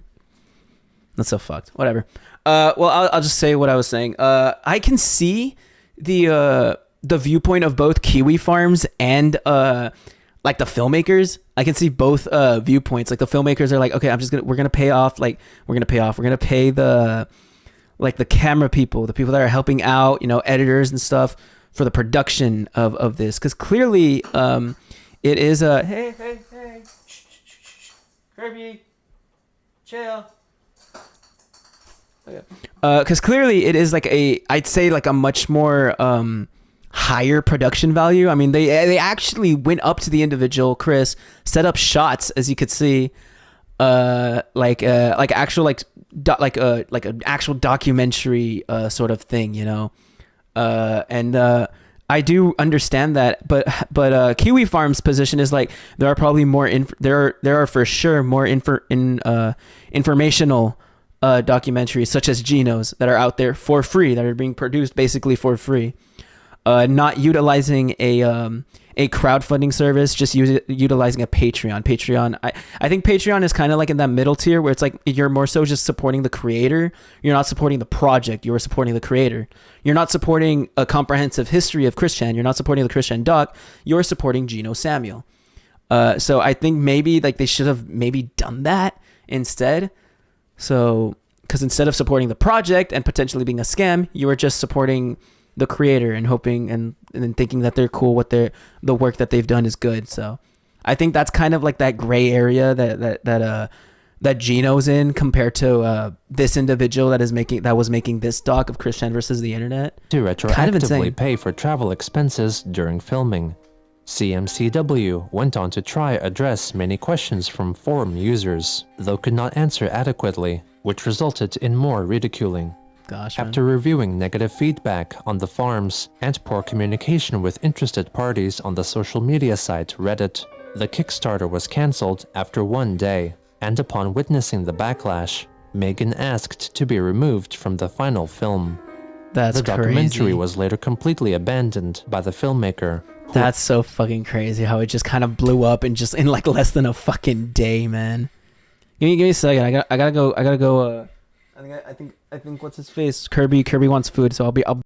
That's so fucked. Whatever. Well, I'll just say what I was saying. I can see the viewpoint of both Kiwi Farms and like the filmmakers. I can see both viewpoints. Like the filmmakers are like, okay, we're gonna pay the camera people, the people that are helping out, editors and stuff for the production of this, because clearly it is a hey shh, Kirby, chill. Okay. Because clearly it is like I'd say like a much more higher production value. I mean, they actually went up to the individual Chris, set up shots, as you could see, like actual like an actual documentary sort of thing, you know. And I do understand that, but Kiwi Farm's position is like there are probably more there are for sure more informational documentaries such as Genos that are out there for free, that are being produced basically for free, not utilizing a crowdfunding service, just utilizing a Patreon. I think Patreon is kind of like in that middle tier where it's like you're more so just supporting the creator. You're not supporting the project. You're supporting the creator. You're not supporting a comprehensive history of Christian. You're not supporting the Christian doc. You're supporting GENOSAMUEL. So I think maybe like they should have maybe done that instead. So, because instead of supporting the project and potentially being a scam, you were just supporting the creator and hoping and then thinking that they're cool with the work that they've done is good. So I think that's kind of like that gray area that Geno's in compared to this individual that was making this doc of Christian versus the internet. To retroactively pay for travel expenses during filming. CMCW went on to try address many questions from forum users, though could not answer adequately, which resulted in more ridiculing. Gosh, after reviewing negative feedback on the farms and poor communication with interested parties on the social media site Reddit, the Kickstarter was cancelled after 1 day, and upon witnessing the backlash, Megan asked to be removed from the final film. That's the documentary was later completely abandoned by the filmmaker. That's so fucking crazy how it just kind of blew up in like less than a fucking day, man. Give me a second. I gotta go. I think what's his face? Kirby wants food, so I'll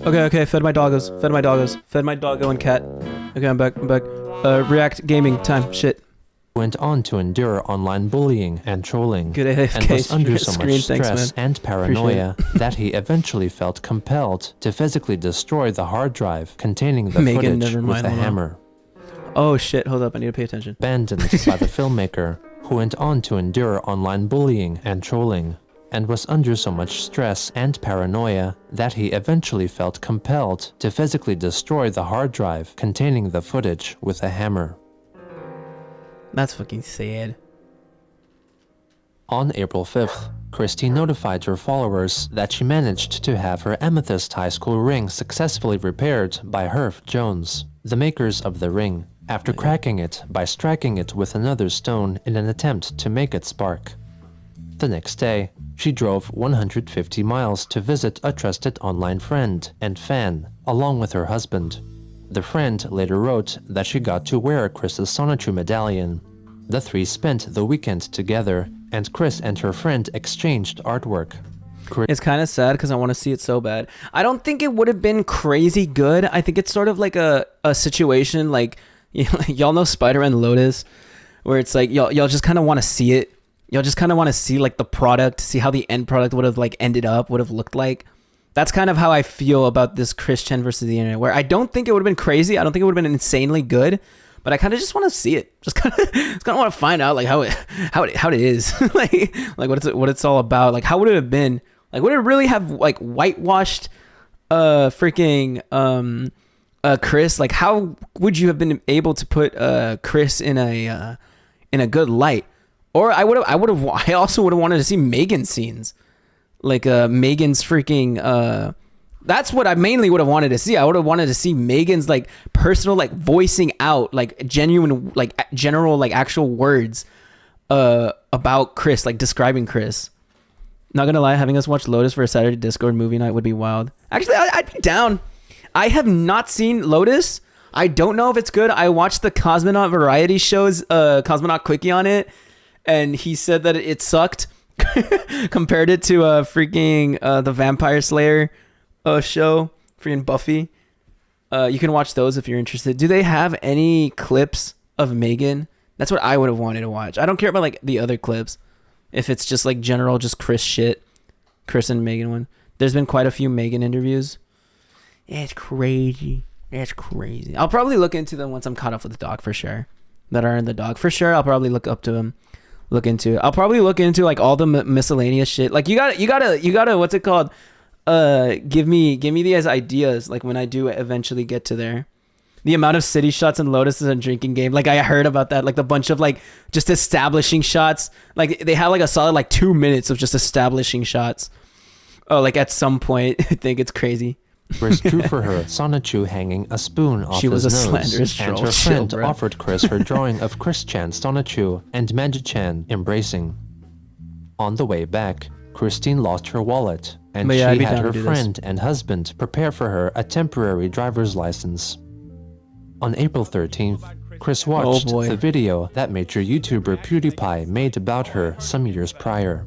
Okay, fed my doggo and cat. Okay, I'm back. React gaming time, shit. Went on to endure online bullying and trolling, Good AFK and was under so screen, much stress and paranoia that he eventually felt compelled to physically destroy the hard drive containing the footage with a hammer. Oh shit, hold up, I need to pay attention. Abandoned by the filmmaker, who went on to endure online bullying and trolling, and was under so much stress and paranoia that he eventually felt compelled to physically destroy the hard drive containing the footage with a hammer. That's fucking sad. On April 5th, Christie notified her followers that she managed to have her Amethyst High School ring successfully repaired by Herf Jones, the makers of the ring, after cracking it by striking it with another stone in an attempt to make it spark. The next day, she drove 150 miles to visit a trusted online friend and fan, along with her husband. The friend later wrote that she got to wear Chris's Sonichu medallion. The three spent the weekend together, and Chris and her friend exchanged artwork. It's kind of sad because I want to see it so bad. I don't think it would have been crazy good. I think it's sort of like a situation like, y'all know Spider-Man Lotus, where it's like y'all just kind of want to see it. Y'all just kind of want to see like the product, see how the end product would have like ended up, would have looked like. That's kind of how I feel about this Christian versus the internet, where I don't think it would have been crazy. I don't think it would have been insanely good, but I kind of just want to see it. Just kind of want to find out like how it is, like what it's all about. Like how would it have been? Like would it really have like whitewashed freaking Chris? Like how would you have been able to put Chris in a good light? Or I also would have wanted to see Megan scenes. Like Megan's freaking that's what I mainly would have wanted to see. I would have wanted to see Megan's like personal like voicing out like genuine like general like actual words about Chris, like describing Chris. Not gonna lie, having us watch Lotus for a Saturday Discord movie night would be wild. Actually, I'd be down. I have not seen Lotus. I don't know if it's good. I watched the Cosmonaut variety shows, Cosmonaut Quickie on it, and he said that it sucked. Compared it to freaking the Vampire Slayer show, freaking Buffy. You can watch those if you're interested. Do they have any clips of Megan? That's what I would have wanted to watch. I don't care about like the other clips. If it's just like general, just Chris shit. Chris and Megan one. There's been quite a few Megan interviews. It's crazy. It's crazy. I'll probably look into them once I'm caught up with the dog for sure. That are in the dog for sure. I'll probably look up to them. Look into it. I'll probably look into like all the miscellaneous shit. Like you gotta what's it called? Give me these ideas. Like when I do eventually get to there. The amount of city shots in Lotus is a drinking game. Like I heard about that. Like the bunch of like just establishing shots. Like they had like a solid like 2 minutes of just establishing shots. Oh, like at some point. I think it's crazy. Chris drew for her Sonichu hanging a spoon off his nose, and her friend offered Chris her drawing of Chris-chan Sonichu and Magi-chan embracing. On the way back, Christine lost her wallet, and she had her friend and husband prepare for her a temporary driver's license. On April 13th, Chris watched the video that major YouTuber PewDiePie made about her some years prior.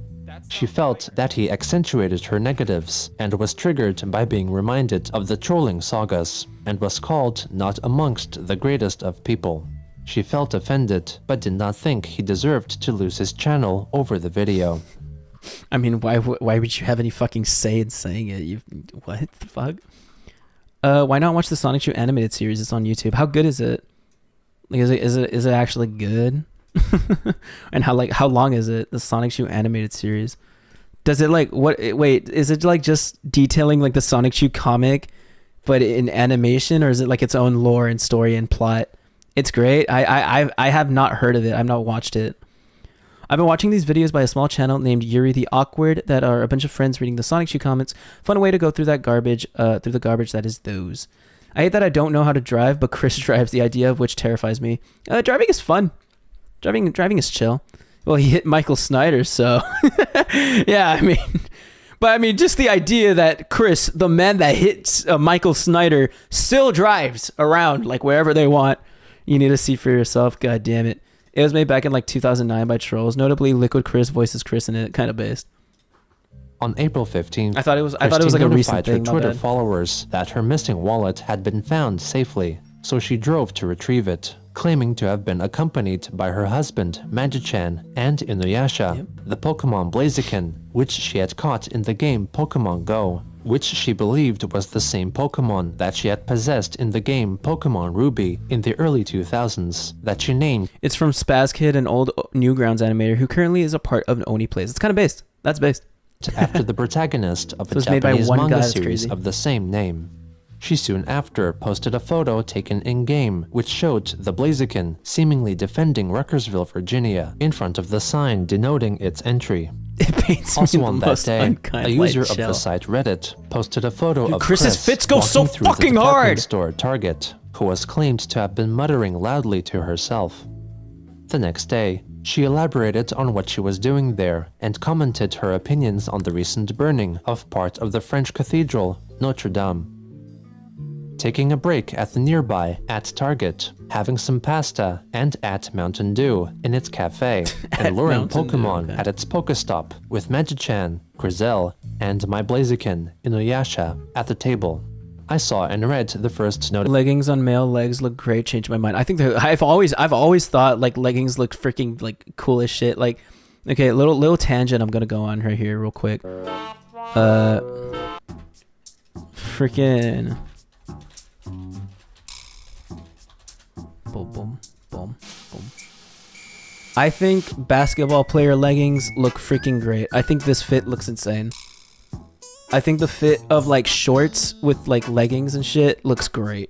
She felt that he accentuated her negatives and was triggered by being reminded of the trolling sagas and was called not amongst the greatest of people. She felt offended but did not think he deserved to lose his channel over the video. I mean, why would you have any fucking say in saying it? What the fuck? Why not watch the Sonic 2 animated series? It's on YouTube. How good is it? Like, is it actually good? And how long is it? The Sonic 2 animated series. Does it like wait, is it like just detailing like the Sonic 2 comic but in animation, or is it like its own lore and story and plot? It's great. I have not heard of it. I've not watched it. I've been watching these videos by a small channel named Yuri the Awkward that are a bunch of friends reading the Sonic 2 comments. Fun way to go through that garbage, through the garbage that is those. I hate that I don't know how to drive, but Chris drives, the idea of which terrifies me. Driving is fun. Driving is chill. Well, he hit Michael Snyder, so yeah, I mean, just the idea that Chris, the man that hits Michael Snyder, still drives around like wherever they want. You need to see for yourself. God damn it. It was made back in like 2009 by trolls. Notably, Liquid Chris voices Chris in it, kind of based. On April 15th, I thought it was like a recent thing. Her Twitter followers that her missing wallet had been found safely, so she drove to retrieve it, claiming to have been accompanied by her husband, Magi-chan, and Inuyasha, the Pokemon Blaziken, which she had caught in the game Pokemon Go, which she believed was the same Pokemon that she had possessed in the game Pokemon Ruby in the early 2000s, that she named. It's from Spaz Kid, an old Newgrounds animator who currently is a part of Oni Plays. It's kind of based. That's based. After the protagonist of a Japanese manga series of the same name. She soon after posted a photo taken in-game, which showed the Blaziken seemingly defending Ruckersville, Virginia, in front of the sign denoting its entry. It paints also me on the that most day, unkind a user light of shell. the site Reddit posted a photo of Chris's Chris fits go so walking through fucking the department hard! store Target, who was claimed to have been muttering loudly to herself. The next day, she elaborated on what she was doing there and commented her opinions on the recent burning of part of the French cathedral, Notre Dame. Taking a break at the nearby at Target, having some pasta, and at Mountain Dew in its cafe, and luring Pokemon at its Pokestop with Magi-chan, Grizel, and my Blaziken, Inuyasha, at the table. I saw and read the first note. Leggings on male legs look great. Changed my mind. I think I've always thought like leggings look freaking like cool as shit. Like, okay, little tangent I'm gonna go on right here real quick. Freaking. Boom, boom, boom, boom. I think basketball player leggings look freaking great. I think this fit looks insane. I think the fit of like shorts with like leggings and shit looks great.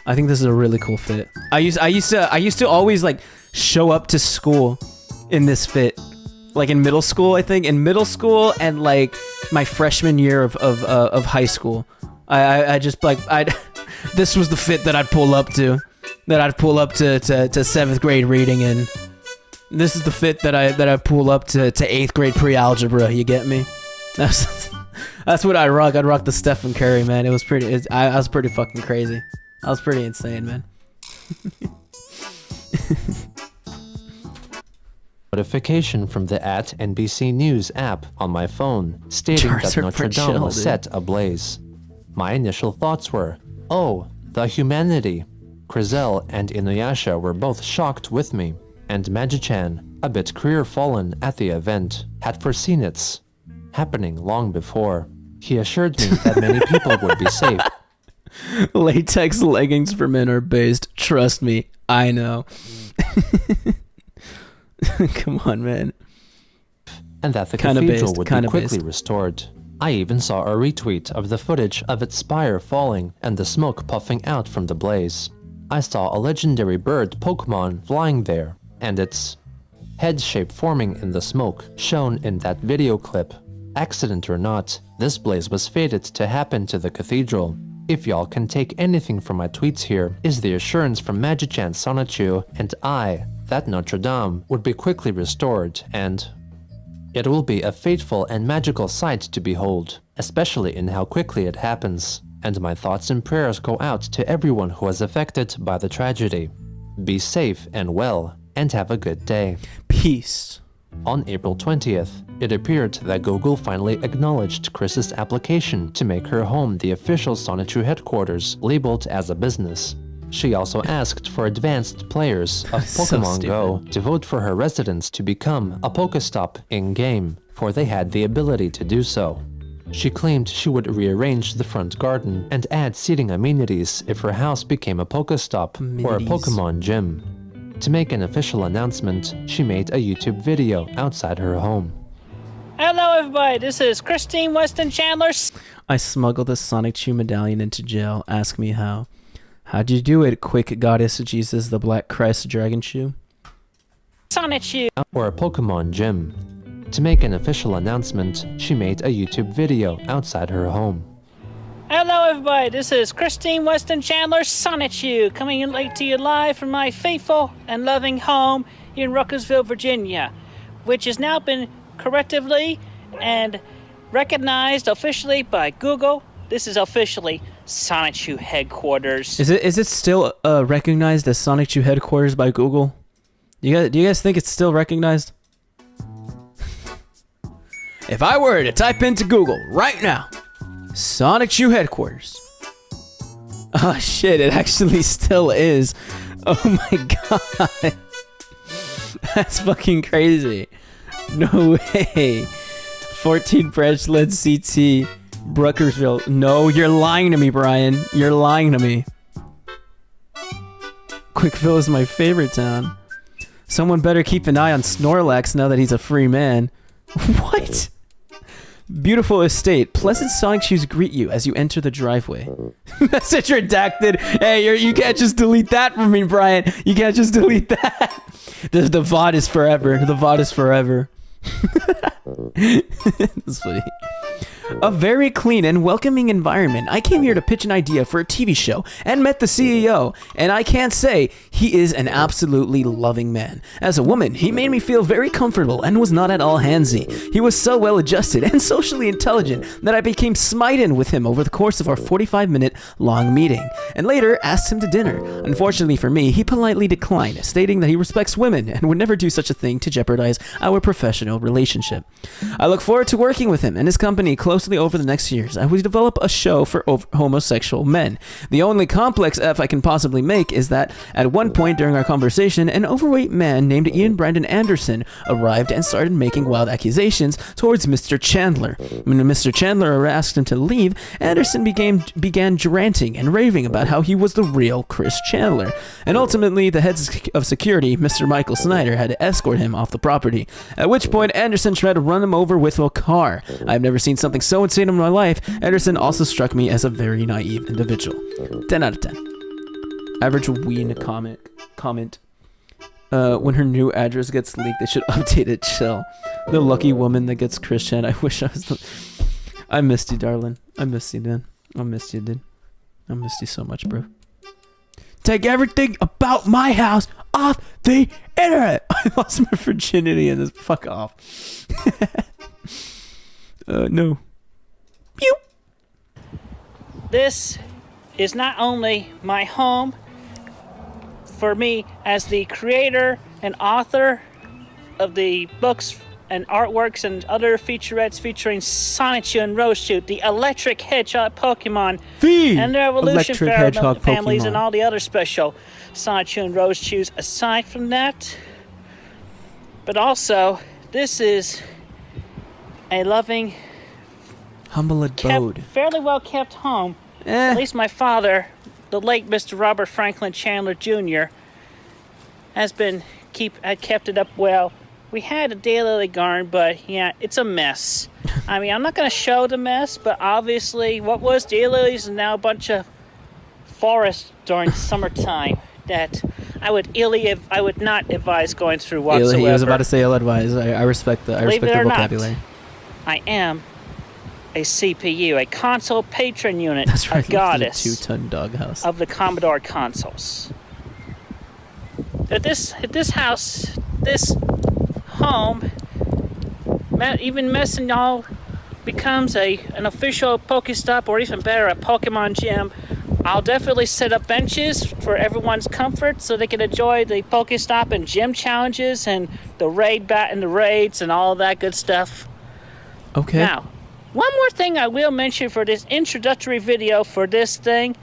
I think this is a really cool fit. I used to always like show up to school in this fit, like in middle school. I think in middle school and like my freshman year of high school. I just like this was the fit that I'd pull up to, to 7th grade reading in. This is the fit that I pull up to 8th grade pre-algebra. You get me? That's what I rock. I'd rock the Stephen Curry, man. It was pretty. I was pretty fucking crazy. I was pretty insane, man. Notification from the @NBC News app on my phone stating that Notre Dame was set ablaze. My initial thoughts were, oh, the humanity. Krizel and Inuyasha were both shocked with me, and Magi-chan, a bit career-fallen at the event, had foreseen its happening long before. He assured me that many people would be safe. Latex leggings for men are based. Trust me, I know. Come on, man. And that the cathedral would be quickly restored. I even saw a retweet of the footage of its spire falling and the smoke puffing out from the blaze. I saw a legendary bird Pokemon flying there, and its head shape forming in the smoke shown in that video clip. Accident or not, this blaze was fated to happen to the cathedral. If y'all can take anything from my tweets here, is the assurance from Magi-chan Sonichu and I that Notre Dame would be quickly restored, and it will be a fateful and magical sight to behold, especially in how quickly it happens. And my thoughts and prayers go out to everyone who was affected by the tragedy. Be safe and well, and have a good day. Peace. On April 20th, it appeared that Google finally acknowledged Chris's application to make her home the official Sonichu headquarters, labeled as a business. She also asked for advanced players of Pokemon Go to vote for her residence to become a Pokestop in-game, for they had the ability to do so. She claimed she would rearrange the front garden and add seating amenities if her house became a Pokestop or a Pokemon gym. To make an official announcement, she made a YouTube video outside her home. Hello everybody, this is Christian Weston Chandler. I smuggled the Sonic Chew medallion into jail. Ask me how. How'd you do it, quick goddess Jesus, the Black Christ Dragon Chew? Sonic Chew. Or a Pokemon gym. To make an official announcement, she made a YouTube video outside her home. Hello everybody, this is Christine Weston Chandler, Sonic Chew, coming in late to you live from my faithful and loving home in Ruckersville, Virginia, which has now been correctively and recognized officially by Google. This is officially Sonic Chew headquarters. Is it still recognized as Sonic Chew headquarters by Google? Do you guys think it's still recognized? If I were to type into Google right now, Sonic Chew headquarters. Oh shit, it actually still is. Oh my god. That's fucking crazy. No way. 14 branch led CT, Bruckersville. No, you're lying to me, Brian. You're lying to me. Quickville is my favorite town. Someone better keep an eye on Snorlax now that he's a free man. What? Beautiful estate. Pleasant Sonic Chews greet you as you enter the driveway. Message redacted. Hey, you can't just delete that from me, Brian. You can't just delete that. The VOD is forever. The VOD is forever. That's funny. A very clean and welcoming environment. I came here to pitch an idea for a TV show and met the CEO, and I can't say he is an absolutely loving man. As a woman, he made me feel very comfortable and was not at all handsy. He was so well adjusted and socially intelligent that I became smitten with him over the course of our 45-minute long meeting, and later asked him to dinner. Unfortunately for me, he politely declined, stating that he respects women and would never do such a thing to jeopardize our professional relationship. I look forward to working with him and his company closely over the next years. I will develop a show for homosexual men. The only complex F I can possibly make is that at one point during our conversation, an overweight man named Ian Brandon Anderson arrived and started making wild accusations towards Mr. Chandler. When Mr. Chandler asked him to leave, Anderson began ranting and raving about how he was the real Chris Chandler. And ultimately, the head of security, Mr. Michael Snyder, had to escort him off the property. At which point, Anderson tried to run him over with a car. I've never seen something so insane in my life. Anderson also struck me as a very naive individual. 10 out of 10. Average ween comment. When her new address gets leaked, they should update it. Chill. The lucky woman that gets Christian. I wish I was I missed you, darling. I missed you, dude. I missed you, dude. I missed you so much, bro. Take everything about my house off the internet. I lost my virginity in this. Fuck off. No. this is not only my home for me as the creator and author of the books and artworks and other featurettes featuring Sonichu and Roschu, the electric hedgehog Pokemon, and their evolution families, and all the other special Sonichu and Roschus. Aside from that, but also, this is a loving, humble abode, fairly well kept home. At least my father, the late Mr. Robert Franklin Chandler Jr., has kept it up well. We had a daylily garden, but yeah, it's a mess. I mean, I'm not going to show the mess, but obviously what was daylilies is now a bunch of forest during summertime that I would not advise going through whatsoever. He was about to say ill-advised. I respect the vocabulary. Not, I am a CPU, a console patron unit, That's right, a goddess 2-ton doghouse of the Commodore consoles. At this house, this home, even messing y'all becomes an official Pokestop, or even better, a Pokemon gym. I'll definitely set up benches for everyone's comfort so they can enjoy the Pokestop and gym challenges and the raids and all of that good stuff. Okay. Now, one more thing I will mention for this introductory video for this thing.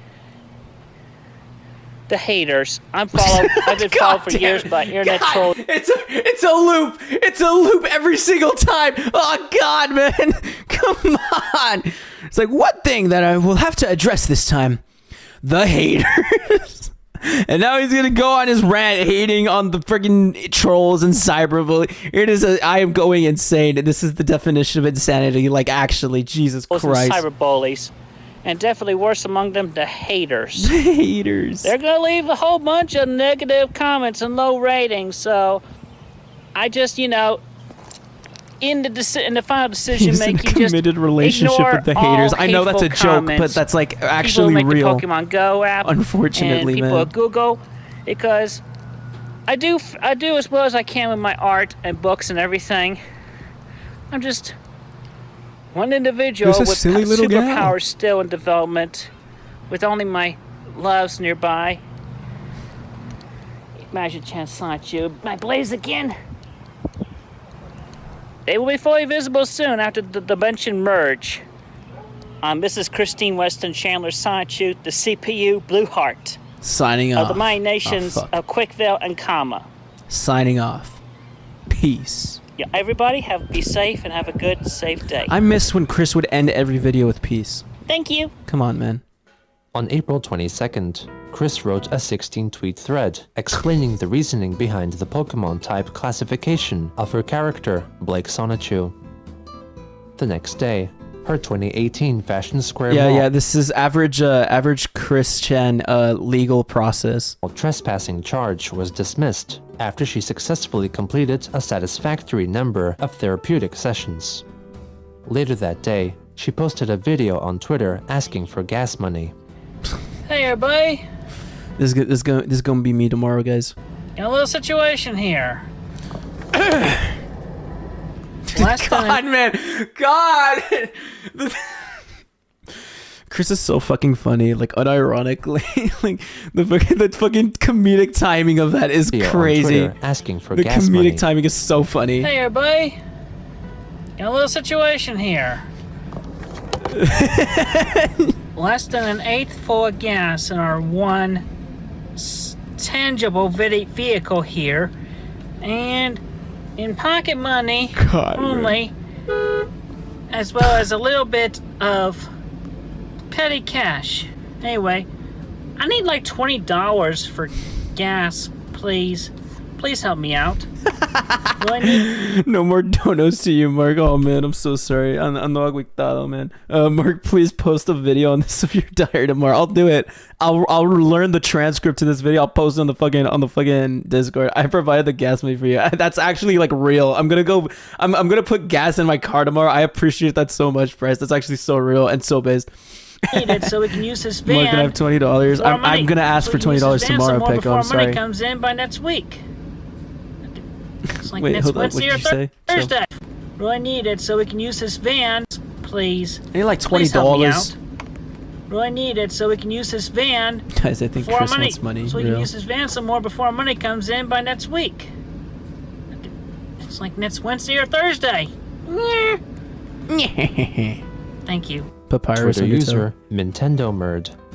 The haters. I've been followed for years by internet trolls. It's a loop. It's a loop every single time. Oh God, man. Come on. It's like one thing that I will have to address this time. The haters. And now he's gonna go on his rant hating on the freaking trolls and cyberbullying. I am going insane. This is the definition of insanity. Like, actually, Jesus Christ. Cyberbullies. And definitely worse among them, the haters. The haters. They're gonna leave a whole bunch of negative comments and low ratings. So I just, in the final decision making, just committed relationship with the haters. I know that's a joke, but that's like actually people real. The Pokemon Go app, unfortunately, and people at Google, because I do as well as I can with my art and books and everything. I'm just one individual with superpowers still in development, with only my loves nearby. Imagine chance Sonichu, my blaze again. They will be fully visible soon after the dimension merge. This is Christian Weston Chandler Sonichu, the CPU Blue Heart. Signing off. Of the Mighty Nations of Quickville and Kama. Signing off. Peace. Yeah, everybody be safe and have a good, safe day. I miss when Chris would end every video with peace. Thank you. Come on, man. On April 22nd, Chris wrote a 16-tweet thread explaining the reasoning behind the Pokemon type classification of her character, Blake Sonichu. The next day, her 2018 Fashion Square Mall. Yeah, this is average Christian legal process. Trespassing charge was dismissed after she successfully completed a satisfactory number of therapeutic sessions. Later that day, she posted a video on Twitter asking for gas money. Hey everybody. This is gonna be me tomorrow, guys. Got a little situation here. God! Chris is so fucking funny, like unironically. Like the fucking comedic timing of that is crazy. Asking for the gas comedic money. timing is so funny. Hey everybody. Got a little situation here. Less than an eighth full of gas in our one tangible vehicle here, and in pocket money only, as well as a little bit of petty cash. Anyway, I need like $20 for gas, please. Please help me out. No more donos to you, Marc. Oh man, I'm so sorry. Ando agüitado, man. Marc, please post a video on this of your diary tomorrow. I'll do it. I'll learn the transcript to this video. I'll post it on the fucking Discord. I provided the gas money for you. That's actually like real. I'm gonna put gas in my car tomorrow. I appreciate that so much, Bryce. That's actually so real and so based. So we can use this van. Marc, gonna have $20. I'm gonna ask for $20 tomorrow, Pecco. I'm sorry. Money comes in by next week. It's like wait, next hold on. What Wednesday did or you say? Thursday. Really need it so we can use this van, please. I need like $20. really need it so we can use this van. Guys, I think Chris wants money. So we can use this van some more before money comes in by next week. It's like next Wednesday or Thursday. Thank you. Papyrus Twitter user Nintendo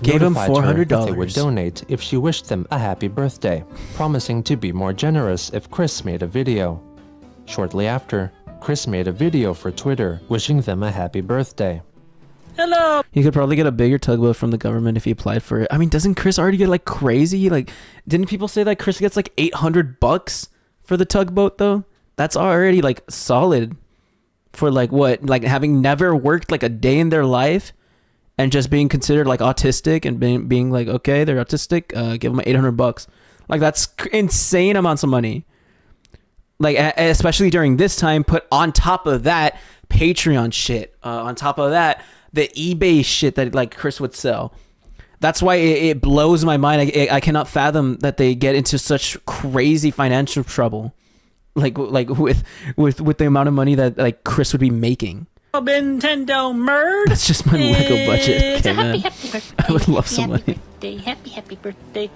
gave him notified her $400. that they would donate if she wished them a happy birthday, promising to be more generous if Chris made a video. Shortly after, Chris made a video for Twitter wishing them a happy birthday. Hello. He could probably get a bigger tugboat from the government if he applied for it. I mean, doesn't Chris already get like crazy? Like, didn't people say that Chris gets like $800 for the tugboat though? That's already like solid for like what? Like having never worked like a day in their life and just being considered like autistic and being like, okay, they're autistic, give them $800. Like that's insane amounts of money. Like especially during this time, put on top of that Patreon shit, on top of that the eBay shit that like Chris would sell. That's why it blows my mind. I cannot fathom that they get into such crazy financial trouble, like with the amount of money that like Chris would be making. Nintendo Merd. That's just my Lego budget. Okay, man. Happy birthday. I would love some money. Happy birthday.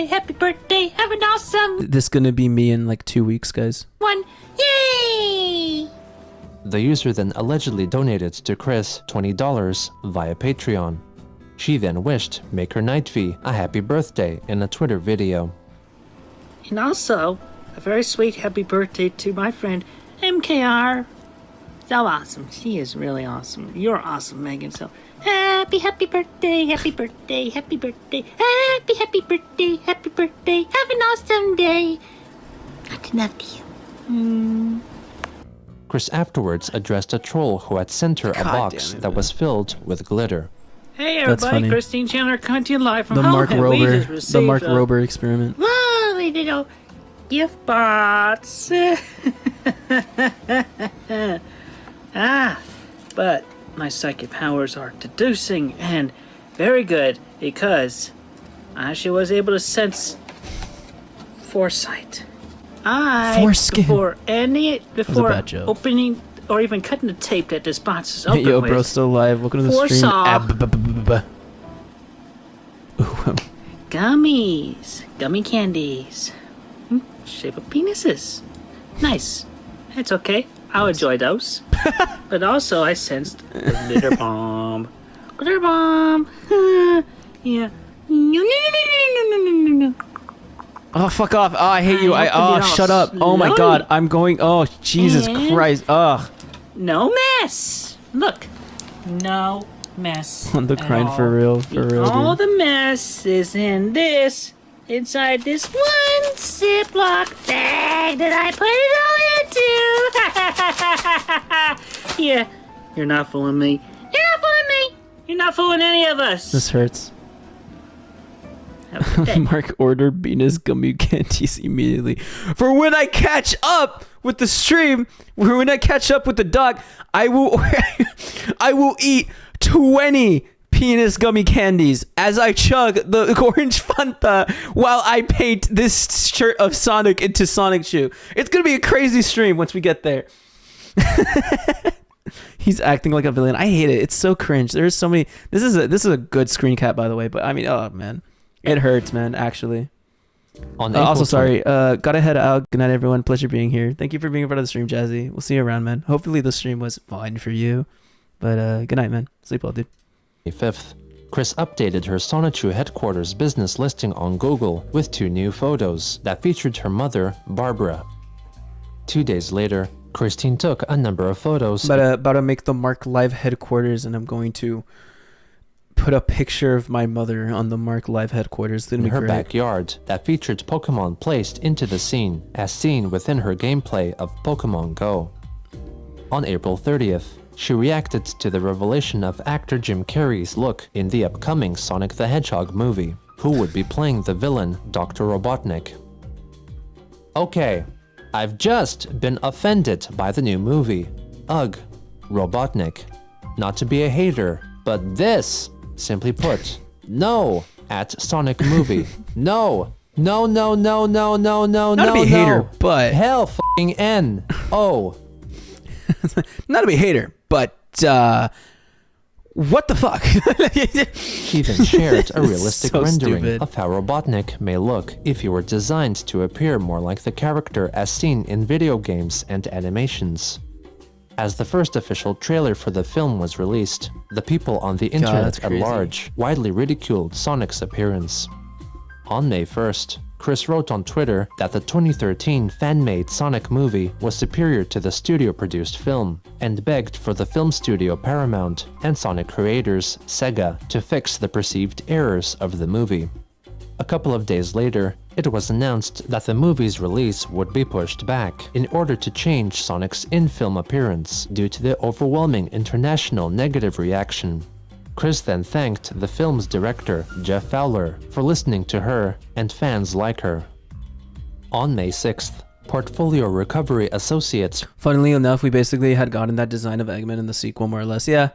Happy birthday. Have an awesome This is gonna be me in like 2 weeks, guys. one. Yay! The user then allegedly donated to Chris $20 via Patreon. She then wished Maker Nightvie a happy birthday in a Twitter video. And also, a very sweet happy birthday to my friend MKR. So awesome. She is really awesome. You're awesome, Megan. So happy birthday, happy birthday, happy birthday, happy birthday, happy birthday. Have an awesome day. I love you. Chris afterwards addressed a troll who had sent her a box that was filled with glitter. Hey That's everybody, funny. Christine Chandler coming to you live from The home. Mark and we just Rober, received the Mark a Rober experiment. lovely little gift box. But my psychic powers are deducing and very good because I actually was able to sense foresight. Foreskin. Before bad joke. opening or even cutting the tape that this box is open Yo, with. bro, still live. Welcome to the stream. Foresaw. Gummies. Gummy candies. Shape of penises. Nice. It's okay. I'll enjoy those. But also, I sensed a glitter bomb. Glitter bomb. Yeah. No. Oh, fuck off. Oh, I hate you. I opened it all Shut up. Oh my slowly. god. I'm going. Oh, Jesus And- Christ. Ugh. No mess. Look. No mess. I'm the at crying all. for real. For real, All dude. the mess is in this. Inside this one Ziploc bag that I put it all into. Yeah, you're not fooling me. You're not fooling me. You're not fooling any of us. This hurts. Have a good day. Mark, order Venus gummy candies immediately. For when I catch up with the stream, for when I catch up with the doc, I will eat 20 penis gummy candies as I chug the orange Fanta while I paint this shirt of Sonic into Sonic Shoe. It's gonna be a crazy stream once we get there. He's acting like a villain. I hate it. It's so cringe. There's so many. This is a good screen cap, by the way. But I mean, oh man, it hurts, man. Actually. Also, sorry. Gotta head out. Good night, everyone. Pleasure being here. Thank you for being a part of the stream, Jazzy. We'll see you around, man. Hopefully the stream was fun for you. But good night, man. Sleep well, dude. 5th, Chris updated her Sonichu headquarters business listing on Google with 2 new photos that featured her mother, Barbara. 2 days later, Christine took a number of photos. About to make the Mark Live headquarters, and I'm going to put a picture of my mother on the Mark Live headquarters. In her backyard that featured Pokemon placed into the scene, as seen within her gameplay of Pokemon Go. On April 30th, she reacted to the revelation of actor Jim Carrey's look in the upcoming Sonic the Hedgehog movie, who would be playing the villain Dr. Robotnik. Okay, I've just been offended by the new movie. Ugh, Robotnik. Not to be a hater, but this, simply put, no at Sonic movie. No. No, no, no, no, no, no, Not no, to be a hater, but hell f***ing N. Oh. not to be a hater, but What the fuck? She even shared a realistic so rendering stupid. of how Robotnik may look if he were designed to appear more like the character as seen in video games and animations. As the first official trailer for the film was released, the people on the internet at large widely ridiculed Sonic's appearance. On May 1st, Chris wrote on Twitter that the 2013 fan-made Sonic movie was superior to the studio-produced film, and begged for the film studio Paramount and Sonic creators Sega to fix the perceived errors of the movie. A couple of days later, it was announced that the movie's release would be pushed back in order to change Sonic's in-film appearance due to the overwhelming international negative reaction. Chris then thanked the film's director, Jeff Fowler, for listening to her and fans like her. On May 6th, Portfolio Recovery Associates... Funnily enough, we basically had gotten that design of Eggman in the sequel, more or less. Yeah.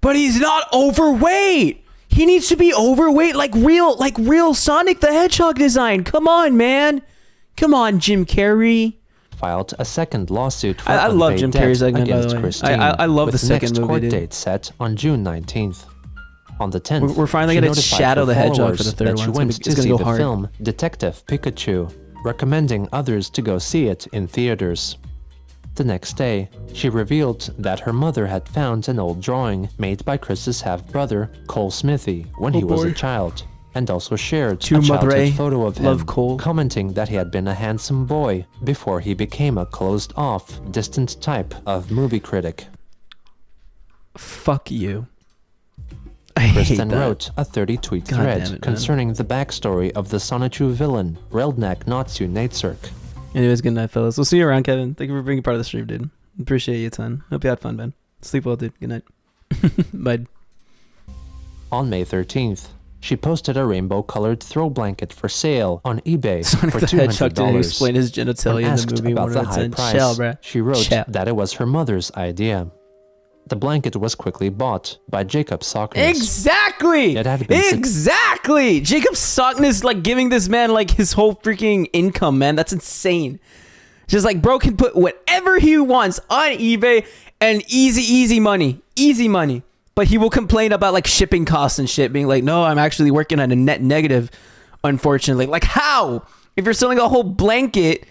But he's not overweight! He needs to be overweight like real Sonic the Hedgehog design. Come on, man. Come on, Jim Carrey. Filed a second lawsuit for I love Jim Carrey's Eggman, by the way. Christine, I love the second next movie, court dude. date set on June 19th. On the 10th, we're finally she gonna notified shadow her the Hedgehog followers for the third that one. she went to It's gonna see go the hard. film Detective Pikachu, recommending others to go see it in theaters. The next day, she revealed that her mother had found an old drawing made by Chris's half-brother, Cole Smithy, when he was a child, and also shared a childhood photo of him, commenting that he had been a handsome boy before he became a closed-off, distant type of movie critic. Fuck you. Chris then wrote a 30-tweet thread concerning the backstory of the Sonichu villain, Reldnak Natsu Natsirk. Anyways, good night, fellas. We'll see you around, Kevin. Thank you for being part of the stream, dude. Appreciate you a ton. Hope you had fun, man. Sleep well, dude. Good night. Bye. On May 13th, she posted a rainbow-colored throw blanket for sale on eBay Sonic for the Hedgehog $200. didn't explain his genitalia in the movie. About the high price, bruh. she wrote that it was her mother's idea. The blanket was quickly bought by Jacob Sockness. Exactly! It had been exactly! Jacob Sockness, like, giving this man, like, his whole freaking income, man. That's insane. Just, like, bro can put whatever he wants on eBay and easy money. Easy money. But he will complain about, like, shipping costs and shit, being like, no, I'm actually working on a net negative, unfortunately. Like, how? If you're selling a whole blanket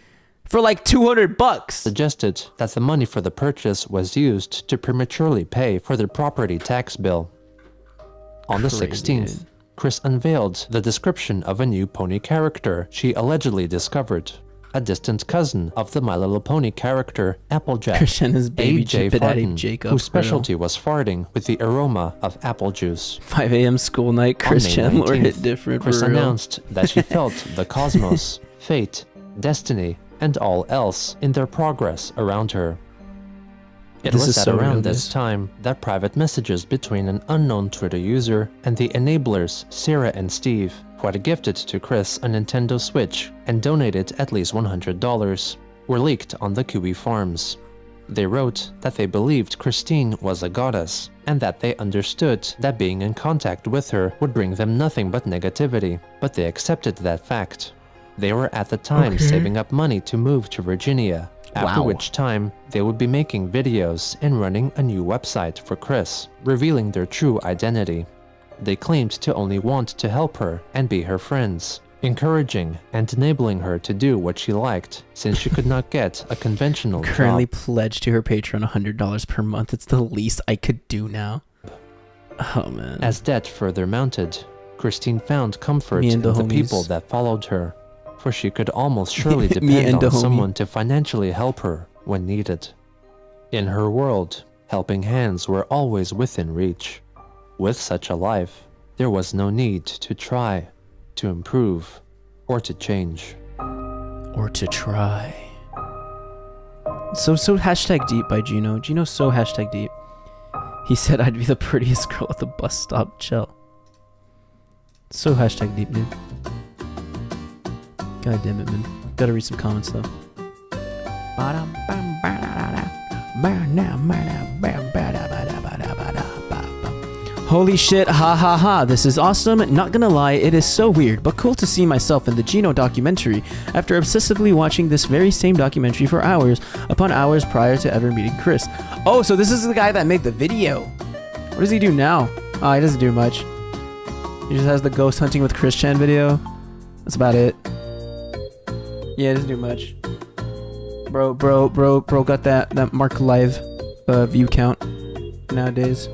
for like $200. Suggested that the money for the purchase was used to prematurely pay for their property tax bill. On the 16th, Chris unveiled the description of a new pony character she allegedly discovered, a distant cousin of the My Little Pony character Applejack, Christian is baby A.J. Daddy Farton, Jacob, whose specialty was farting with the aroma of apple juice. 5 a.m. school night, Christian Lord hit different. Chris for real. announced that she felt the cosmos, fate, destiny, and all else in their progress around her. It was at around this time that private messages between an unknown Twitter user and the enablers Sarah and Steve, who had gifted to Chris a Nintendo Switch and donated at least $100, were leaked on the QE forums. They wrote that they believed Christine was a goddess, and that they understood that being in contact with her would bring them nothing but negativity, but they accepted that fact. They were at the time saving up money to move to Virginia, after which time they would be making videos and running a new website for Chris, revealing their true identity. They claimed to only want to help her and be her friends, encouraging and enabling her to do what she liked, since she could not get a conventional Currently job. pledged to her Patreon $100 per month. It's the least I could do now. Oh man. As debt further mounted, Christine found comfort in the people that followed her, for she could almost surely depend on someone to financially help her when needed. In her world, helping hands were always within reach. With such a life, there was no need to try, to improve, or to change. Or to try. So hashtag deep by Gino. Gino's so hashtag deep. He said I'd be the prettiest girl at the bus stop. Chill. So hashtag deep, dude. God damn it, man. Gotta read some comments though. Holy shit, ha ha ha, this is awesome. Not gonna lie, it is so weird, but cool to see myself in the Geno documentary after obsessively watching this very same documentary for hours upon hours prior to ever meeting Chris. Oh, so this is the guy that made the video. What does he do now? Oh, he doesn't do much. He just has the ghost hunting with Christian video. That's about it. Yeah, he doesn't do much. Bro got that Marc live view count nowadays.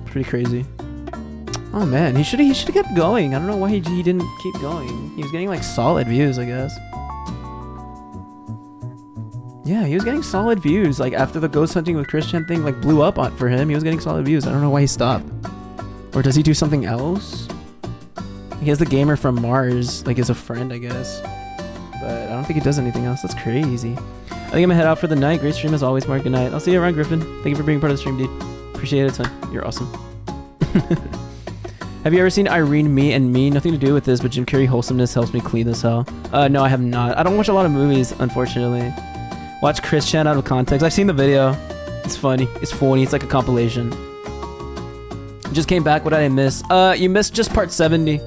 Pretty crazy. Oh man, he should have kept going. I don't know why he didn't keep going. He was getting like solid views, I guess. Yeah, he was getting solid views. Like after the ghost hunting with Christian thing like blew up for him, he was getting solid views. I don't know why he stopped. Or does he do something else? He has the gamer from Mars, like as a friend, I guess. But I don't think he does anything else. That's crazy. I think I'm gonna head out for the night. Great stream as always, Mark. Good night. I'll see you around, Griffin. Thank you for being part of the stream, dude. Appreciate it a ton. You're awesome. Have you ever seen Irene, Me and Me? Nothing to do with this, but Jim Carrey wholesomeness helps me clean this hell. No, I have not. I don't watch a lot of movies, unfortunately. Watch Christian out of context. I've seen the video. It's funny. It's funny. It's like a compilation. Just came back. What did I miss? You missed just part 70.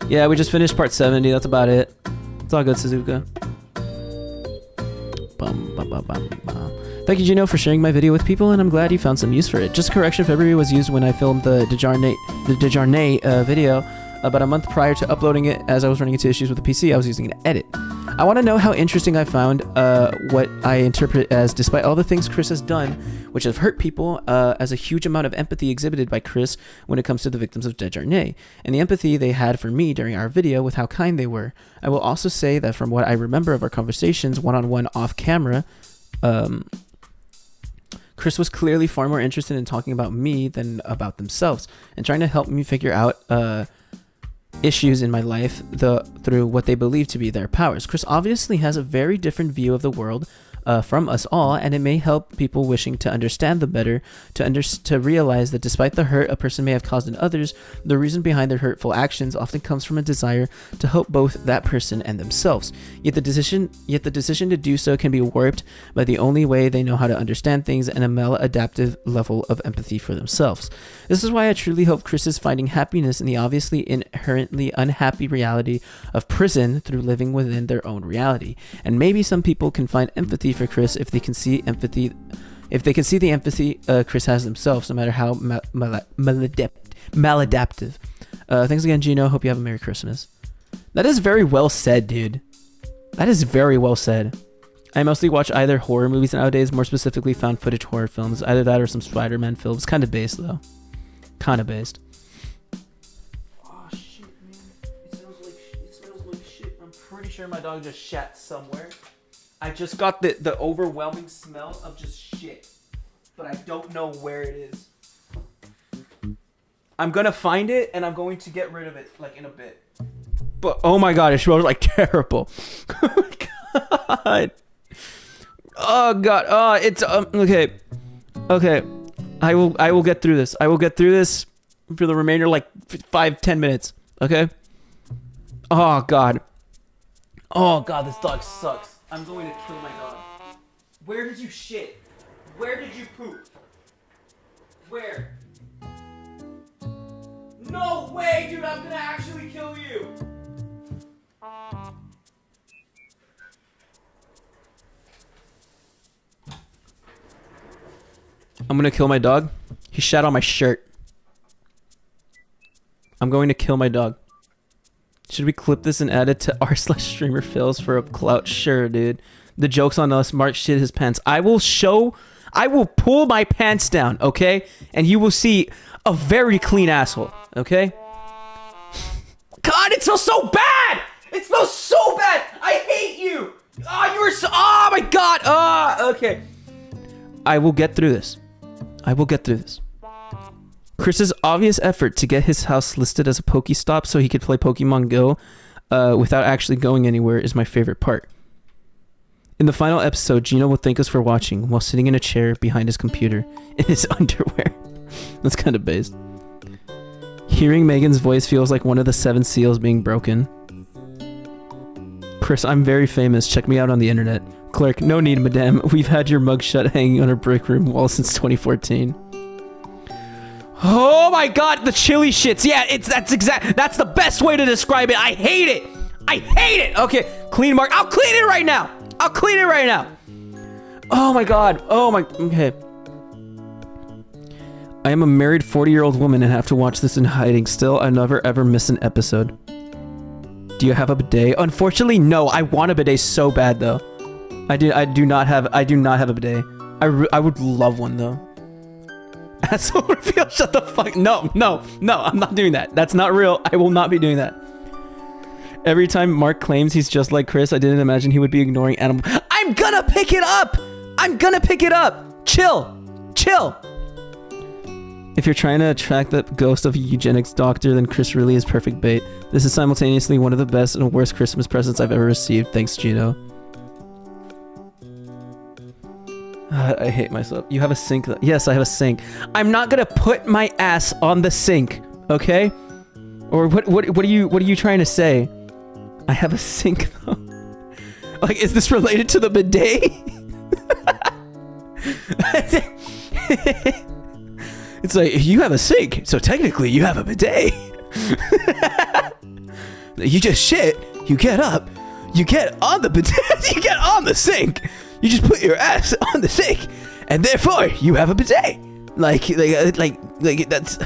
Yeah, we just finished part 70. That's about it. It's all good, Suzuka. Thank you, Gino, for sharing my video with people, and I'm glad you found some use for it. Just a correction, February was used when I filmed the 𝙳ዐսεν⁰ video. About a month prior to uploading it, as I was running into issues with the PC, I was using it to edit. I want to know how interesting I found what I interpret as, despite all the things Chris has done, which have hurt people, as a huge amount of empathy exhibited by Chris when it comes to the victims of 𝙳ዐսεν⁰, and the empathy they had for me during our video with how kind they were. I will also say that from what I remember of our conversations, one-on-one off camera, Chris was clearly far more interested in talking about me than about themselves, and trying to help me figure out issues in my life through what they believe to be their powers. Chris obviously has a very different view of the world from us all, and it may help people wishing to understand them better to realize that despite the hurt a person may have caused in others, the reason behind their hurtful actions often comes from a desire to help both that person and themselves. Yet the decision to do so can be warped by the only way they know how to understand things and a maladaptive level of empathy for themselves. This is why I truly hope Chris is finding happiness in the obviously inherently unhappy reality of prison through living within their own reality. And maybe some people can find empathy for Chris if they can see the empathy Chris has themselves, no matter how maladaptive. Thanks again, Gino. Hope you have a Merry Christmas. That is very well said, dude. That is very well said. I mostly watch either horror movies nowadays, more specifically found footage horror films. Either that or some Spider-Man films. Kind of based, though. Kind of based. Oh, shit, man. It smells like shit. I'm pretty sure my dog just shat somewhere. I just got the overwhelming smell of just shit. But I don't know where it is. I'm gonna find it, and I'm going to get rid of it, like, in a bit. But, oh my god, it smells like terrible. Oh my god. Oh god. Oh, it's okay. Okay. I will get through this. I will get through this for the remainder, like 5-10 minutes. Okay? Oh god. Oh god, this dog sucks. I'm going to kill my dog. Where did you shit? Where did you poop? Where? No way, dude, I'm gonna actually kill you. I'm gonna kill my dog. He shat on my shirt. I'm going to kill my dog. Should we clip this and add it to r/streamer fails for a clout? Sure, dude. The joke's on us. Mark shit his pants. I will pull my pants down, okay? And you will see a very clean asshole, okay? God, it smells so bad! It smells so bad! I hate you! Oh, you are so... Oh, my God! Oh, okay. I will get through this. I will get through this. Chris's obvious effort to get his house listed as a Pokestop so he could play Pokemon Go without actually going anywhere is my favorite part. In the final episode, Gino will thank us for watching while sitting in a chair behind his computer in his underwear. That's kind of based. Hearing Megan's voice feels like one of the 7 seals being broken. Chris, I'm very famous. Check me out on the internet. Clerk, no need, madame. We've had your mugshot hanging on our break room wall since 2014. Oh my god, the chili shits. Yeah, that's the best way to describe it. I hate it. I hate it. Okay, clean Mark. I'll clean it right now. I'll clean it right now. Oh my god. Oh my, okay. I am a married 40-year-old woman and have to watch this in hiding. Still, I never ever miss an episode. Do you have a bidet? Unfortunately, no. I want a bidet so bad though. I do not have a bidet. I would love one though. Asshole reveal, shut the fuck. No, I'm not doing that. That's not real. I will not be doing that. Every time Marc claims he's just like Chris, I didn't imagine he would be ignoring animal. I'm gonna pick it up! I'm gonna pick it up! Chill! If you're trying to attract the ghost of a eugenics doctor, then Chris really is perfect bait. This is simultaneously one of the best and worst Christmas presents I've ever received. Thanks, Gino. I hate myself. You have a sink? Yes, I have a sink. I'm not gonna put my ass on the sink, okay? Or what are you trying to say? I have a sink though. Like, is this related to the bidet? It's like, you have a sink, so technically you have a bidet. You just shit, you get up, you get on the bidet, you get on the sink. You just put your ass on the sink, and therefore you have a bidet. Like that's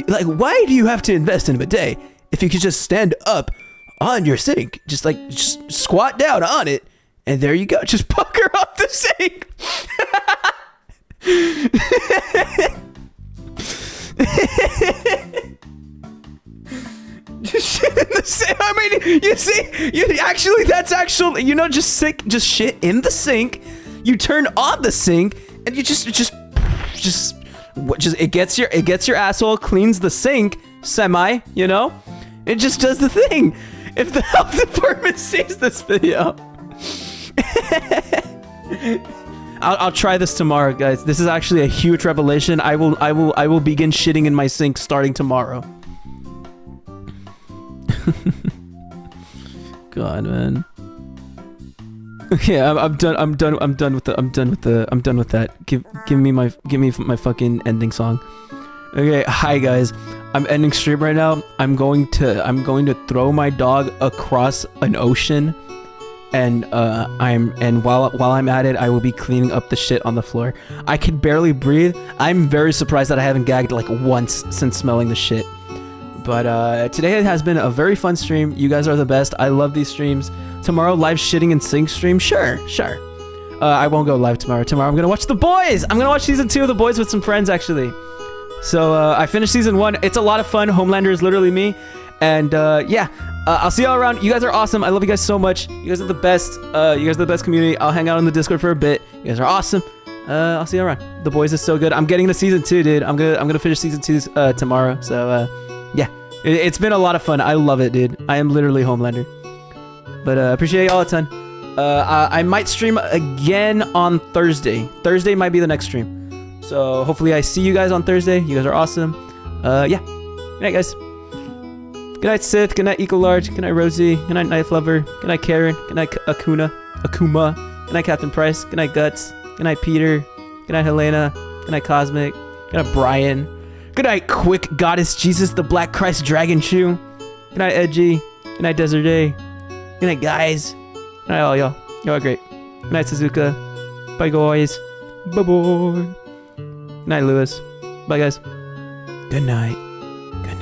like, why do you have to invest in a bidet if you could just stand up on your sink, just squat down on it, and there you go, just pucker up the sink. Just shit in the sink. I mean, you see, that's actually, you know, just shit in the sink. You turn on the sink, and you just it gets your asshole, cleans the sink, you know. It just does the thing. If the health department sees this video, I'll try this tomorrow, guys. This is actually a huge revelation. I will begin shitting in my sink starting tomorrow. God, man. Okay, I'm done with that. Give me my fucking ending song. Okay, hi guys. I'm ending stream right now. I'm going to throw my dog across an ocean, and while I'm at it, I will be cleaning up the shit on the floor. I can barely breathe. I'm very surprised that I haven't gagged like once since smelling the shit. But today has been a very fun stream. You guys are the best. I love these streams. Tomorrow, live shitting and sink stream. Sure. I won't go live tomorrow. Tomorrow, I'm gonna watch The Boys. I'm gonna watch season 2 of The Boys with some friends, actually. So I finished season 1. It's a lot of fun. Homelander is literally me. And yeah, I'll see y'all around. You guys are awesome. I love you guys so much. You guys are the best. You guys are the best community. I'll hang out on the Discord for a bit. You guys are awesome. I'll see you around. The Boys is so good. I'm getting to season 2, dude. I'm gonna finish season 2 tomorrow. So yeah, it's been a lot of fun. I love it, dude. I am literally Homelander. But appreciate y'all a ton. I might stream again on Thursday. Thursday might be the next stream. So hopefully I see you guys on Thursday. You guys are awesome. Yeah. Good night, guys. Good night, Sith. Good night, Eco Large. Good night, Rosie. Good night, Knife Lover. Good night, Karen. Good night, Akuma. Good night, Captain Price. Good night, Guts. Good night, Peter. Good night, Helena. Good night, Cosmic. Good night, Brian. Good night, Quick Goddess Jesus, the Black Christ Dragon Shoe. Good night, Edgy. Good night, Desert Day. Good night, guys. Good night, all y'all. Y'all are great. Good night, Suzuka. Bye, guys. Bye-bye. Good night, Lewis. Bye, guys. Good night.